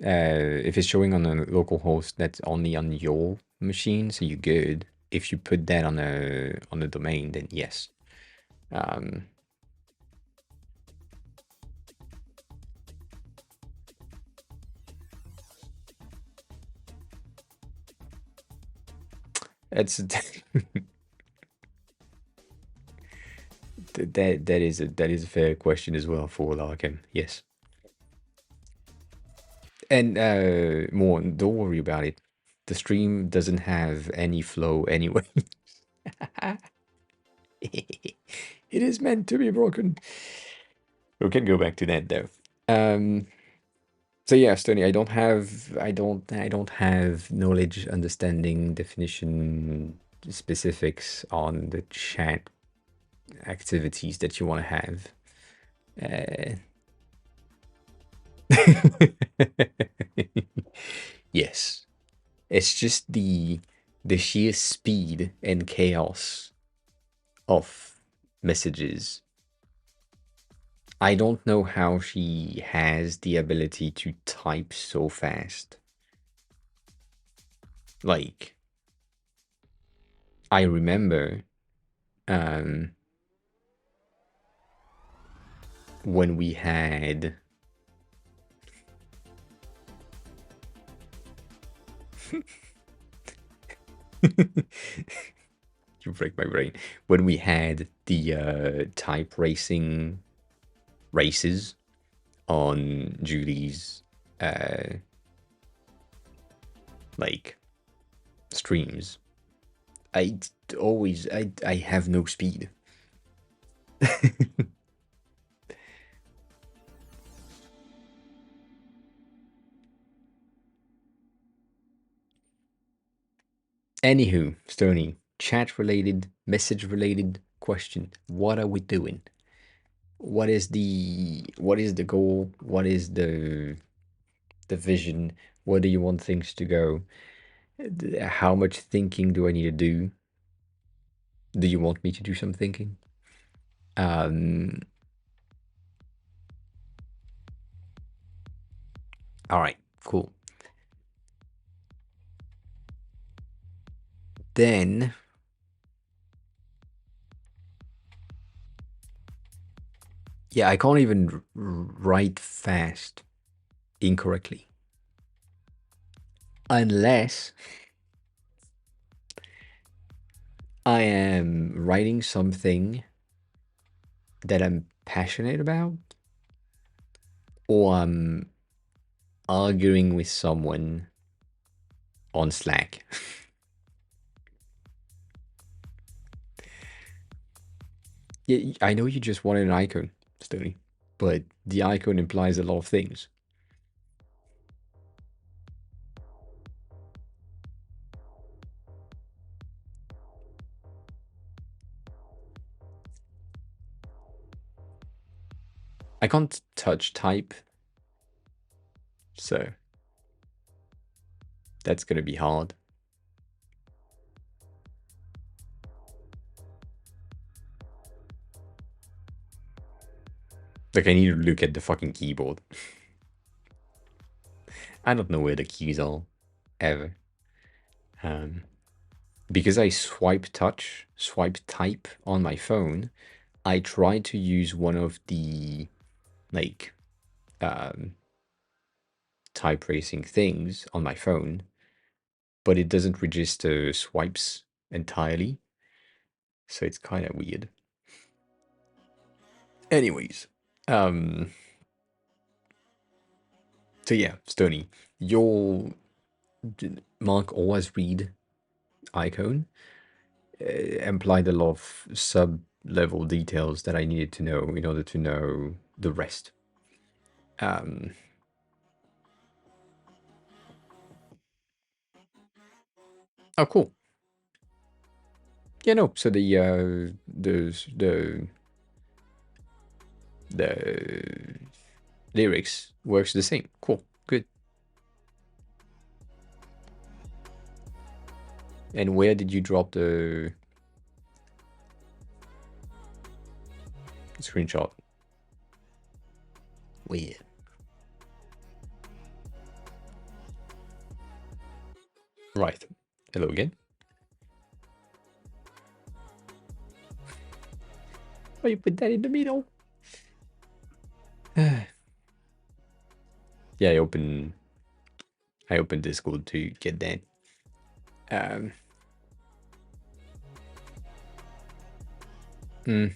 If it's showing on a local host, that's only on your machine, so you're good. If you put that on a domain, then yes. It's that is a fair question as well for Larkin. Yes. And more, don't worry about it. The stream doesn't have any flow anyway. It is meant to be broken. We can go back to that though. So yeah, Stony, I don't have knowledge, understanding, definition, specifics on the chat activities that you want to have. Yes, it's just the sheer speed and chaos of messages. I don't know how she has the ability to type so fast. Like, I remember when we had you break my brain. When we had the type racing races on Julie's like streams, I have no speed. Anywho, Stony, chat related, message related question. What are we doing? What is the goal? What is the vision? Where do you want things to go? How much thinking do I need to do? Do you want me to do some thinking? Um, all right, cool. Then, yeah, I can't even write fast incorrectly. Unless I am writing something that I'm passionate about, or I'm arguing with someone on Slack. Yeah, I know you just wanted an icon, Stony, but the icon implies a lot of things. I can't touch type, so that's gonna be hard. Like, I need to look at the fucking keyboard. I don't know where the keys are, ever. Because I swipe type on my phone, I try to use one of the, like, type racing things on my phone, but it doesn't register swipes entirely. So it's kind of weird. Anyways, so yeah, Stony, your mark always read icon implied a lot of sub-level details that I needed to know in order to know the rest. Oh, cool. Yeah, no. So the lyrics works the same. Cool. Good. And where did you drop the screenshot? Where? Right. Hello again. Why you put that in the middle? Yeah, I opened Discord to get that. Um, mm,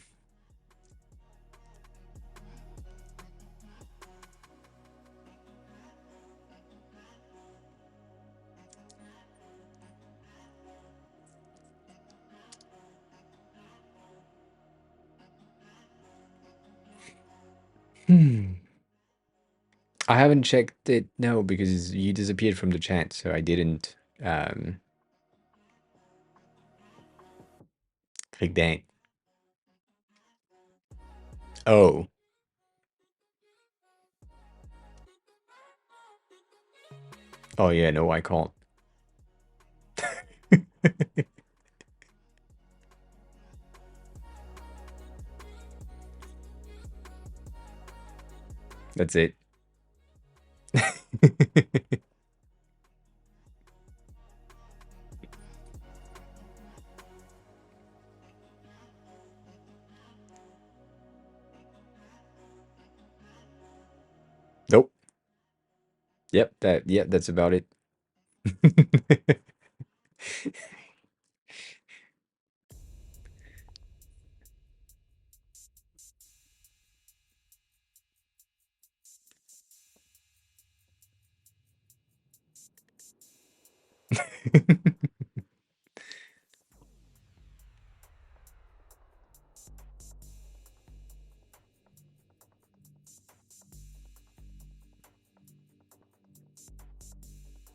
hmm. I haven't checked it no because you disappeared from the chat, so I didn't click that. Oh, oh yeah, no, I can't. That's it. Nope. Yep, that's about it.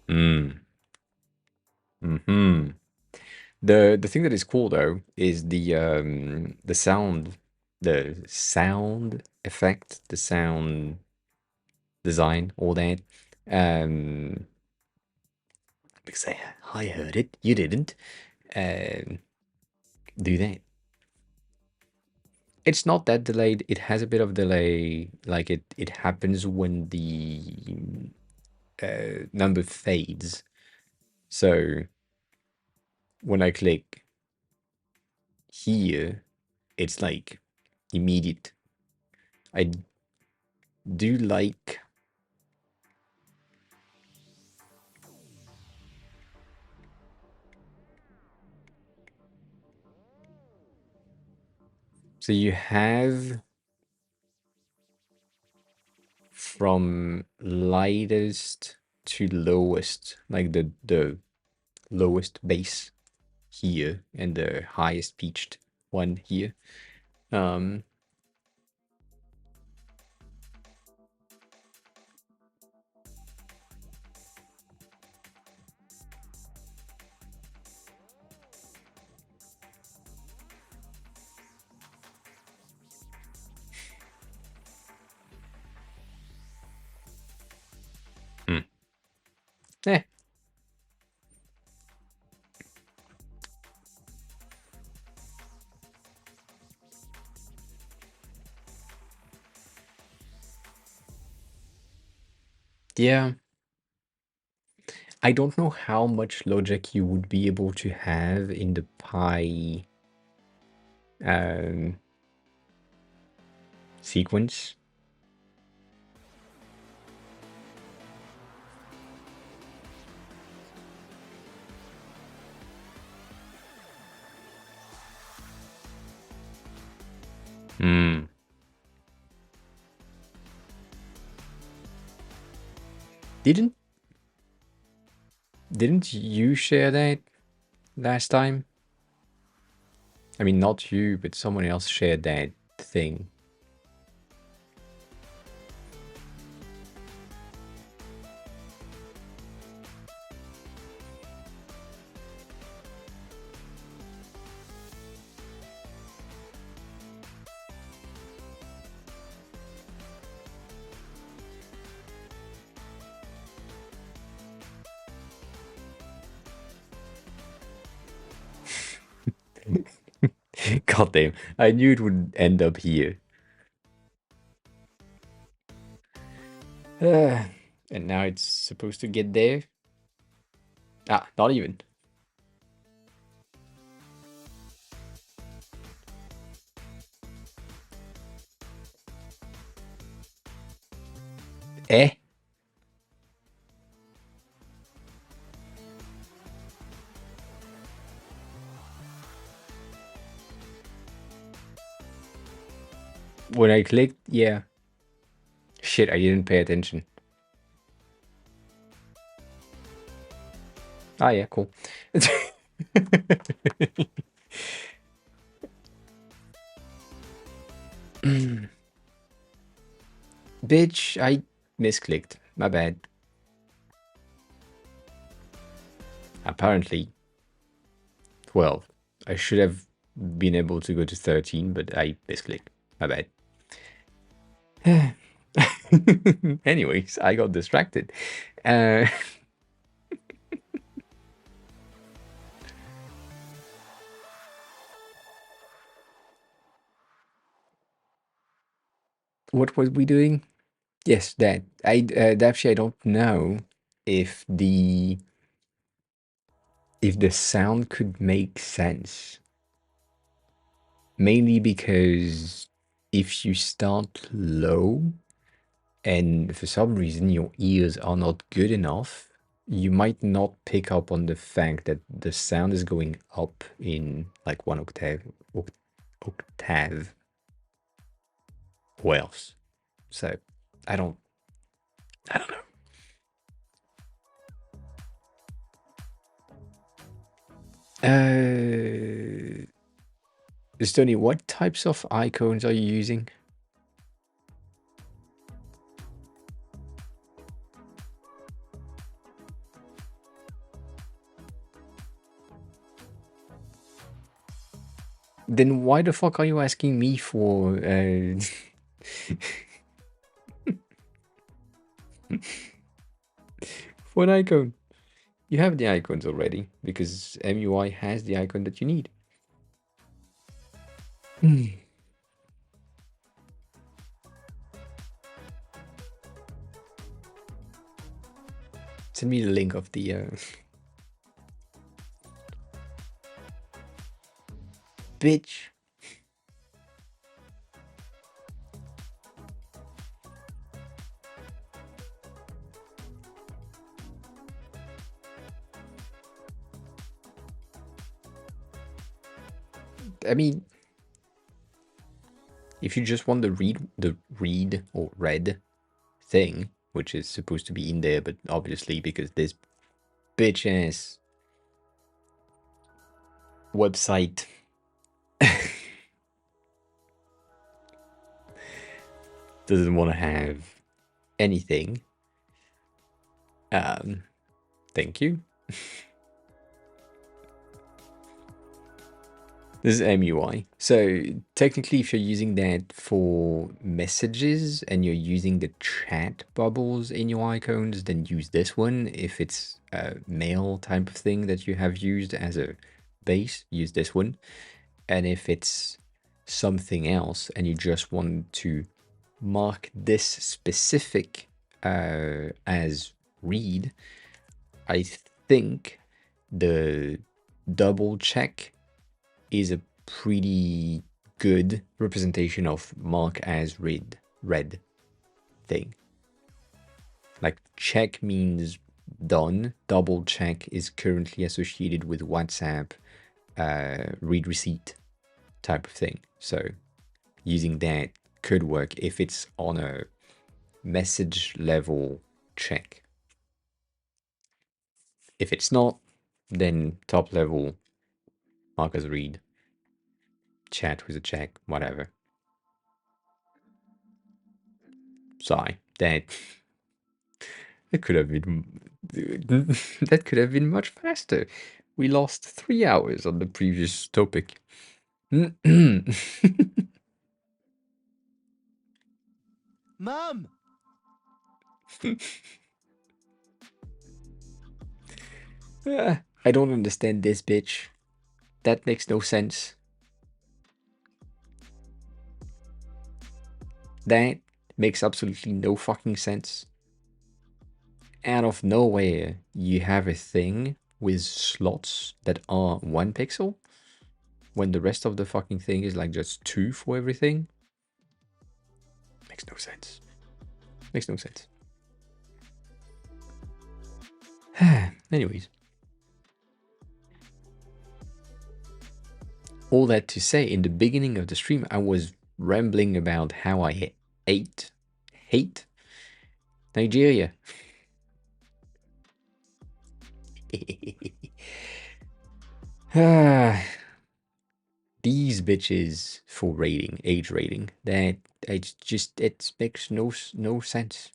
Mm. Hmm. The thing that is cool though is the sound effect, the sound design, all that. Um, because I heard it, you didn't. Um, do that. It's not that delayed. It has a bit of delay. Like it happens when the number fades. So when I click here, it's like immediate. I do like. So you have from lightest to lowest, like the lowest bass here and the highest pitched one here. Um, hmm. Eh, yeah. I don't know how much logic you would be able to have in the pi um, sequence. Hmm. Didn't didn't you share that last time? I mean, not you, but someone else shared that thing. God damn, I knew it would end up here. Uh, and now it's supposed to get there. Ah, not even. Eh? When I clicked, yeah. Shit, I didn't pay attention. Ah, yeah, cool. Bitch, I misclicked. My bad. Apparently, well, I should have been able to go to 13, but I misclicked. My bad. Anyways, I got distracted. Uh, what was we doing? Yes, that. Actually, I don't know if the sound could make sense. Mainly because if you start low and for some reason your ears are not good enough, you might not pick up on the fact that the sound is going up in like one octave. Who else? So I don't know. Stony, what types of icons are you using? Then why the fuck are you asking me for for an icon? You have the icons already because MUI has the icon that you need. Send me the link of the bitch. I mean, if you just want the read or read thing, which is supposed to be in there, but obviously because this bitch ass website doesn't want to have anything. Thank you. This is MUI. So technically, if you're using that for messages and you're using the chat bubbles in your icons, then use this one. If it's a mail type of thing that you have used as a base, use this one. And if it's something else and you just want to mark this specific as read, I think the double check is a pretty good representation of mark as read thing. Like check means done, double check is currently associated with WhatsApp read receipt type of thing. So using that could work if it's on a message level check. If it's not, then top level mark as read, chat with a check, whatever. Sorry, that could have been that could have been much faster. We lost 3 hours on the previous topic. Mum! I don't understand this bitch. That makes no sense. That makes absolutely no fucking sense. Out of nowhere, you have a thing with slots that are 1 pixel when the rest of the fucking thing is like just 2 for everything. Makes no sense. Makes no sense. Anyways. All that to say, in the beginning of the stream, I was rambling about how I hate Nigeria. These bitches for rating, age rating, that it just, it makes no sense.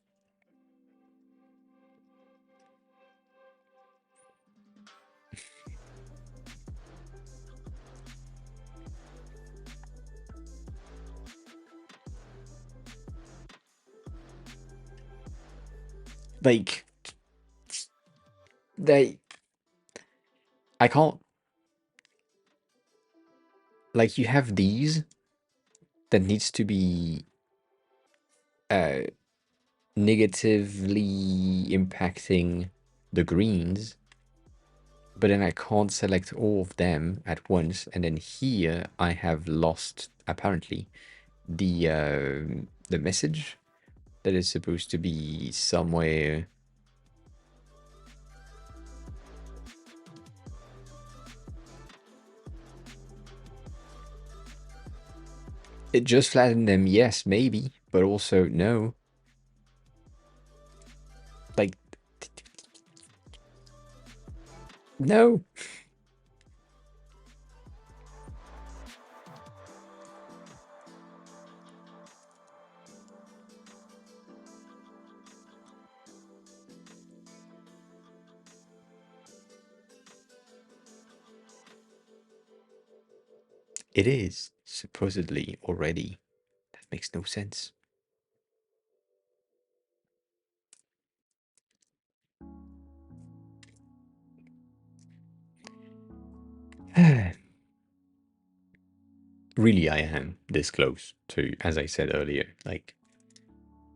Like, I can't, like, you have these that needs to be negatively impacting the greens, but then I can't select all of them at once, and then here I have lost, apparently, the message that is supposed to be somewhere. It just flattened them, yes, maybe, but also no. Like, no. It is supposedly already. That makes no sense. Really, I am this close to, as I said earlier, like,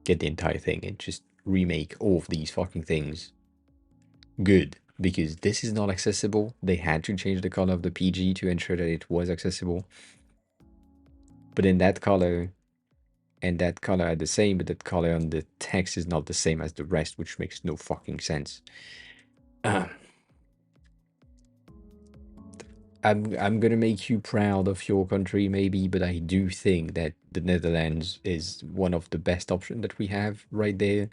get the entire thing and just remake all of these fucking things good, because this is not accessible. They had to change the color of the PG to ensure that it was accessible. But in that color and that color are the same, but that color on the text is not the same as the rest, which makes no fucking sense. I'm gonna make you proud of your country, maybe, but I do think that the Netherlands is one of the best options that we have right there.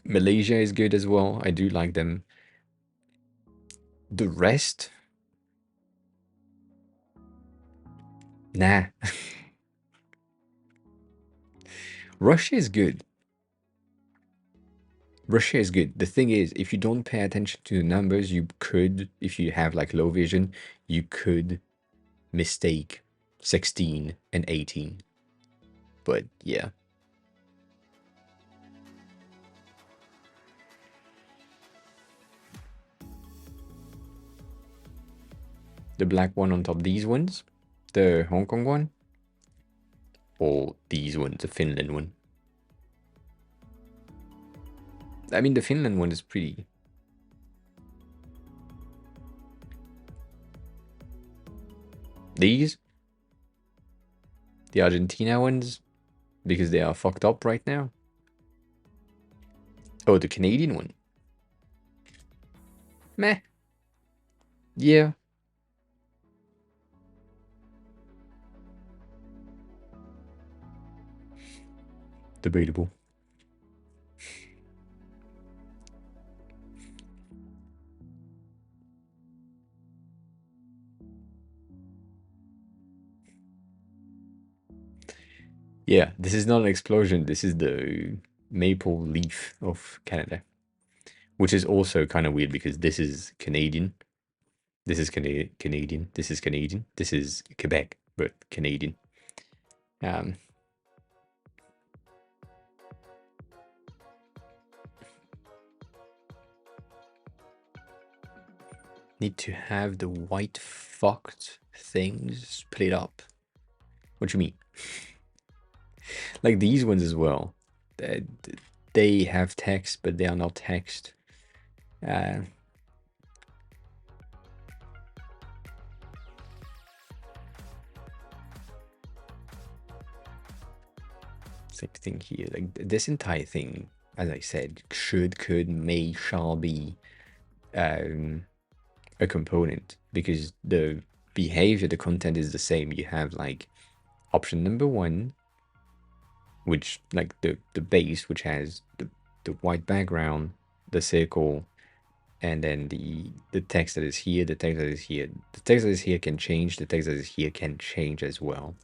Malaysia is good as well. I do like them. The rest, nah. Russia is good. Russia is good. The thing is, if you don't pay attention to the numbers, you could, if you have like low vision, you could mistake 16 and 18. But yeah. The black one on top, these ones, the Hong Kong one, or these ones, the Finland one. I mean, the Finland one is pretty. These, the Argentina ones, because they are fucked up right now. Oh, the Canadian one. Meh. Yeah. Debatable. Yeah, this is not an explosion. This is the maple leaf of Canada, which is also kind of weird because this is Canadian. This is Canadian. This is Canadian. This is Quebec, but Canadian. Need to have the white fucked things split up. What do you mean? Like these ones as well. They have text, but they are not text. Same thing here. Like this entire thing, as I said, should, could, may, shall be a component because the behavior, the content is the same. You have like option number one, which like the base, which has the white background, the circle, and then the text that is here, the text that is here. The text that is here can change, the text that is here can change as well.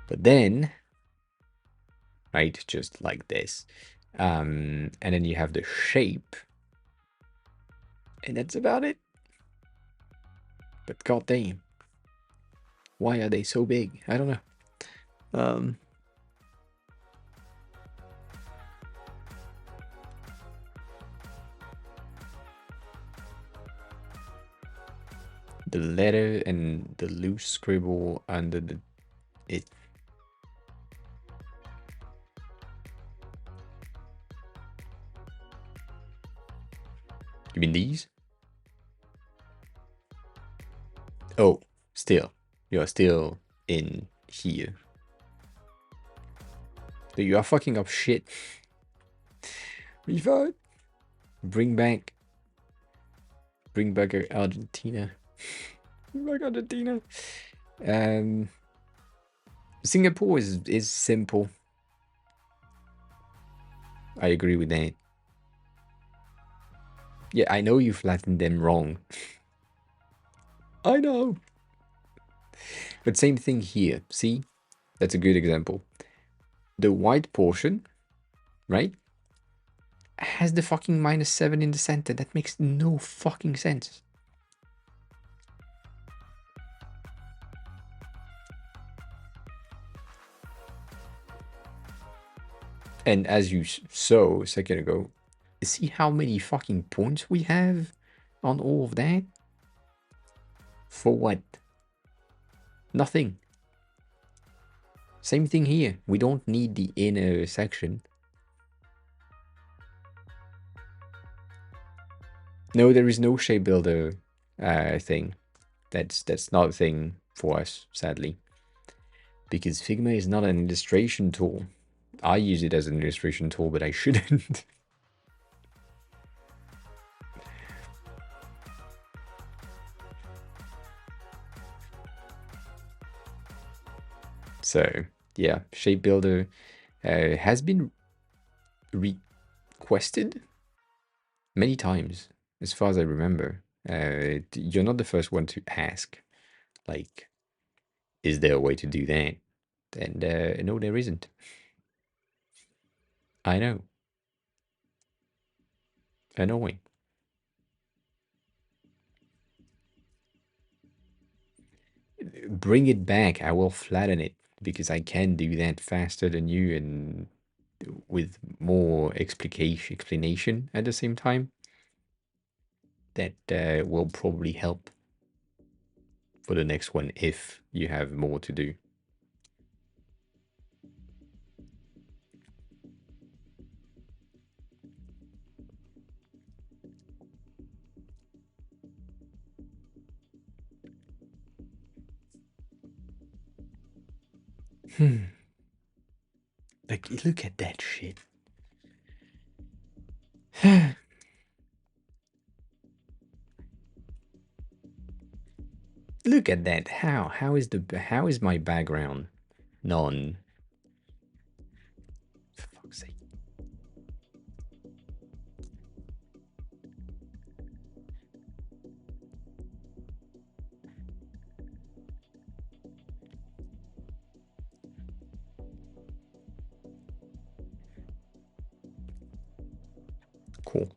But then, right, just like this. And then you have the shape, and that's about it. But goddamn, why are they so big? I don't know. The letter and the loose scribble under the it. You mean these? Oh, still. You're still in here. So you are fucking up shit. Revote. Bring back Argentina. Bring back Argentina. Singapore is simple. I agree with that. Yeah, I know you flattened them wrong. I know. But same thing here. See? That's a good example. The white portion, right, has the fucking -7 in the center. That makes no fucking sense. And as you saw a second ago, see how many fucking points we have on all of that? For what? Nothing. Same thing here. We don't need the inner section. No, there is no shape builder thing. That's not a thing for us, sadly. Because Figma is not an illustration tool. I use it as an illustration tool, but I shouldn't. So, yeah, shape builder has been requested many times, as far as I remember. You're not the first one to ask, like, is there a way to do that? And no, there isn't. I know. Annoying. Bring it back. I will flatten it because I can do that faster than you and with more explanation at the same time. That will probably help for the next one if you have more to do. Like, look at that shit. Look at that. How is my background non? For fuck's sake. Cool.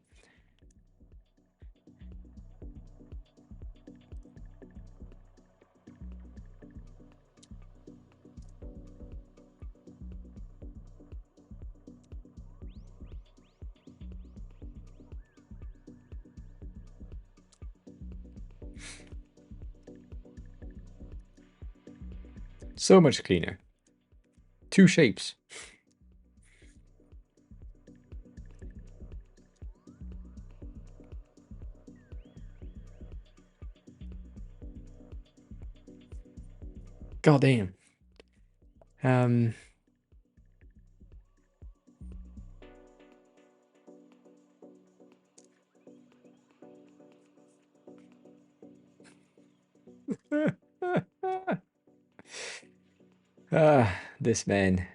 So much cleaner. Two shapes. Goddamn. This man.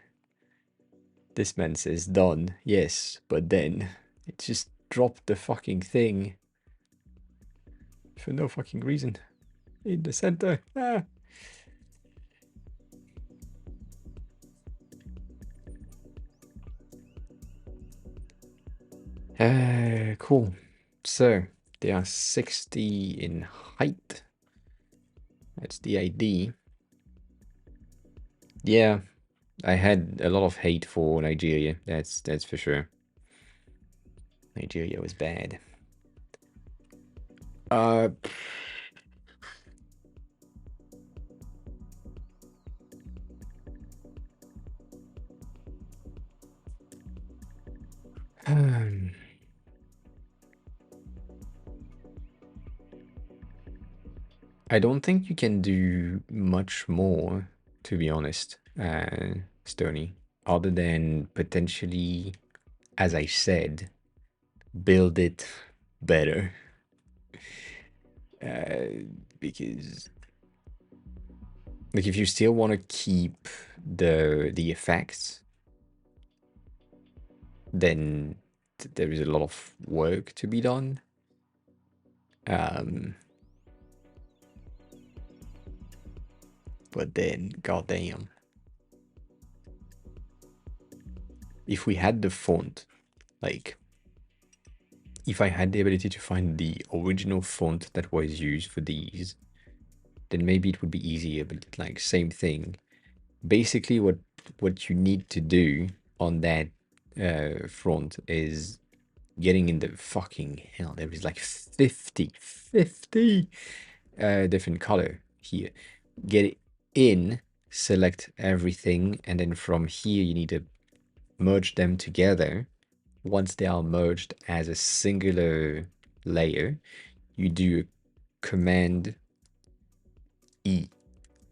This man says done, yes, but then it just dropped the fucking thing for no fucking reason in the center. Cool. So they are 60 in height. That's the ID. Yeah, I had a lot of hate for Nigeria. That's for sure. Nigeria was bad. Uh, I don't think you can do much more, to be honest, Stony, other than potentially, as I said, build it better. Because like if you still want to keep the effects, then there is a lot of work to be done. But then, goddamn, if we had the font, like, if I had the ability to find the original font that was used for these, then maybe it would be easier. But like, same thing. Basically, what you need to do on that front is getting in the fucking hell. There is like 50 different color here. Get it in, select everything, and then from here you need to merge them together. Once they are merged as a singular layer, you do Command E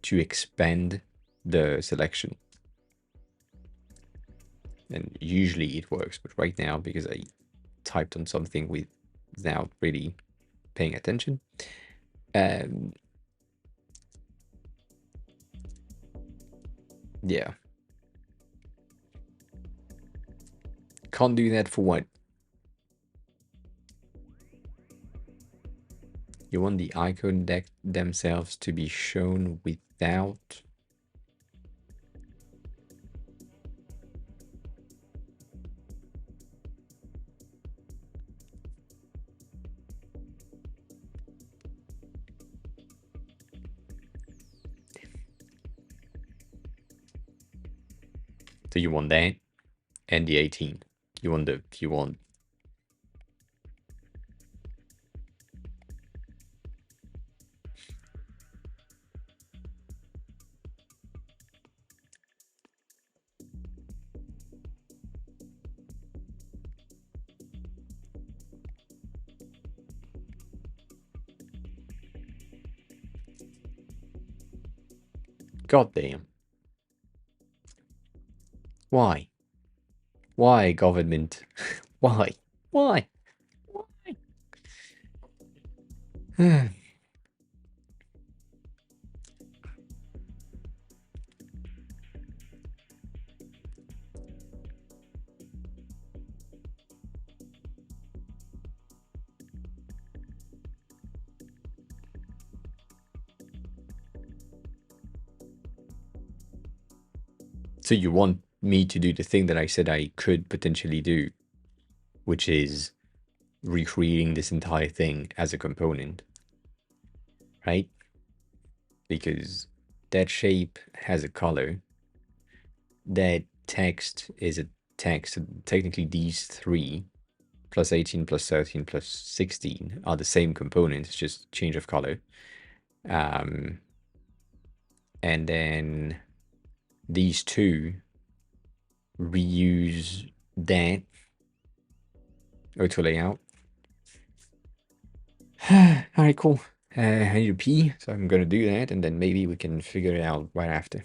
to expand the selection. And usually it works, but right now, because I typed on something without really paying attention, yeah. Can't do that for what? You want the icon deck themselves to be shown without. So you want that and the 18. You want. God damn. Why? Why, government? Why? Why? Why? So you want me to do the thing that I said I could potentially do, which is recreating this entire thing as a component, right? Because that shape has a color, that text is a text. So technically, these three plus 18 plus 13 plus 16 are the same components, just change of color. And then these two reuse that auto layout. All right, cool. I need to pee, so I'm gonna do that, and then maybe we can figure it out right after.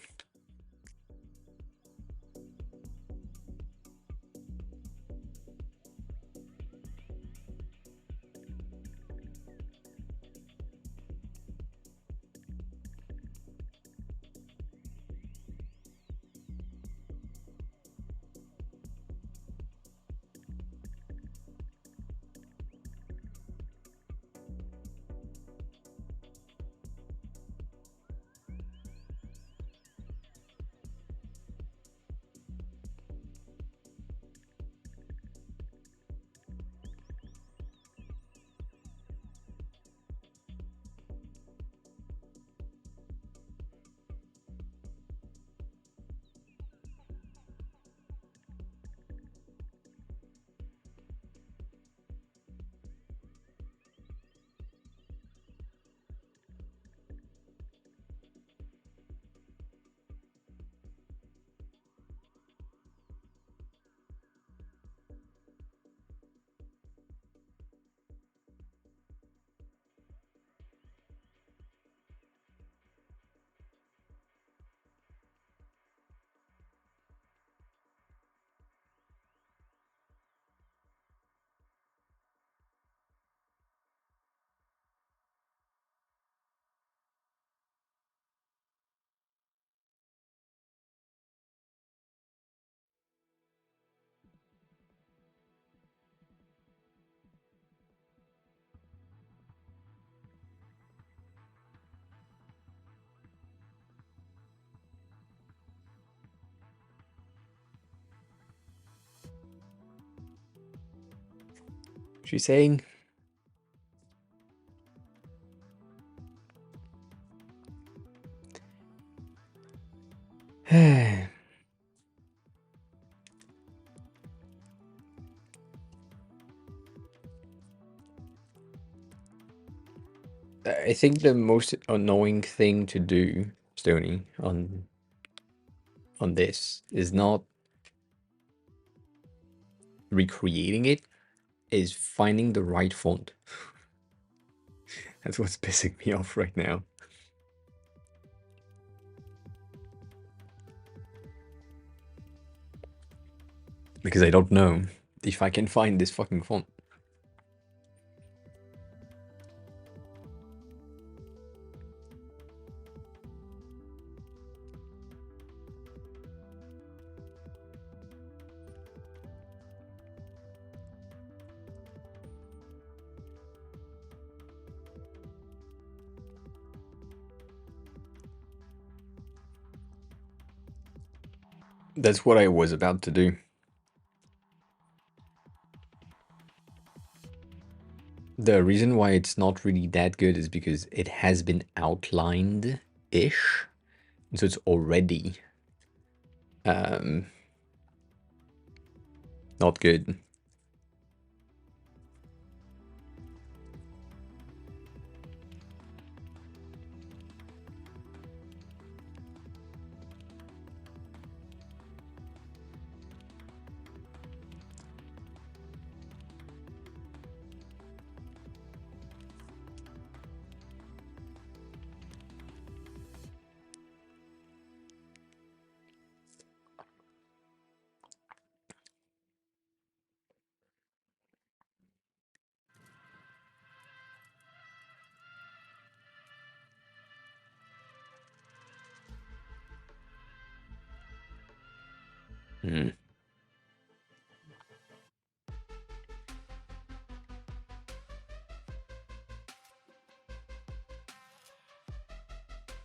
what you're saying. I think the most annoying thing to do, Stony, on this is not recreating it, is finding the right font. That's what's pissing me off right now. Because I don't know if I can find this fucking font. That's what I was about to do. The reason why it's not really that good is because it has been outlined-ish. So it's already not good.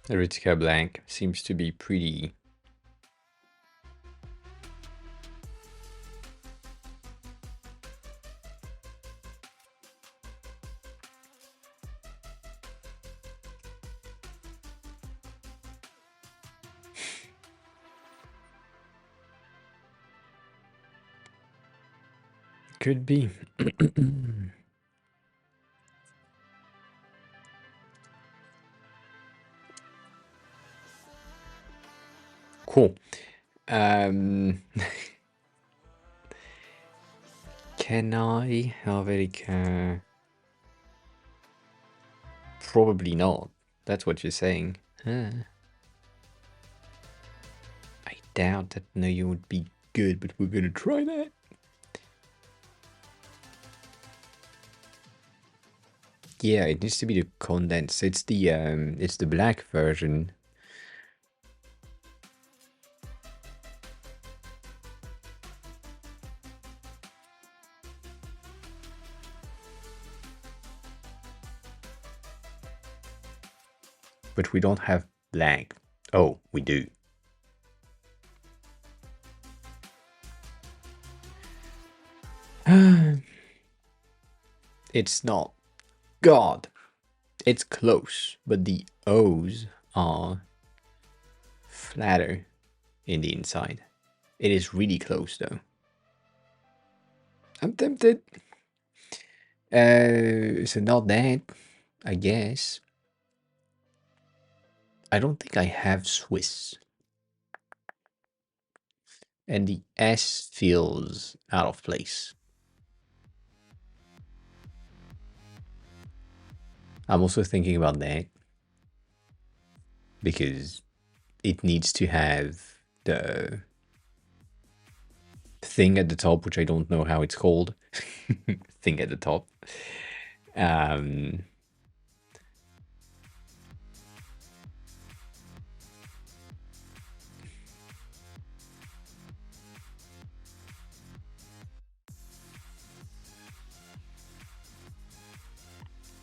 Aritica Blank seems to be pretty... Could be. Cool. Can I Helvetica? Probably not. That's what you're saying. Huh. I doubt that Noyo would be good, but we're gonna try that. Yeah, it needs to be the condensed. It's the black version. But we don't have black. Oh, we do. It's not. God. It's close, but the O's are flatter in the inside. It is really close though. I'm tempted. So not that, I guess. I don't think I have Swiss. And the S feels out of place. I'm also thinking about that. Because it needs to have the thing at the top, which I don't know how it's called. Thing at the top.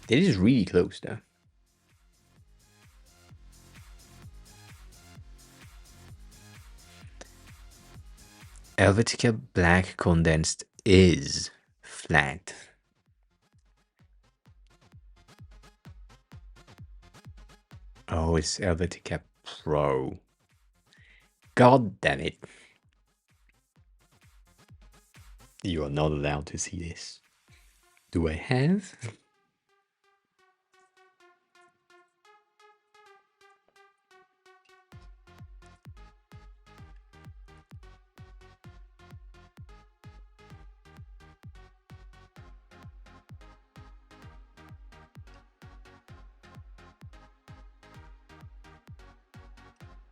It is really close though. Helvetica Black Condensed is flat. Oh, it's Helvetica Pro. God damn it. You are not allowed to see this. Do I have?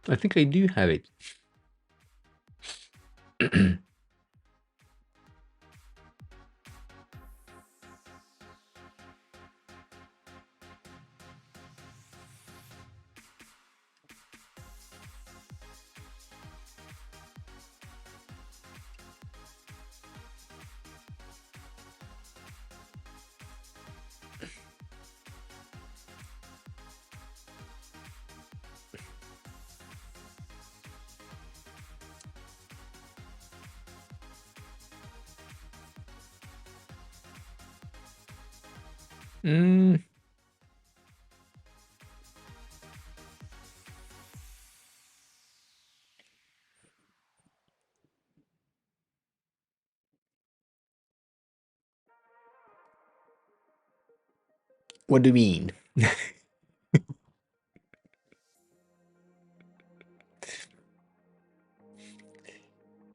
I think I do have it. Mm, what do you mean?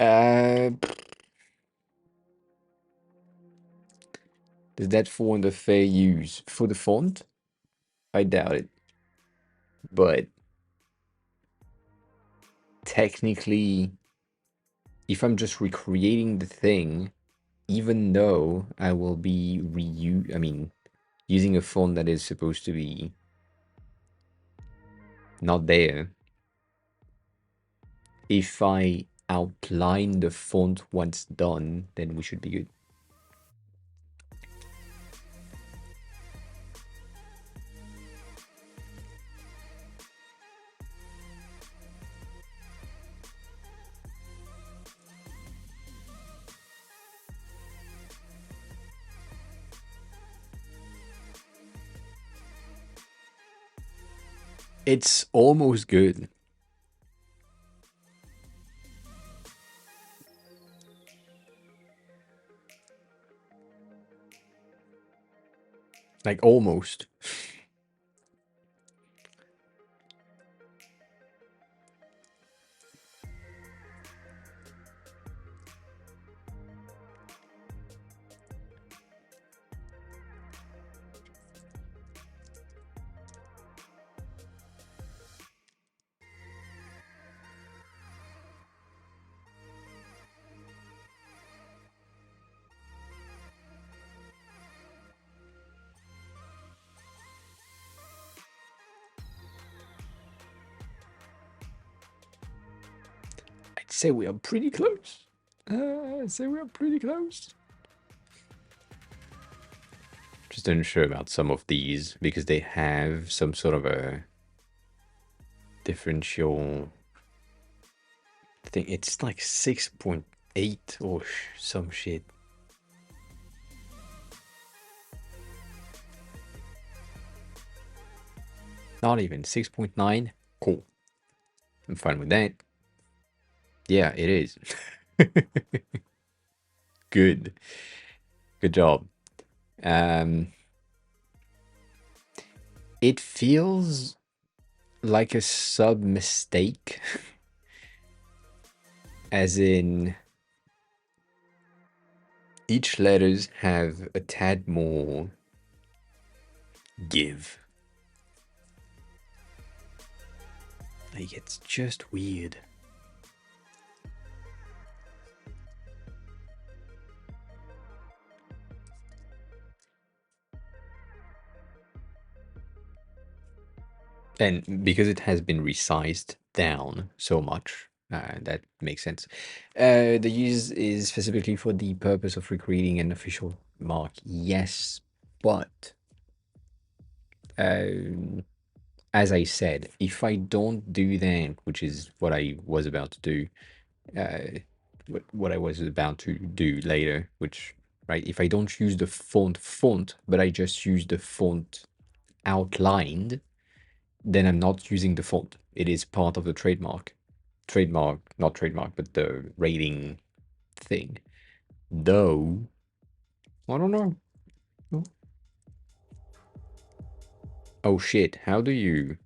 uh, does that fall under fair use for the font? I doubt it. But technically, if I'm just recreating the thing, even though I will be using a font that is supposed to be not there, if I outline the font once done, then we should be good. It's almost good. Like almost. I'd say we are pretty close. I'd say we are pretty close. Just unsure about some of these because they have some sort of a differential thing. It's like 6.8 or some shit. Not even 6.9. Cool. I'm fine with that. Yeah, it is. Good. Good job. It feels like a sub mistake, as in each letters have a tad more give. Like, it's just weird. And because it has been resized down so much, that makes sense. The use is specifically for the purpose of recreating an official mark. Yes, but as I said, if I don't do that, which is what I was about to do, what I was about to do later, which, right, if I don't use the font, but I just use the font outlined, then I'm not using the font. It is part of the trademark. Not trademark, but the rating thing. Though, I don't know. Oh shit, how do you...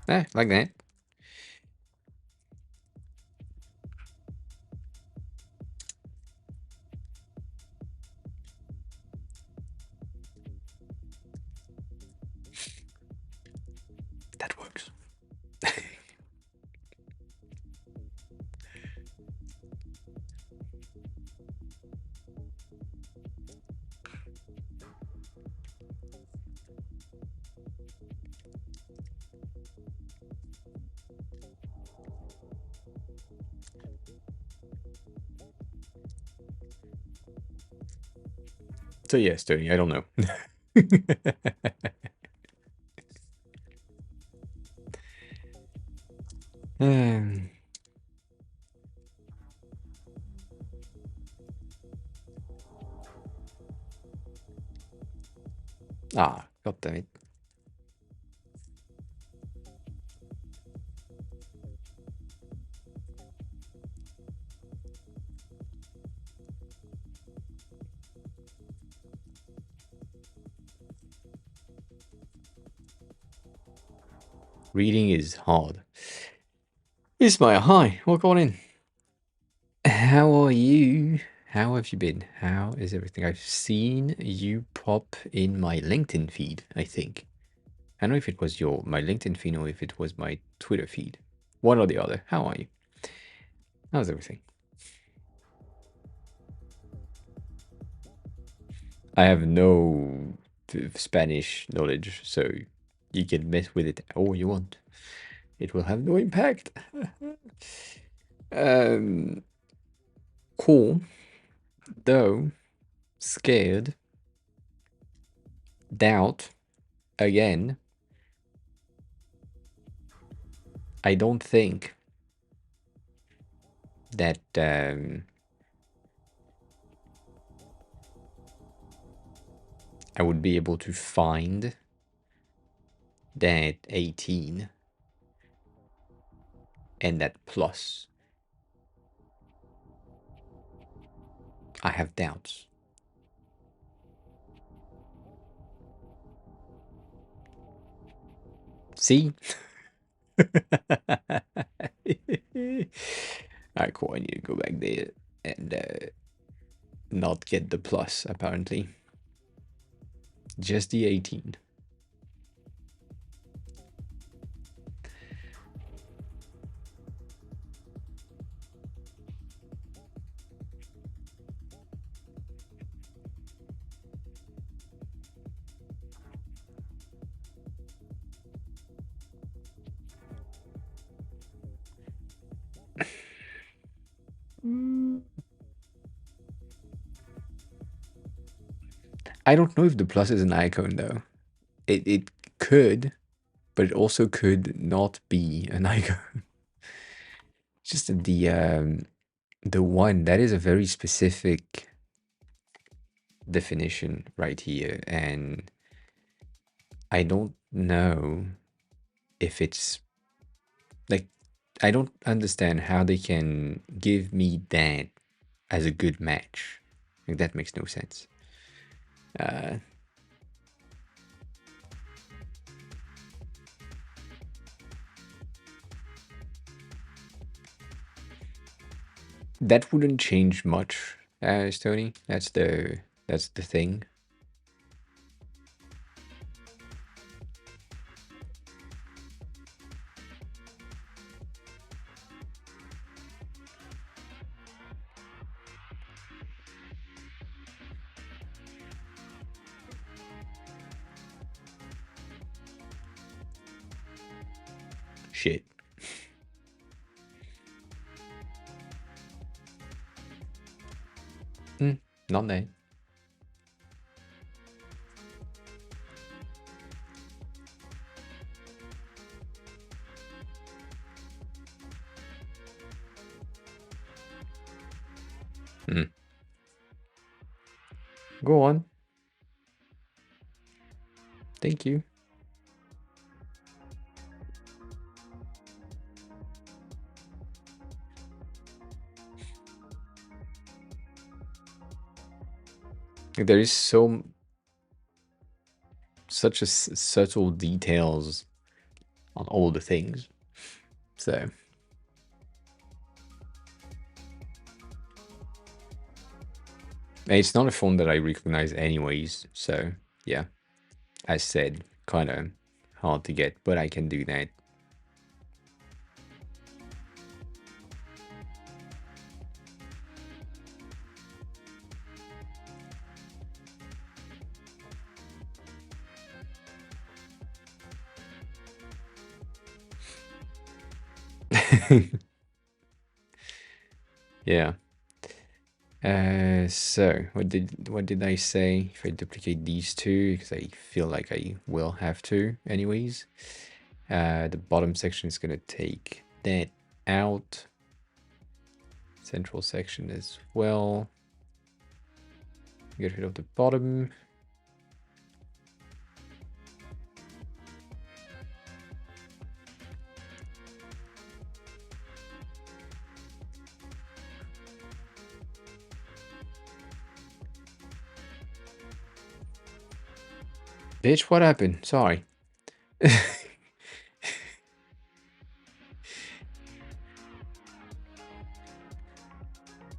like that. That works. So yes, Tony, I don't know. um, god damn it. Reading is hard. Ismail, hi, welcome in. How are you? How have you been? How is everything? I've seen you pop in my LinkedIn feed, I think. I don't know if it was my LinkedIn feed or if it was my Twitter feed. One or the other. How are you? How's everything? I have no Spanish knowledge, so you can mess with it all you want. It will have no impact. Cool. Though, scared, doubt, again, I don't think that I would be able to find that 18 and that plus. I have doubts. See? Alright, cool. I need to go back there and not get the plus, apparently. Just the 18. I don't know if the plus is an icon, though. It could, but it also could not be an icon. Just the one, that is a very specific definition right here, and I don't know if it's like, I don't understand how they can give me that as a good match. Like, that makes no sense. That wouldn't change much, Stony. That's the thing. Shit. Not that. Go on. Thank you. There is such a subtle details on all the things. So it's not a font that I recognize anyways. So yeah, as said, kind of hard to get, but I can do that. Yeah. So what did I say? If I duplicate these two, because I feel like I will have to anyways. The bottom section is gonna take that out. Central section as well. Get rid of the bottom. Bitch, what happened? Sorry.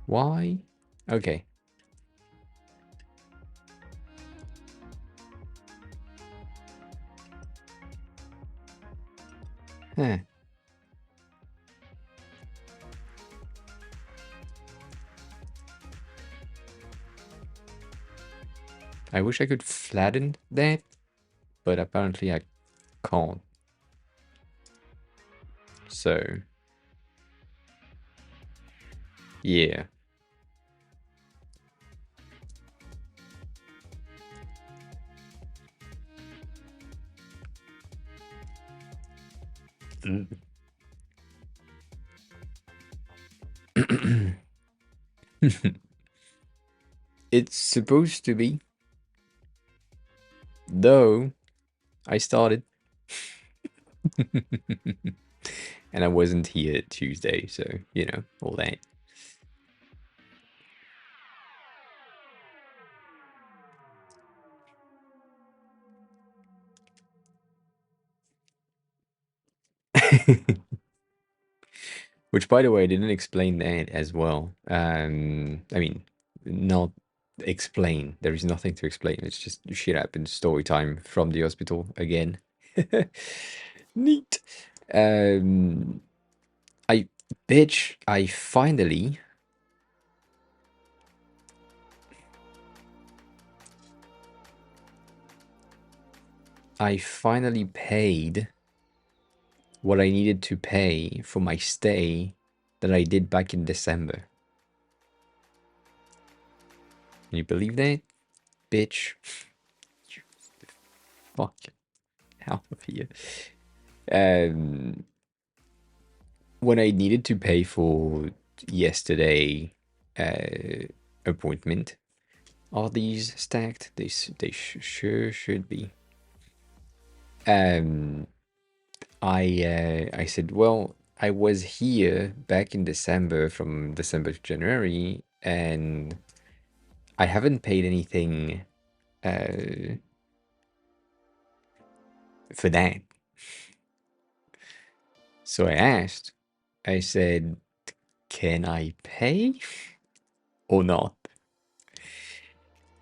Why? Okay. Huh. I wish I could flatten that, but apparently I can't. So, yeah. It's supposed to be, though I started. And I wasn't here Tuesday, so, you know, all that. Which, by the way, I didn't explain that as well. I mean, not explain. There is nothing to explain. It's just shit happened. Story time from the hospital again. Neat. Um, I bitch. I finally paid what I needed to pay for my stay that I did back in December. Can you believe that? Bitch. Fuck out of here. When I needed to pay for yesterday appointment, are these stacked? They sure should be. I said, well, I was here back in December, from December to January, and I haven't paid anything for that. So I asked, I said, can I pay or not?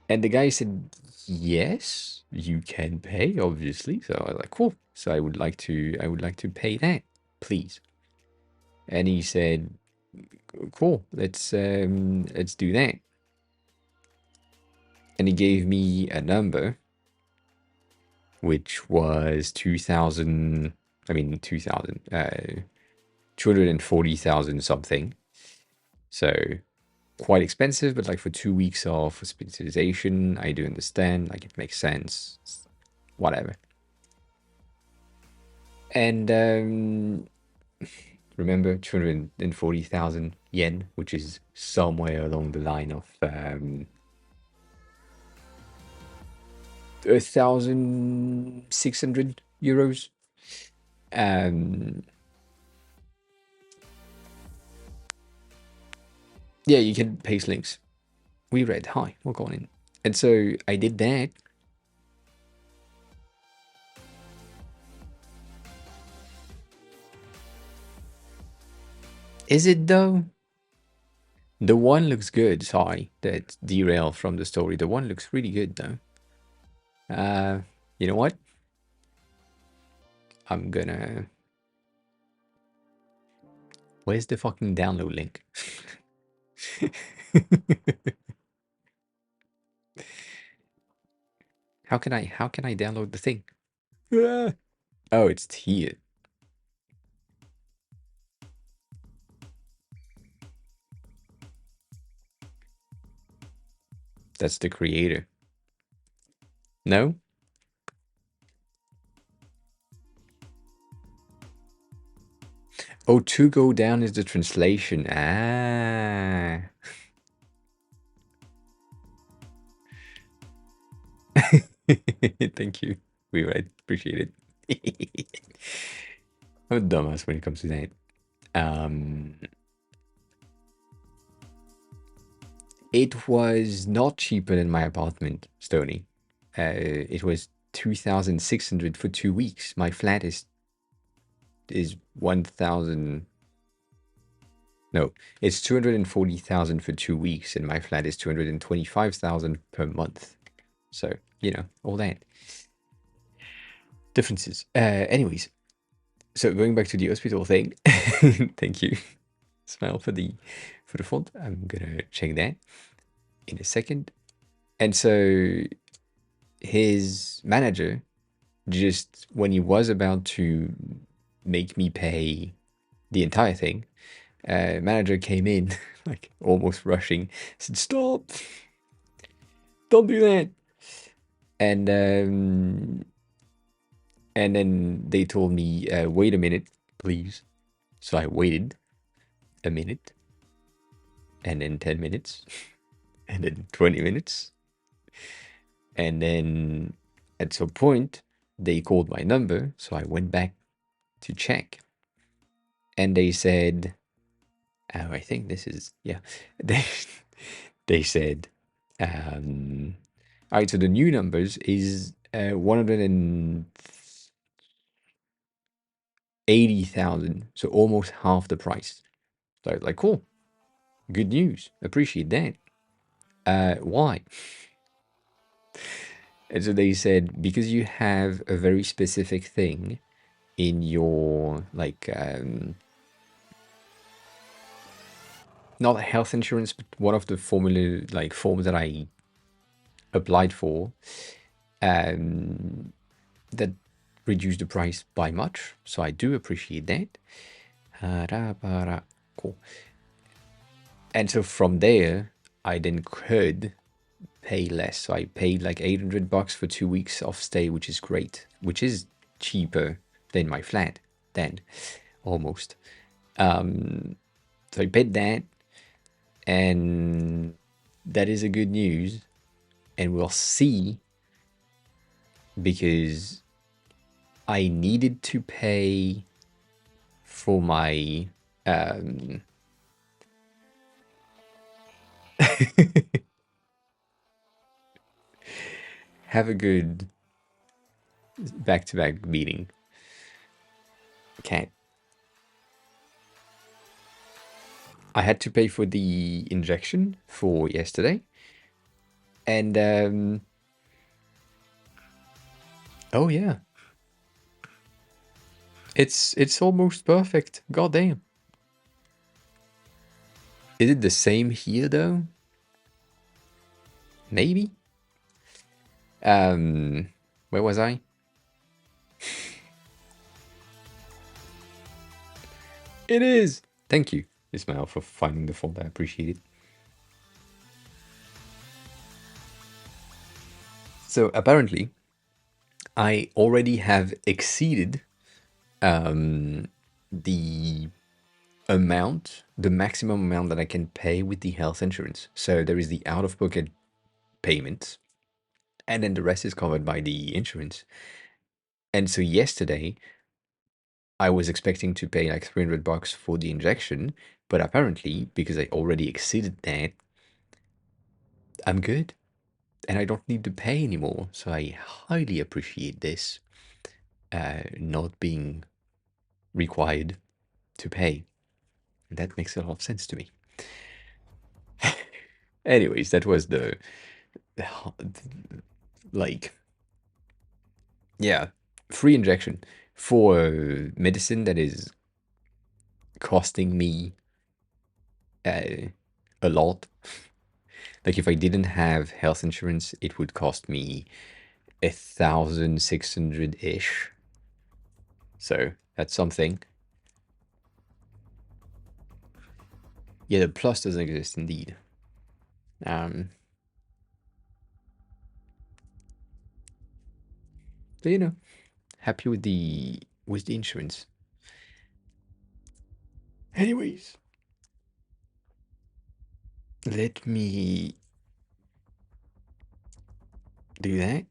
And the guy said, yes, you can pay, obviously. So I was like, cool. So I would like to pay that, please. And he said, cool, let's do that. And he gave me a number, which was 2,000, 240,000 something. So quite expensive, but like for 2 weeks of hospitalization, I do understand, like it makes sense, whatever. And remember, 240,000 yen, which is somewhere along the line of €1,600. Yeah, you can paste links. We read. Hi, we're going in. And so I did that. Is it though? The one looks good. Sorry, that derailed from the story. The one looks really good though. You know what? I'm gonna. Where's the fucking download link? How can I download the thing? Ah. Oh, it's here. That's the creator. No? Oh, to go down is the translation. Ah. Thank you. We read. Appreciate it. I'm a dumbass when it comes to that. It was not cheaper than my apartment, Stony. It was 2,600 for 2 weeks. My flat is 1,000. No, it's 240,000 for 2 weeks, and my flat is 225,000 per month. So, you know, all that. Differences. Anyways, so going back to the hospital thing. Thank you, Smile, for the font. I'm gonna check that in a second. And so his manager, just when he was about to make me pay the entire thing, manager came in like almost rushing, said, "Stop! Don't do that!" And then they told me, "Wait a minute, please." So I waited a minute, and then 10 minutes, and then 20 minutes, and then at some point they called my number, so I went back to check, and they said, "Oh, I think this is, yeah." They said, all right, so the new numbers is 180,000, so almost half the price. So I was like, cool, good news, appreciate that. Why? And so they said, because you have a very specific thing in your, like, not health insurance, but one of the forms that I applied for, that reduced the price by much. So I do appreciate that. Cool. And so from there, I then could pay less. So I paid like $800 for 2 weeks of stay, which is great, which is cheaper than my flat then, almost. So I paid that, and that is a good news. And we'll see, because I needed to pay for my have a good back-to-back meeting. Cat. I had to pay for the injection for yesterday, and oh yeah, it's almost perfect. God damn. Is it the same here though? Maybe. Where was I? It is. Thank you, Ismail, for finding the font. I appreciate it. So apparently, I already have exceeded the amount, the maximum amount that I can pay with the health insurance. So there is the out-of-pocket payment, and then the rest is covered by the insurance. And so yesterday, I was expecting to pay like $300 for the injection, but apparently, because I already exceeded that, I'm good and I don't need to pay anymore. So I highly appreciate this not being required to pay. That makes a lot of sense to me. Anyways, that was the like, yeah, free injection for medicine that is costing me a lot. Like if I didn't have health insurance, it would cost me 1,600-ish. So that's something. Yeah, the plus doesn't exist indeed. But you know, happy with the insurance. Anyways, let me do that.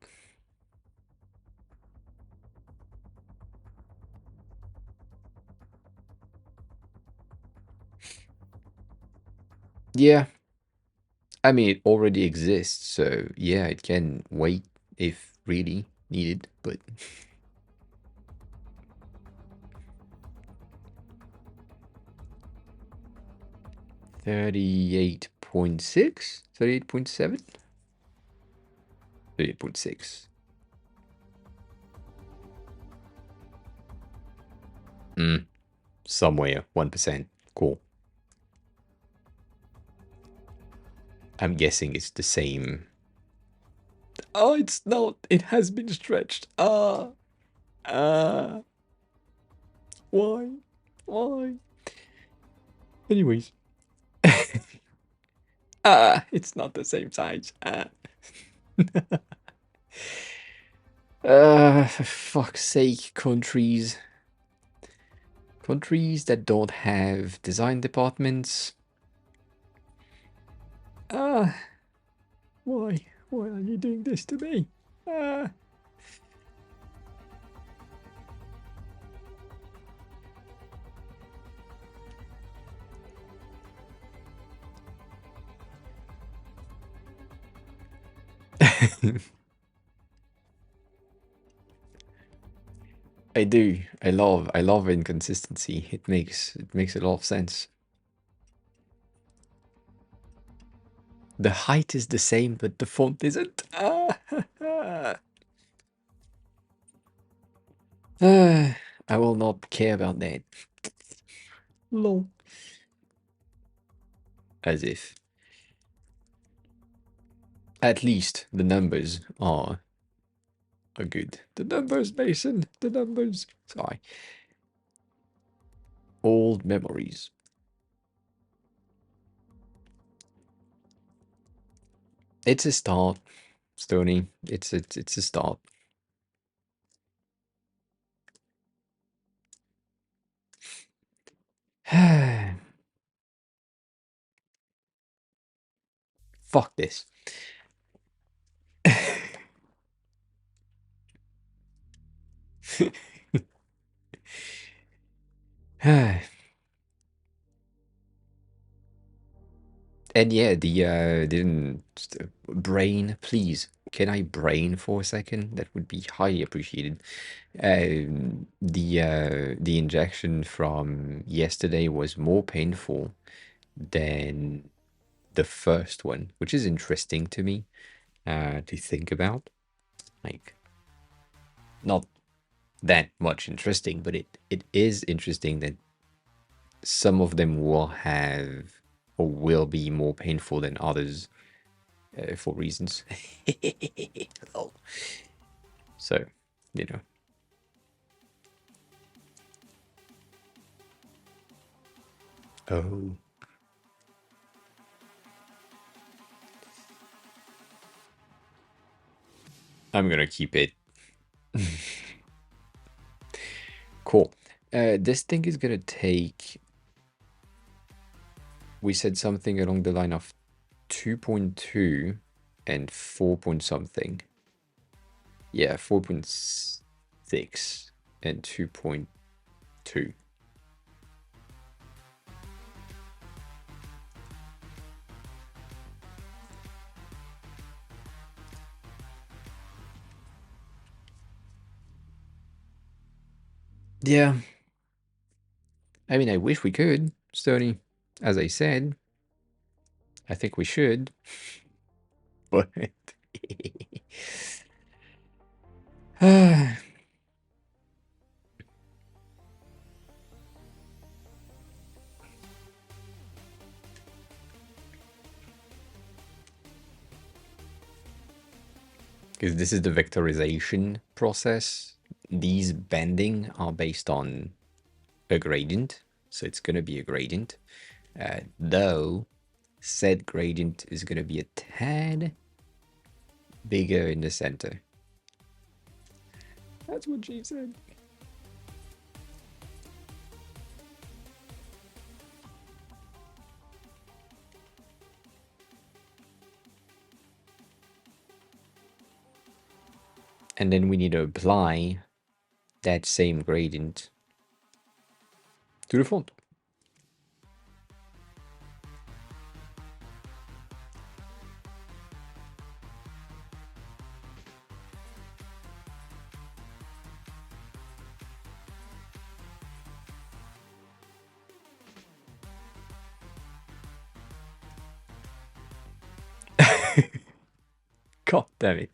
Yeah, I mean it already exists, so yeah, it can wait if really needed, but 38.6, 38.7, 38.6. Somewhere 1%. Cool. I'm guessing it's the same. Oh, it's not. It has been stretched. Why? Why? Anyways. It's not the same size. For fuck's sake, countries. Countries that don't have design departments. Why? Why are you doing this to me? I do. I love inconsistency. It makes a lot of sense. The height is the same, but the font isn't. I will not care about that. Lol. As if. At least the numbers are good. The numbers, Mason. The numbers. Sorry. Old memories. It's a start, Stony. It's a start. Fuck this. And yeah, the didn't brain, please. Can I brain for a second? That would be highly appreciated. The injection from yesterday was more painful than the first one, which is interesting to me to think about. Like, not that much interesting, but it is interesting that some of them will have or will be more painful than others for reasons. Oh. So, you know. Oh. I'm gonna keep it. Cool. This thing is gonna take. We said something along the line of 2.2 and 4 point something. Yeah, 4.6 and 2.2. Yeah. I mean, I wish we could, Stoney. As I said, I think we should. But because this is the vectorization process. These bending are based on a gradient, so it's going to be a gradient. Though said gradient is going to be a tad bigger in the center. That's what she said. And then we need to apply that same gradient to the font. God damn it.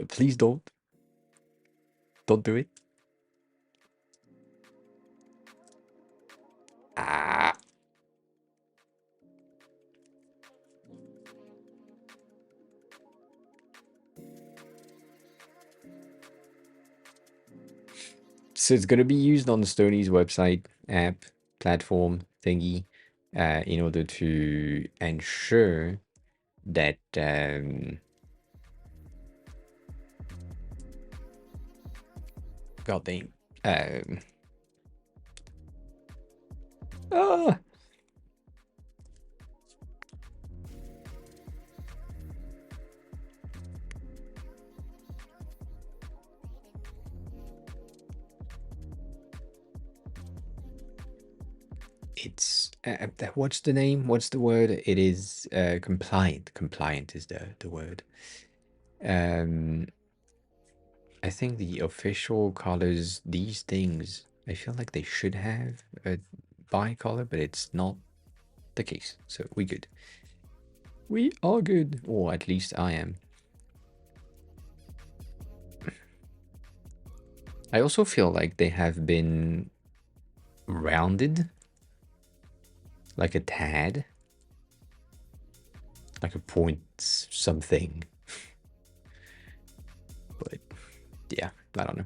Please don't. Don't do it. Ah. So it's going to be used on Stoney's website, app, platform, thingy, in order to ensure that God damn. Ah, it's what's the name? What's the word? It is compliant. Compliant is the word. I think the official colors, these things, I feel like they should have a bi-color, but it's not the case. So we good. We are good, or at least I am. I also feel like they have been rounded, like a tad, like a point something. But yeah, I don't know.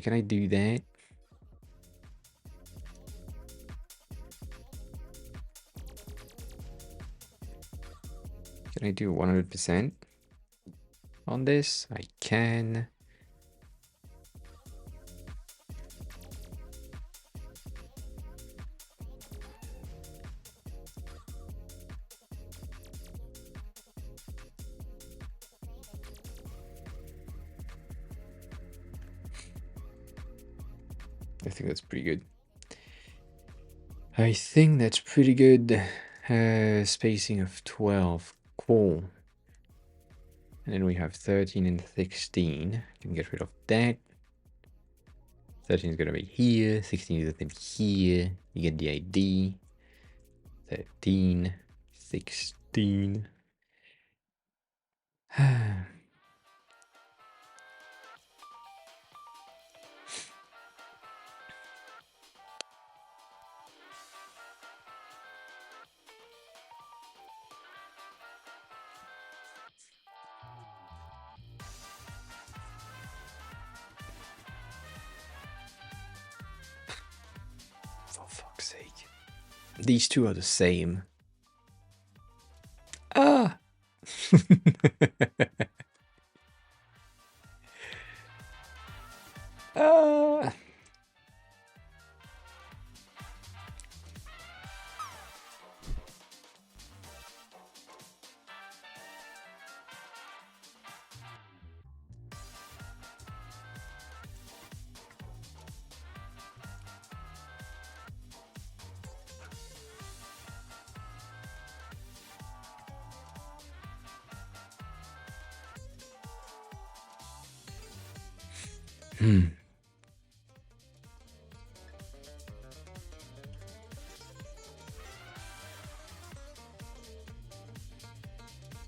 Can I do that? Can I do 100% on this? I can. I think that's pretty good. I think that's pretty good. Spacing of 12. Cool. And then we have 13 and 16. Can get rid of that. 13 is going to be here. 16 is going to be here. You get the ID. 13. 16. For fuck's sake. These two are the same. Ah! uh,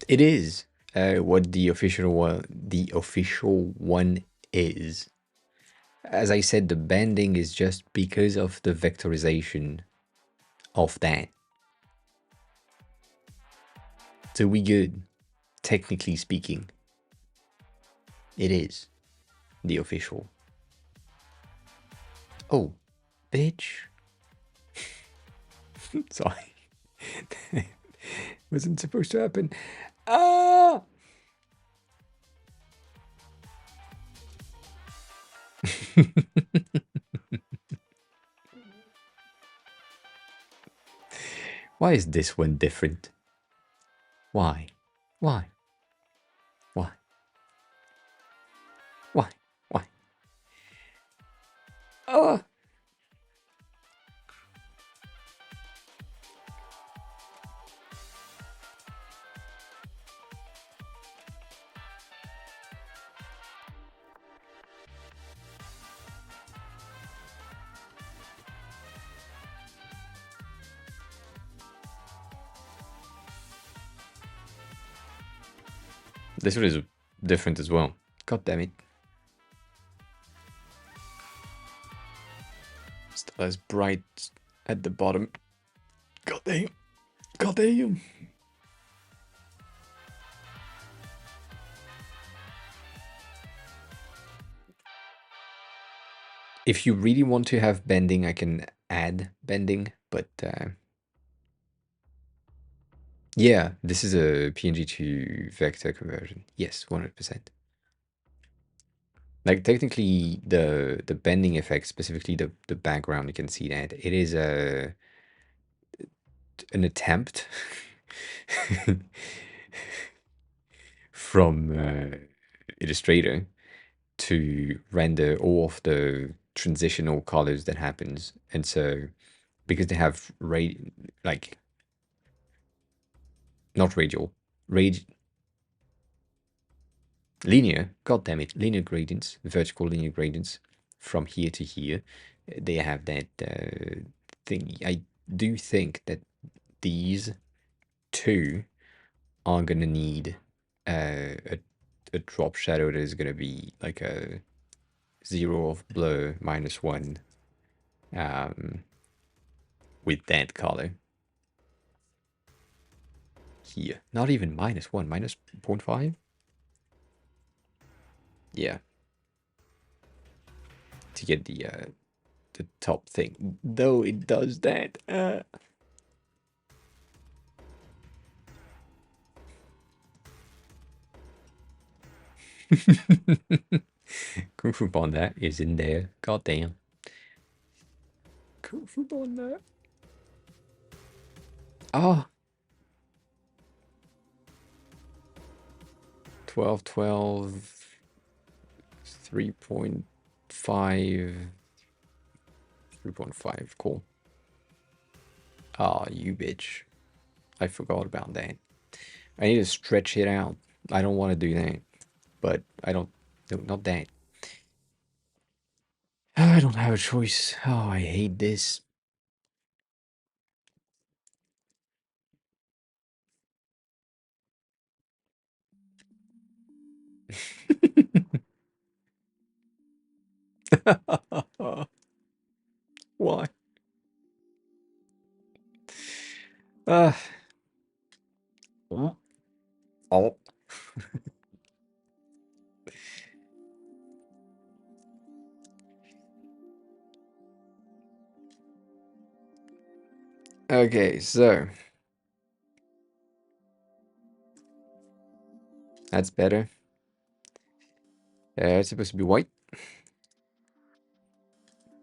It is what the official one is. As I said, the banding is just because of the vectorization of that. So we good, technically speaking. It is the official. Oh, bitch. Sorry. Wasn't supposed to happen. Ah! Why is this one different? Why? Why? Why? Why? Why? Oh! This one is different as well. God damn it. Still as bright at the bottom. God damn. God damn. If you really want to have bending, I can add bending, but yeah, this is a PNG to vector conversion. Yes, 100%. Like technically the bending effect, specifically the background, you can see that it is an attempt from Illustrator to render all of the transitional colors that happens. And so because they have like not radial, linear, god damn it, linear gradients, vertical linear gradients from here to here, they have that thing. I do think that these two are gonna need a drop shadow that is gonna be like a 0 of blur -1 with that color here. Not even -1, minus 0.5. Yeah, to get the top thing. Though it does that. Kung Fu Panda is in there. God damn. Kung Fu Panda. Ah. 12, 12, 3.5. 3.5. Cool. Ah, you bitch. I forgot about that. I need to stretch it out. I don't want to do that. But I don't. No, not that. I don't have a choice. Oh, I hate this. Why? Uh, oh. Okay, so That's better. It's supposed to be white.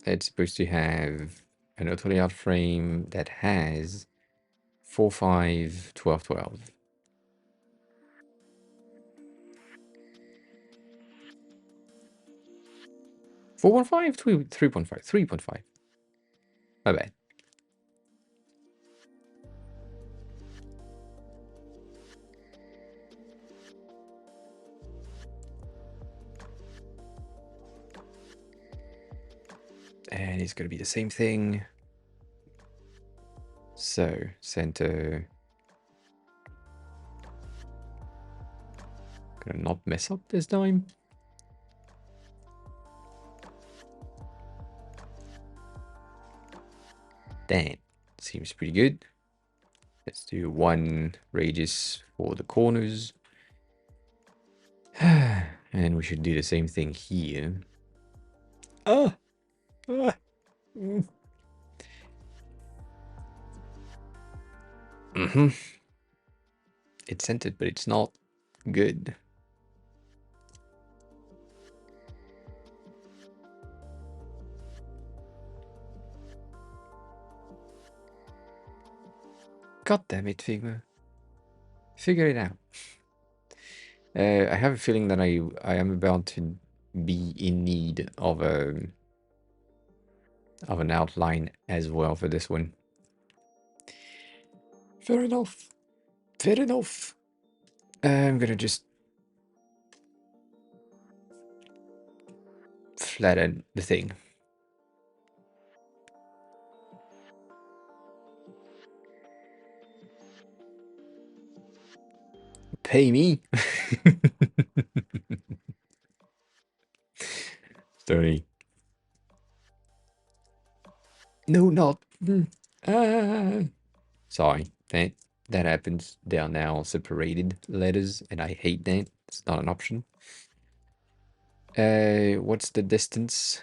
It's supposed to have an auto layout frame that has 4, 5, 12, 12. 4.5, 3.5, 3.5. My bad. And it's going to be the same thing. So, center. Gonna not mess up this time. That seems pretty good. Let's do 1 radius for the corners. And we should do the same thing here. Oh! Mm-hmm. It's centered, but it's not good. God damn it, Figma. Figure it out. I have a feeling that I am about to be in need of an outline as well for this one. Fair enough. Fair enough. I'm gonna just flatten the thing. Pay me. Sorry. No, not. Sorry. That happens. They are now separated letters, and I hate that. It's not an option. What's the distance?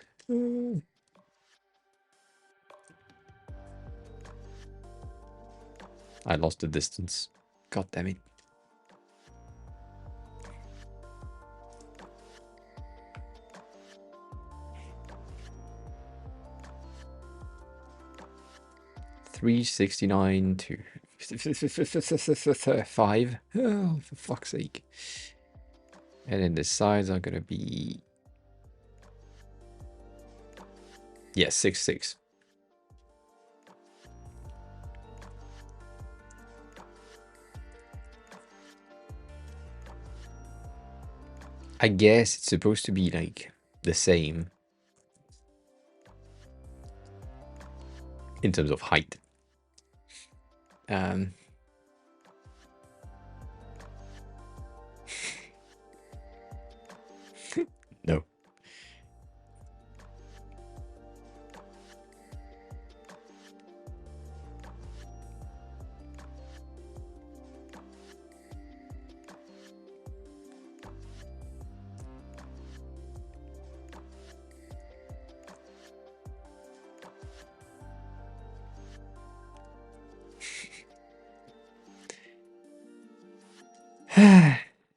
I lost the distance. God damn it. $369 to 5. Oh, for fuck's sake. And then the sides are gonna be, yeah, 6, 6. I guess it's supposed to be like the same in terms of height. No.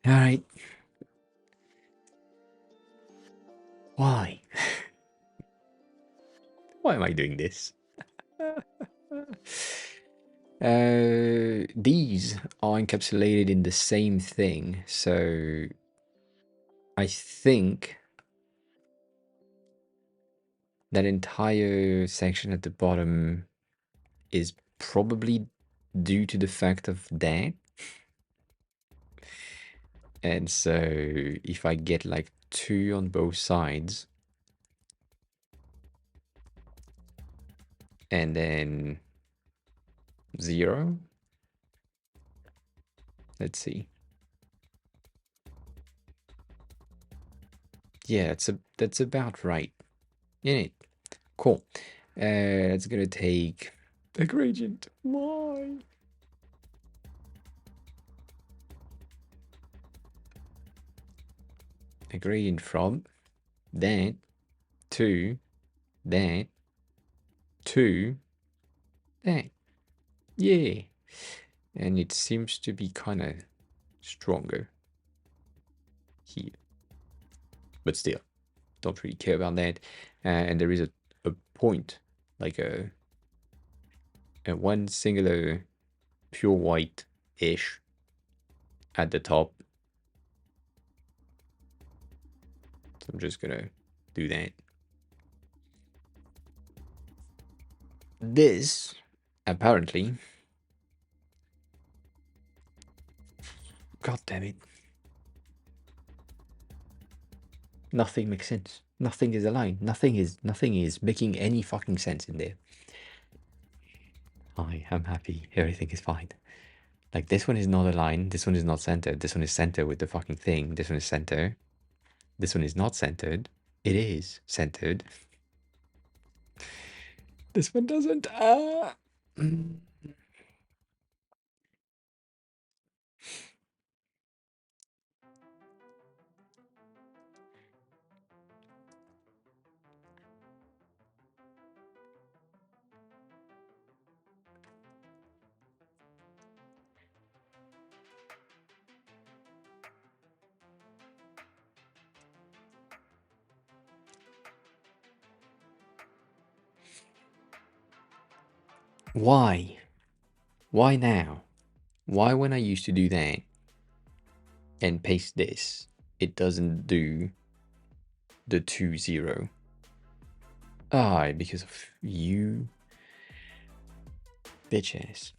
All right. Why? Why am I doing this? These are encapsulated in the same thing, so I think that entire section at the bottom is probably due to the fact of that. And so if I get like 2 on both sides, and then 0, let's see. Yeah, that's about right. In it. Cool. It's gonna take a gradient. Why? A gradient from that to that to that. Yeah. And it seems to be kind of stronger. here. But still, don't really care about that. And there is a point, like a one singular pure white-ish at the top. So I'm just gonna do that. This, apparently, god damn it, nothing makes sense. Nothing is aligned. Nothing is making any fucking sense in there. I'm happy. Everything is fine. Like, this one is not aligned. This one is not centered. This one is centered with the fucking thing. This one is center. This one is not centered. It is centered. This one doesn't. Why? Why now? Why when I used to do that and paste this, it doesn't do the 2-0? Because of you bitches.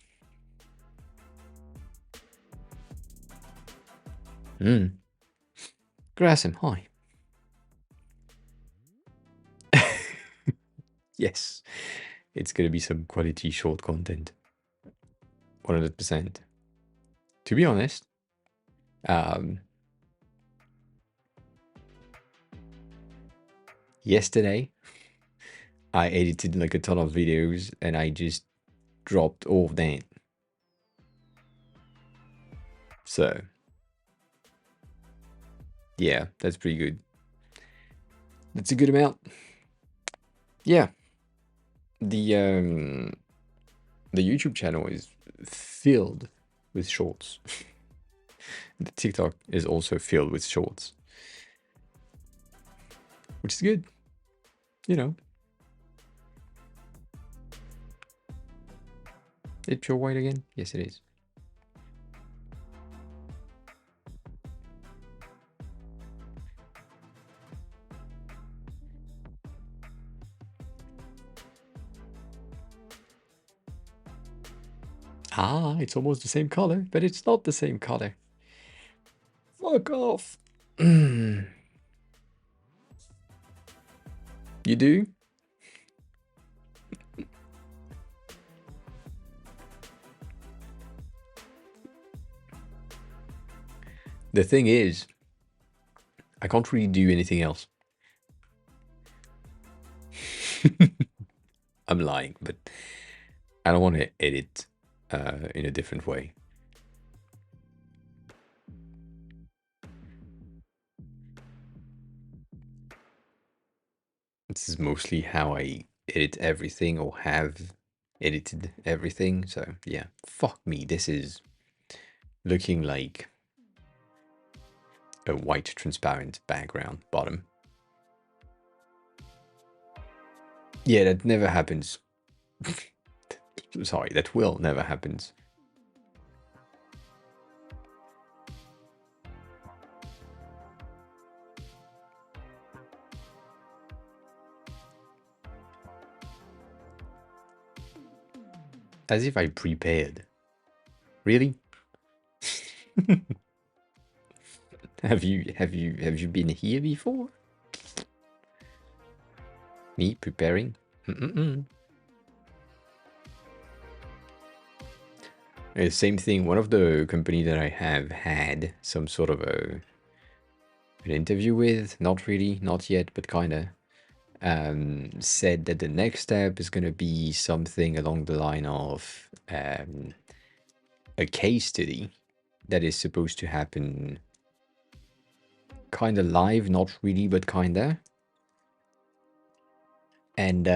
Grassham, hi. Yes, it's gonna be some quality short content. 100%. To be honest, yesterday I edited like a ton of videos and I just dropped all of that. So yeah, that's pretty good. That's a good amount. Yeah. The YouTube channel is filled with shorts. The TikTok is also filled with shorts, which is good. You know, it's pure white again. Yes, it is. It's almost the same color, but it's not the same color. Fuck off. You do? The thing is, I can't really do anything else. I'm lying, but I don't want to edit in a different way. This is mostly how I edit everything or have edited everything. So yeah, fuck me. This is looking like a white transparent background bottom. Yeah, that never happens. Sorry, that will never happens. As if I prepared. Really? Have you been here before? Me preparing? Same thing. One of the company that I have had some sort of an interview with, not really, not yet, but kinda, said that the next step is gonna be something along the line of a case study that is supposed to happen kinda live, not really, but kinda. And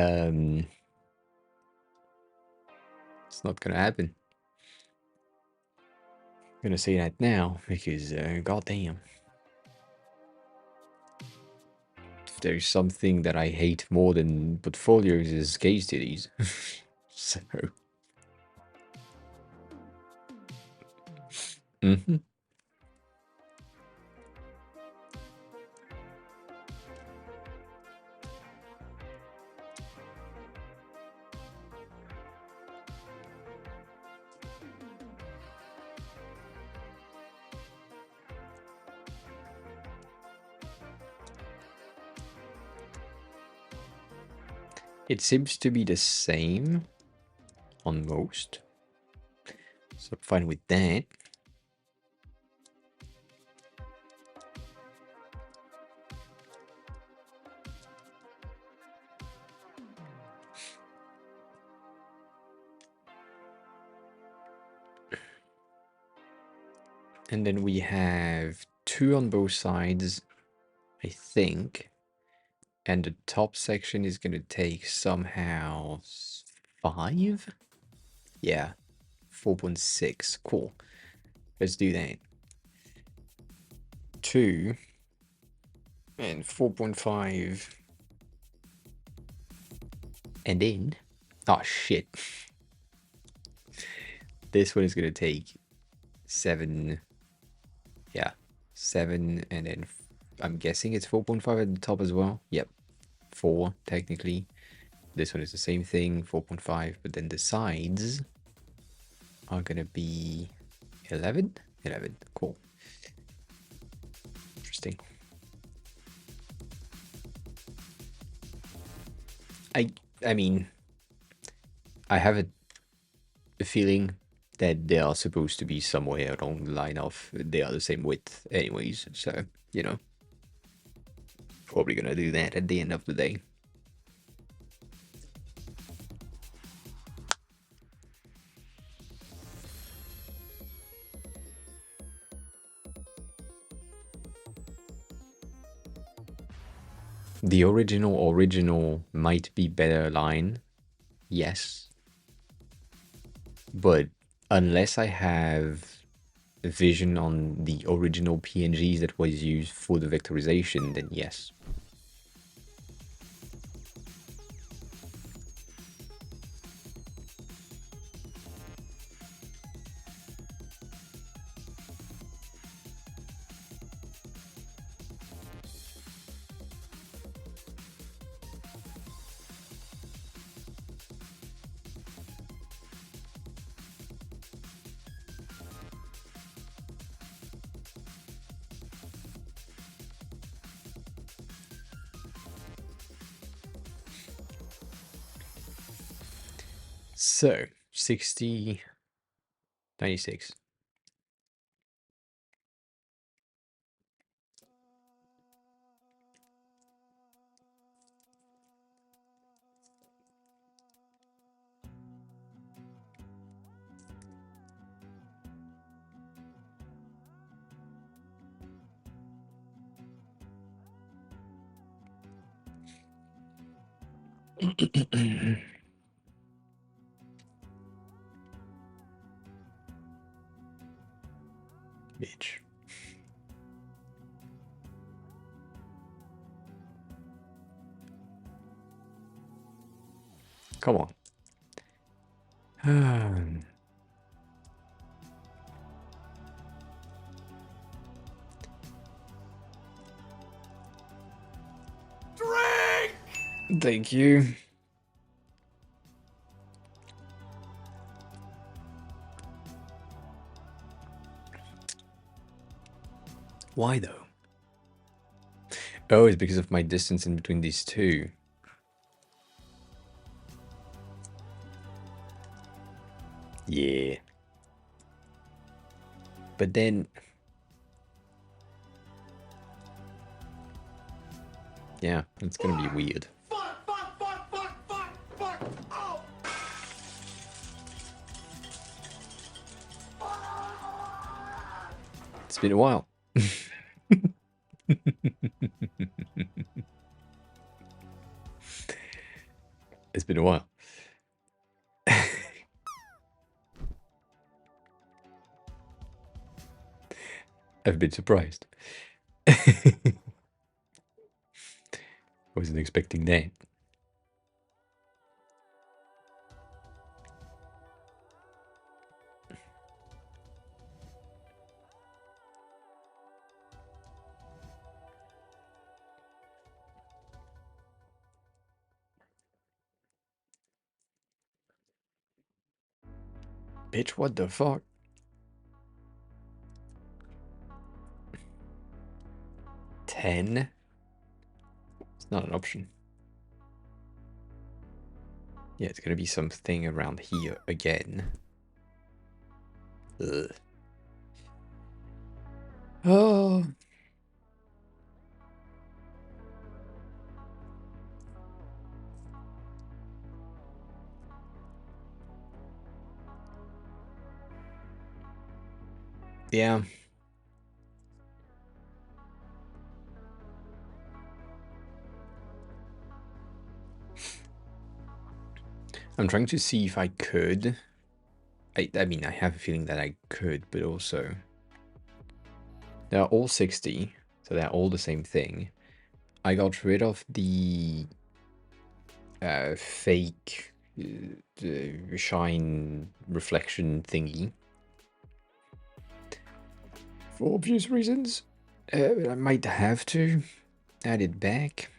it's not gonna happen. I'm gonna say that now because goddamn. if there's something that I hate more than portfolios is case studies. So. Mm-hmm. It seems to be the same on most, so I'm fine with that. And then we have 2 on both sides, I think. And the top section is going to take somehow 5? Yeah, 4.6. Cool. Let's do that. 2 and 4.5. And then, oh shit. This one is going to take 7. Yeah, 7, and then I'm guessing it's 4.5 at the top as well. Yep, 4 technically. This one is the same thing, 4.5, but then the sides are gonna be 11. 11. Cool. Interesting. I mean, I have a feeling that they are supposed to be somewhere along the line of they are the same width anyways, so you know, probably gonna do that at the end of the day. The original might be better aligned, yes, but unless I have a vision on the original PNGs that was used for the vectorization, then yes. So 60, 96. Bitch. Come on. Drink! Thank you. Why though? Oh, it's because of my distance in between these two. Yeah. But then... yeah, it's gonna be weird. Oh. It's been a while. It's been a while. I've been surprised. Wasn't expecting that. Bitch, what the fuck? 10? It's not an option. Yeah, it's gonna be something around here again. Ugh. Oh. Yeah. I'm trying to see if I could. I mean, I have a feeling that I could, but also they're all 60, so they're all the same thing. I got rid of the fake shine reflection thingy for obvious reasons. I might have to add it back.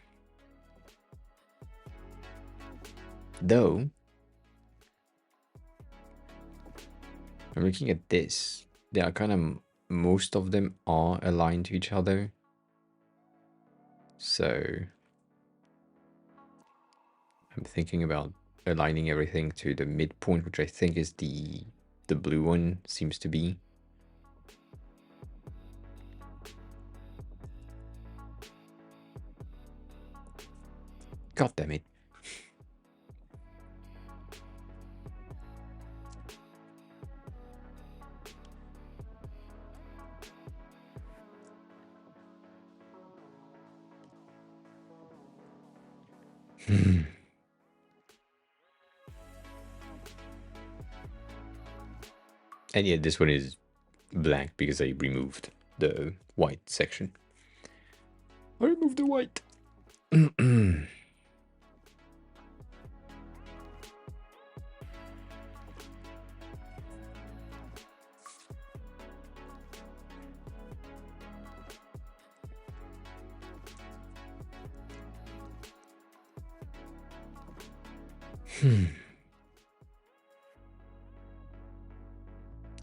Though, I'm looking at this. They are kind of, most of them are aligned to each other. So, I'm thinking about aligning everything to the midpoint, which I think is the blue one seems to be. God damn it. And yeah, this one is black because I removed the white section. I removed the white.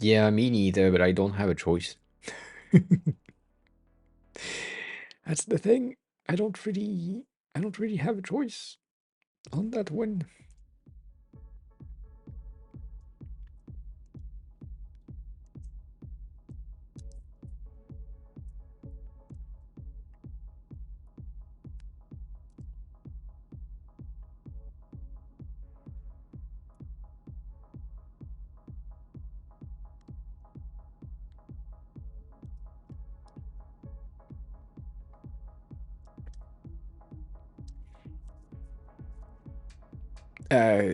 Yeah, me neither, but I don't have a choice. That's the thing. I don't really have a choice on that one.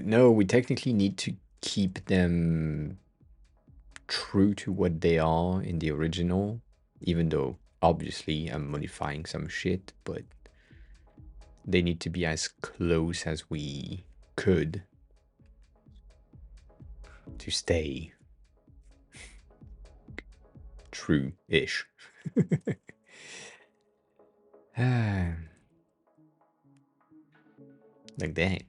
No, we technically need to keep them true to what they are in the original, even though obviously I'm modifying some shit, but they need to be as close as we could to stay true-ish. Like that.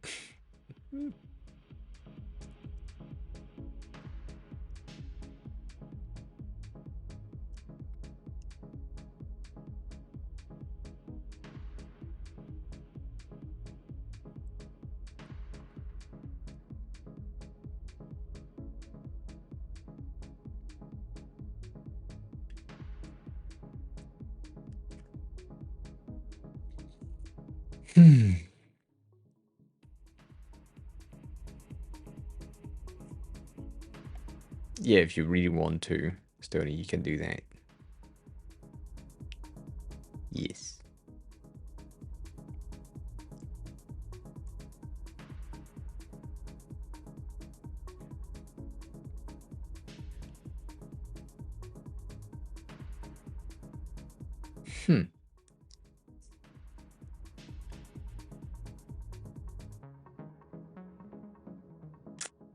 Yeah, if you really want to, Stony, you can do that. Yes.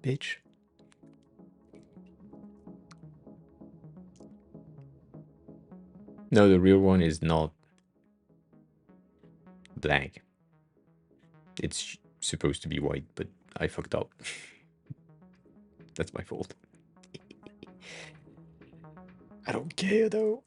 bitch. No, the real one is not black. It's supposed to be white, but I fucked up. That's my fault. I don't care though.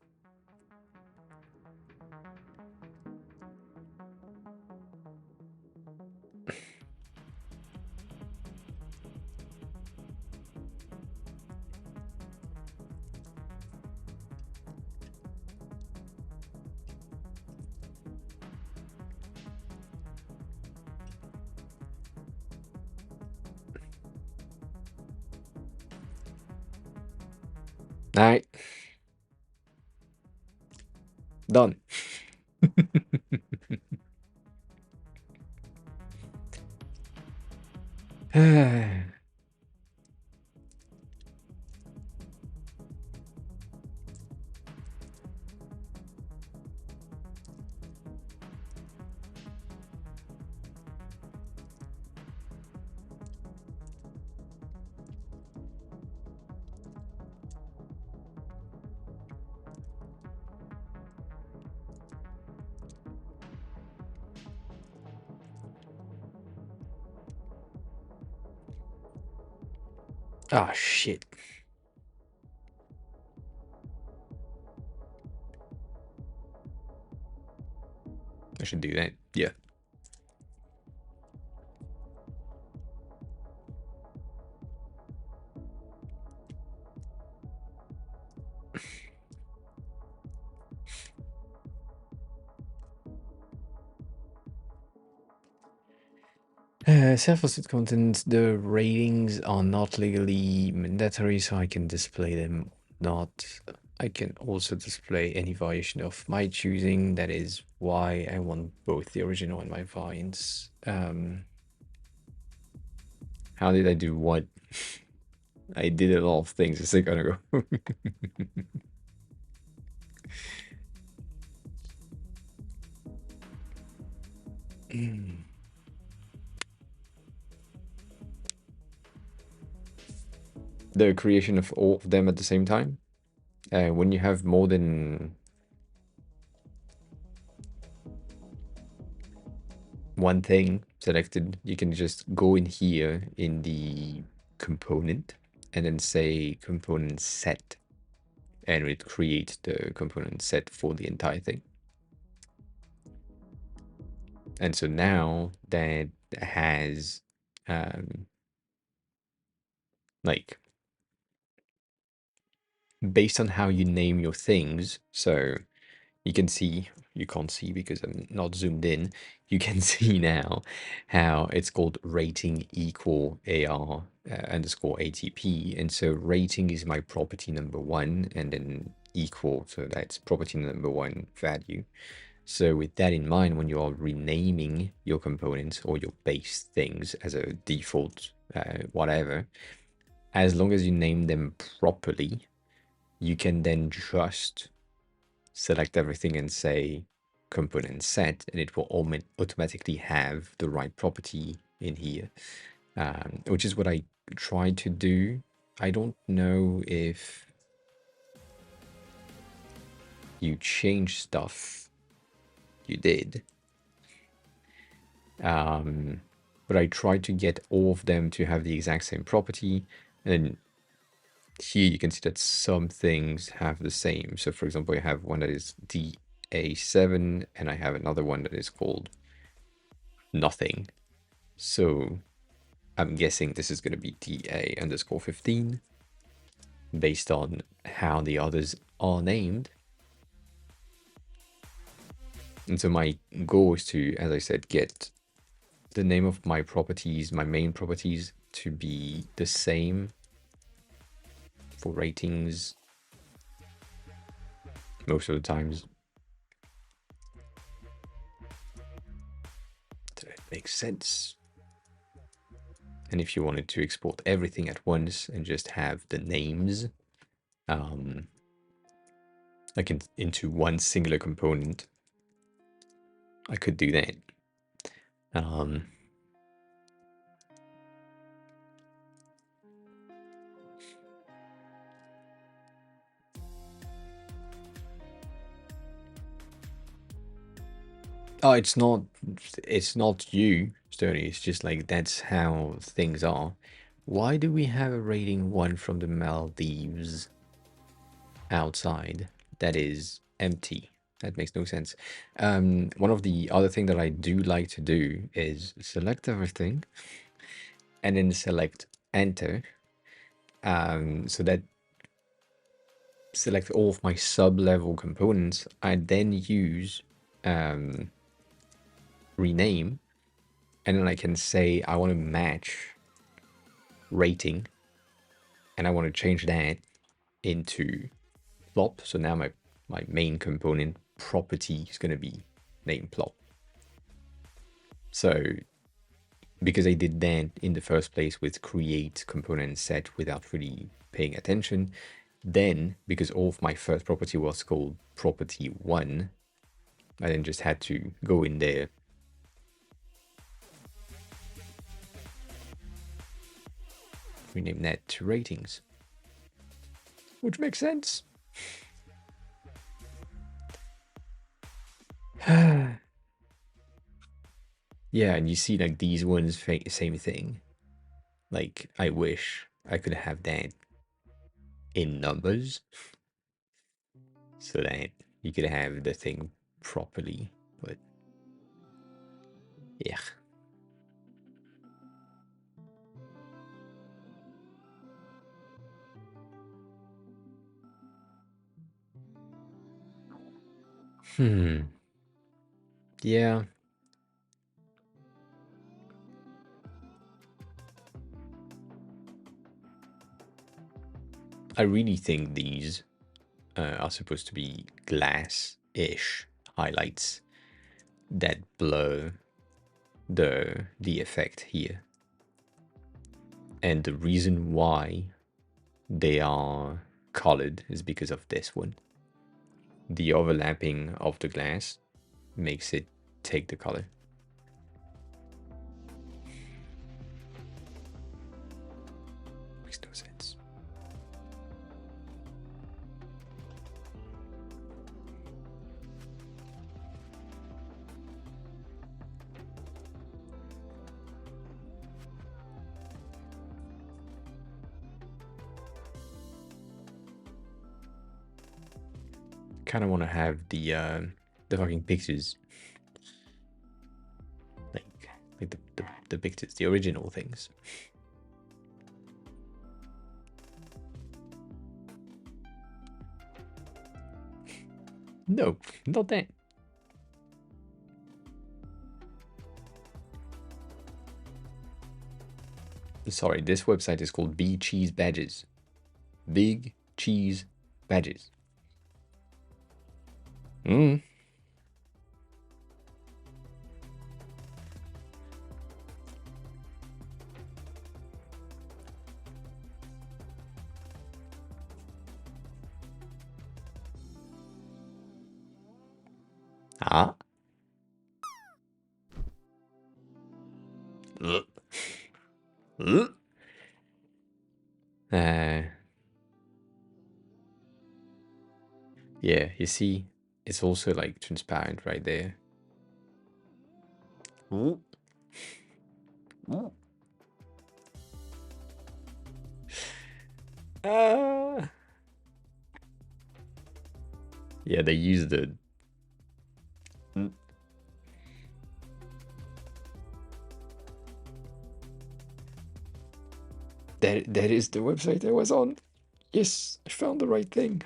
Alright. Done. Ah, shit. I should do that. Yeah. Self-hosted content, the ratings are not legally mandatory, so I can display them. Not. I can also display any variation of my choosing. That is why I want both the original and my variants. How did I do what? I did a lot of things a second ago. The creation of all of them at the same time. When you have more than one thing selected, you can just go in here in the component and then say component set, and it creates the component set for the entire thing. And so now that has like based on how you name your things, so you can see, you can't see because I'm not zoomed in, you can see now how it's called rating equal AR underscore ATP. And so rating is my property number one, and then equal, so that's property number one value. So with that in mind, when you are renaming your components or your base things as a default, whatever, as long as you name them properly, you can then just select everything and say component set, and it will automatically have the right property in here, which is what I tried to do. I don't know if you change stuff. You did. But I tried to get all of them to have the exact same property. And here you can see that some things have the same. So for example, I have one that is DA7 and I have another one that is called nothing. So I'm guessing this is going to be DA underscore 15 based on how the others are named. And so my goal is to, as I said, get the name of my properties, my main properties, to be the same for ratings most of the times. Does that make sense? And if you wanted to export everything at once and just have the names like into one singular component, I could do that. Oh, it's not you, Stoney. It's just like that's how things are. Why do we have a rating 1 from the Maldives outside that is empty? That makes no sense. One of the other thing that I do like to do is select everything and then select enter. So that select all of my sub-level components. I then use rename, and then I can say I want to match rating, and I want to change that into plop. So now my main component property is going to be name plop. So because I did that in the first place with create component set without really paying attention, then because all of my first property was called property 1, I then just had to go in there, rename that to ratings, which makes sense. Yeah, and you see like these ones, same thing. Like I wish I could have that in numbers so that you could have the thing properly, but yeah. Yeah. I really think these are supposed to be glass-ish highlights that blur the effect here. And the reason why they are colored is because of this one. The overlapping of the glass makes it take the color. Makes no sense. Kind of want to have the fucking pictures, like the pictures, the original things. No, not that. Sorry, this website is called Big Cheese Badges. Big Cheese Badges. Mm. Ah. Ugh. Ugh. Yeah, you see, it's also like transparent right there. Ooh. Ooh. Yeah, they use the. That is the website I was on. Yes, I found the right thing.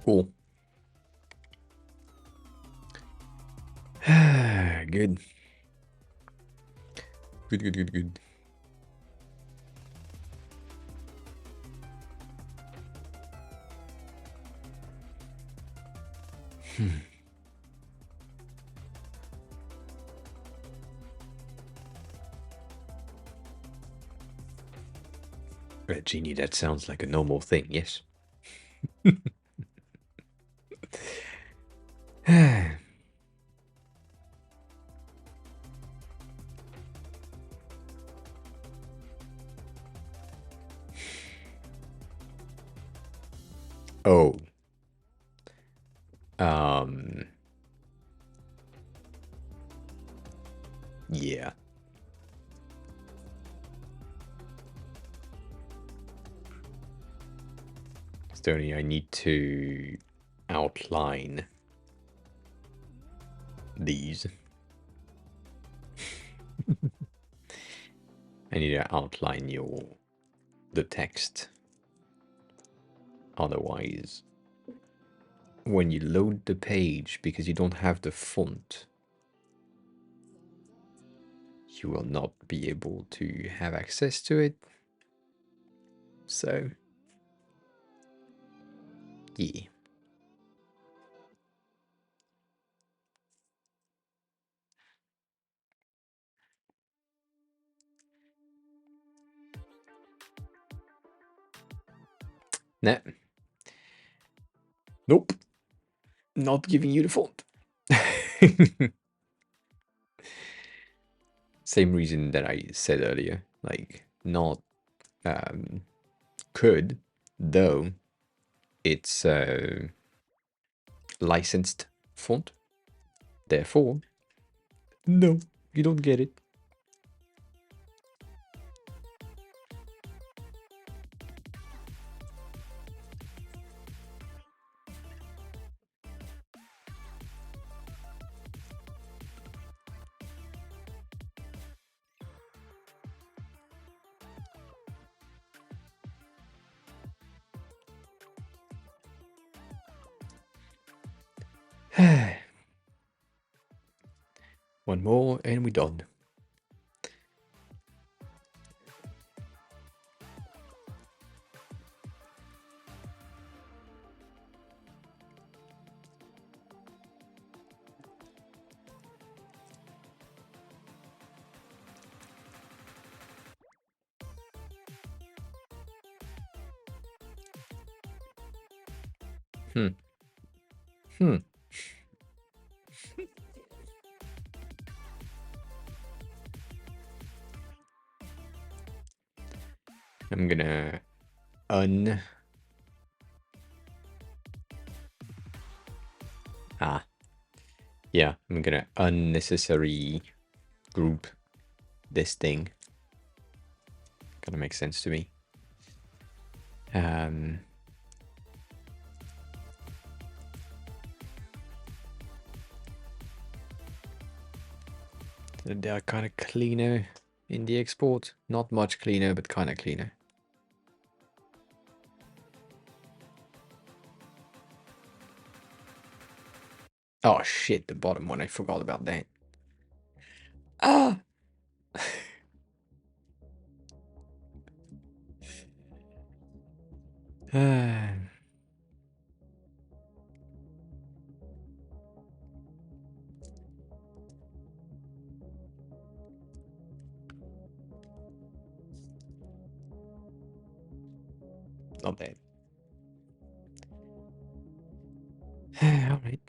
Cool. Good. Good, good, good, good. Genie, that sounds like a normal thing, yes. Oh. Um. Yeah. Stoney, I need to outline these. I need to outline the text. Otherwise, when you load the page, because you don't have the font, you will not be able to have access to it. So, yeah. Nah. Nope. Not giving you the font. Same reason that I said earlier. Like, not could, though it's a licensed font. Therefore, no, you don't get it. One more and we're done. Hmm. I'm gonna yeah, I'm gonna unnecessary group this thing. Gonna make sense to me. They are kind of cleaner in the export. Not much cleaner, but kind of cleaner. Oh shit, the bottom one. I forgot about that. Ah! Not bad. Alright.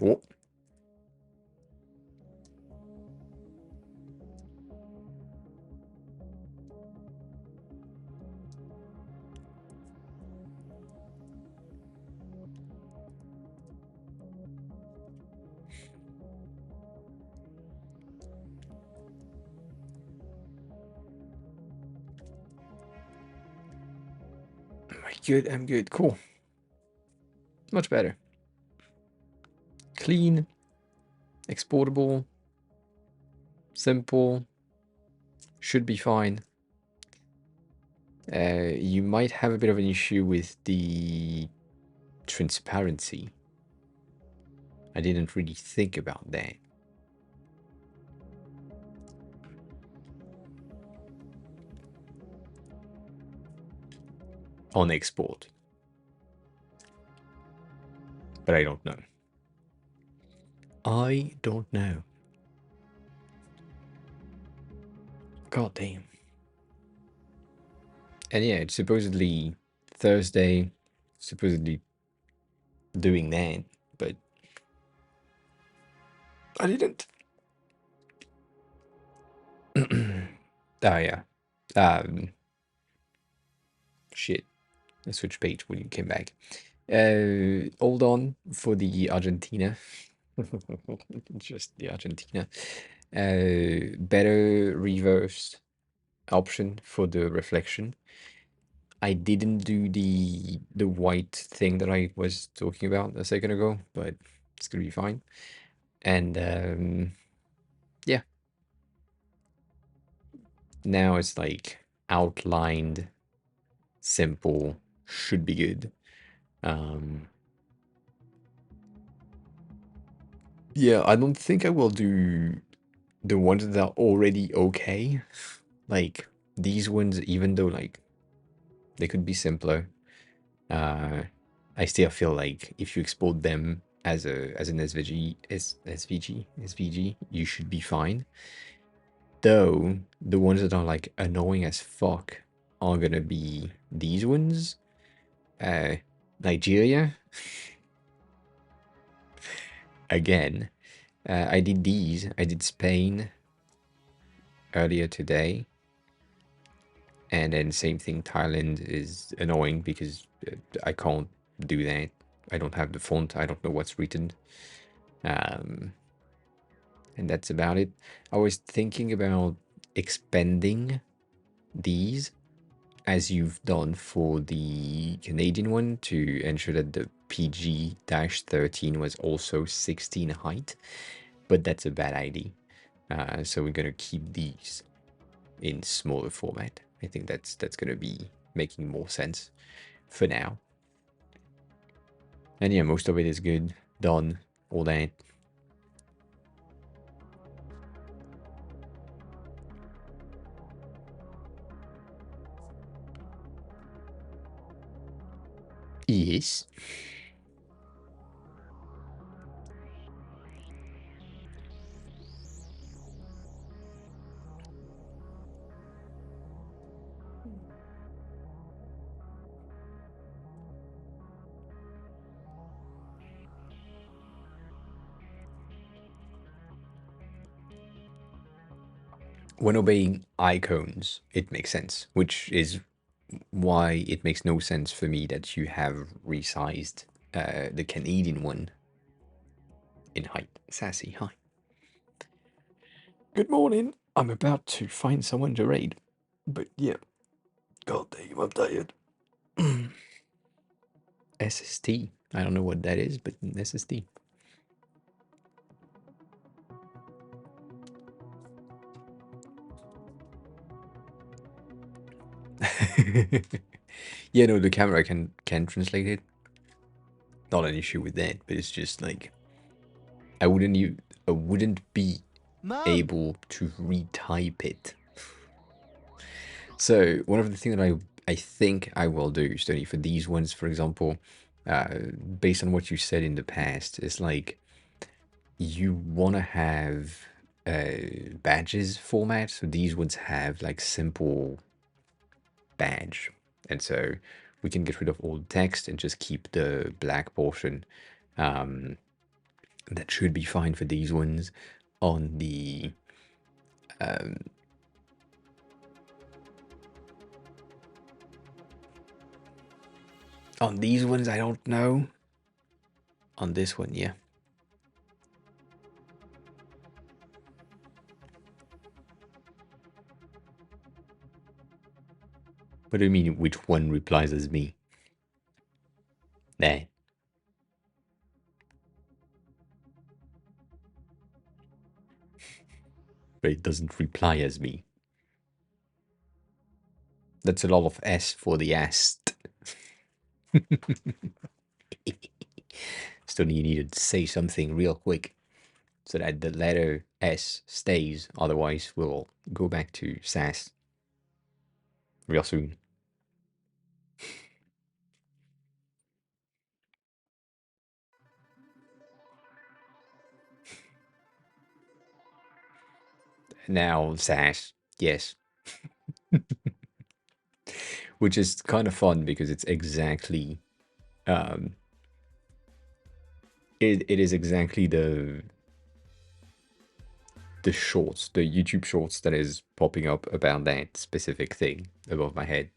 Oh. I'm good. Cool. Much better. Clean. Exportable. Simple. Should be fine. You might have a bit of an issue with the transparency. I didn't really think about that. On export. but I don't know. I don't know. God damn. And yeah, it's supposedly Thursday, supposedly doing that, but I didn't. Oh yeah. Shit. I switched page when you came back. Hold on for the Argentina. Just the Argentina. Better reverse option for the reflection. I didn't do the white thing that I was talking about a second ago, but it's gonna be fine. And yeah, now it's like outlined, simple, should be good. Um, yeah, I don't think I will do the ones that are already okay. Like these ones, even though like they could be simpler, uh, I still feel like if you export them as an SVG, you should be fine. Though the ones that are like annoying as fuck are gonna be these ones. Uh, Nigeria again. I did these. I did Spain earlier today, and then same thing. Thailand is annoying because I can't do that. I don't have the font. I don't know what's written. Um, and that's about it. I was thinking about expanding these as you've done for the Canadian one to ensure that the PG-13 was also 16 height, but that's a bad idea. So we're gonna keep these in smaller format. I think that's gonna be making more sense for now. And yeah, most of it is good, done, all that. Yes. When obeying icons, it makes sense, which is why it makes no sense for me that you have resized the Canadian one in height. Sassy, hi. Good morning. I'm about to find someone to raid. But yeah, god damn, I'm tired. SST. I don't know what that is, but SST. Yeah, no, the camera can translate it. Not an issue with that, but it's just like I wouldn't be Mum! able to retype it. So one of the things that I think I will do, Stony, for these ones, for example, based on what you said in the past, is like you want to have badges format. So these ones have like simple badge, and so we can get rid of all the text and just keep the black portion. Um, that should be fine for these ones. On the on these ones, I don't know. On this one, yeah. What do you mean? Which one replies as me? Nah, but it doesn't reply as me. That's a lot of S for the est. Still, you needed to say something real quick so that the letter S stays. Otherwise, we'll go back to SAS real soon. Now SAS, yes. Which is kind of fun because it's exactly it is exactly the shorts, the YouTube shorts that is popping up about that specific thing above my head,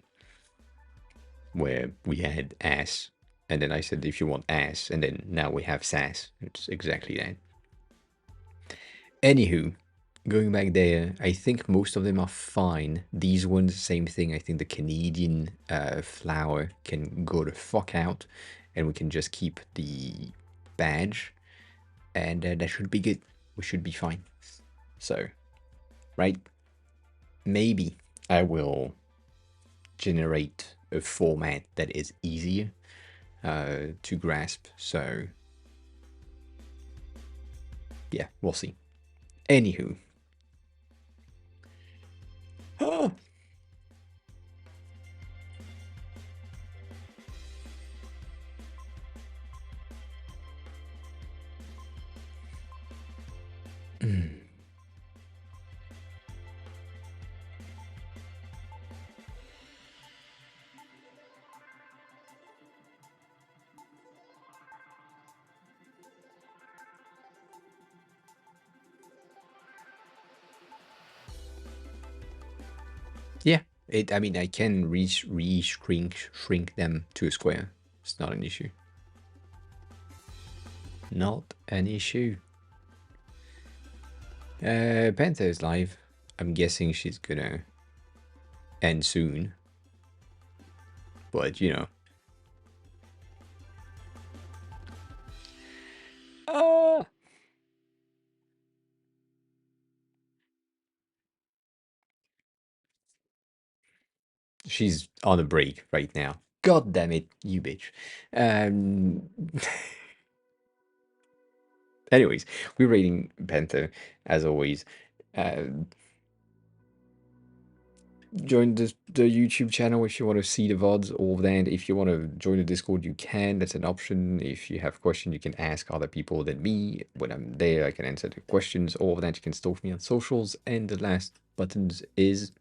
where we had ass, and then I said if you want ass, and then now we have sass. It's exactly that. Anywho, going back there, I think most of them are fine. These ones, same thing. I think the Canadian flower can go the fuck out, and we can just keep the badge, and that should be good. We should be fine. So, right, maybe I will generate a format that is easier to grasp. So, yeah, we'll see. Anywho. Ah. Yeah, I mean, I can shrink them to a square. It's not an issue. Not an issue. Panther is live. I'm guessing she's gonna end soon. But, you know. Ah! She's on a break right now. God damn it, you bitch. Um, anyways, we're rating Panther, as always. Uh, join the YouTube channel if you want to see the VODs, all of that. If you want to join the Discord, you can. That's an option. If you have questions, you can ask other people than me. When I'm there, I can answer the questions, all of that. You can stalk me on socials. And the last buttons is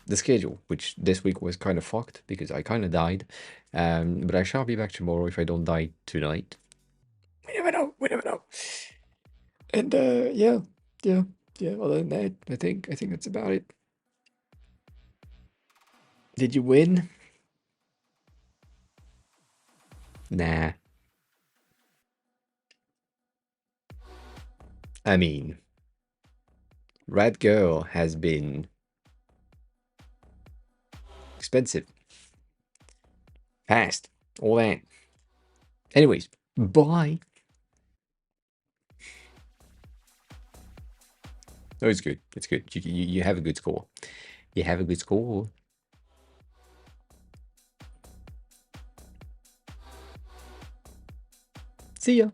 the schedule, which this week was kind of fucked because I kind of died. But I shall be back tomorrow if I don't die tonight. We never know. We never know. And yeah, yeah, yeah. Other than that, I think that's about it. Did you win? Nah. I mean, Red Girl has been expensive, fast, all that. Anyways, bye. No, it's good. It's good. You have a good score. You have a good score. See ya.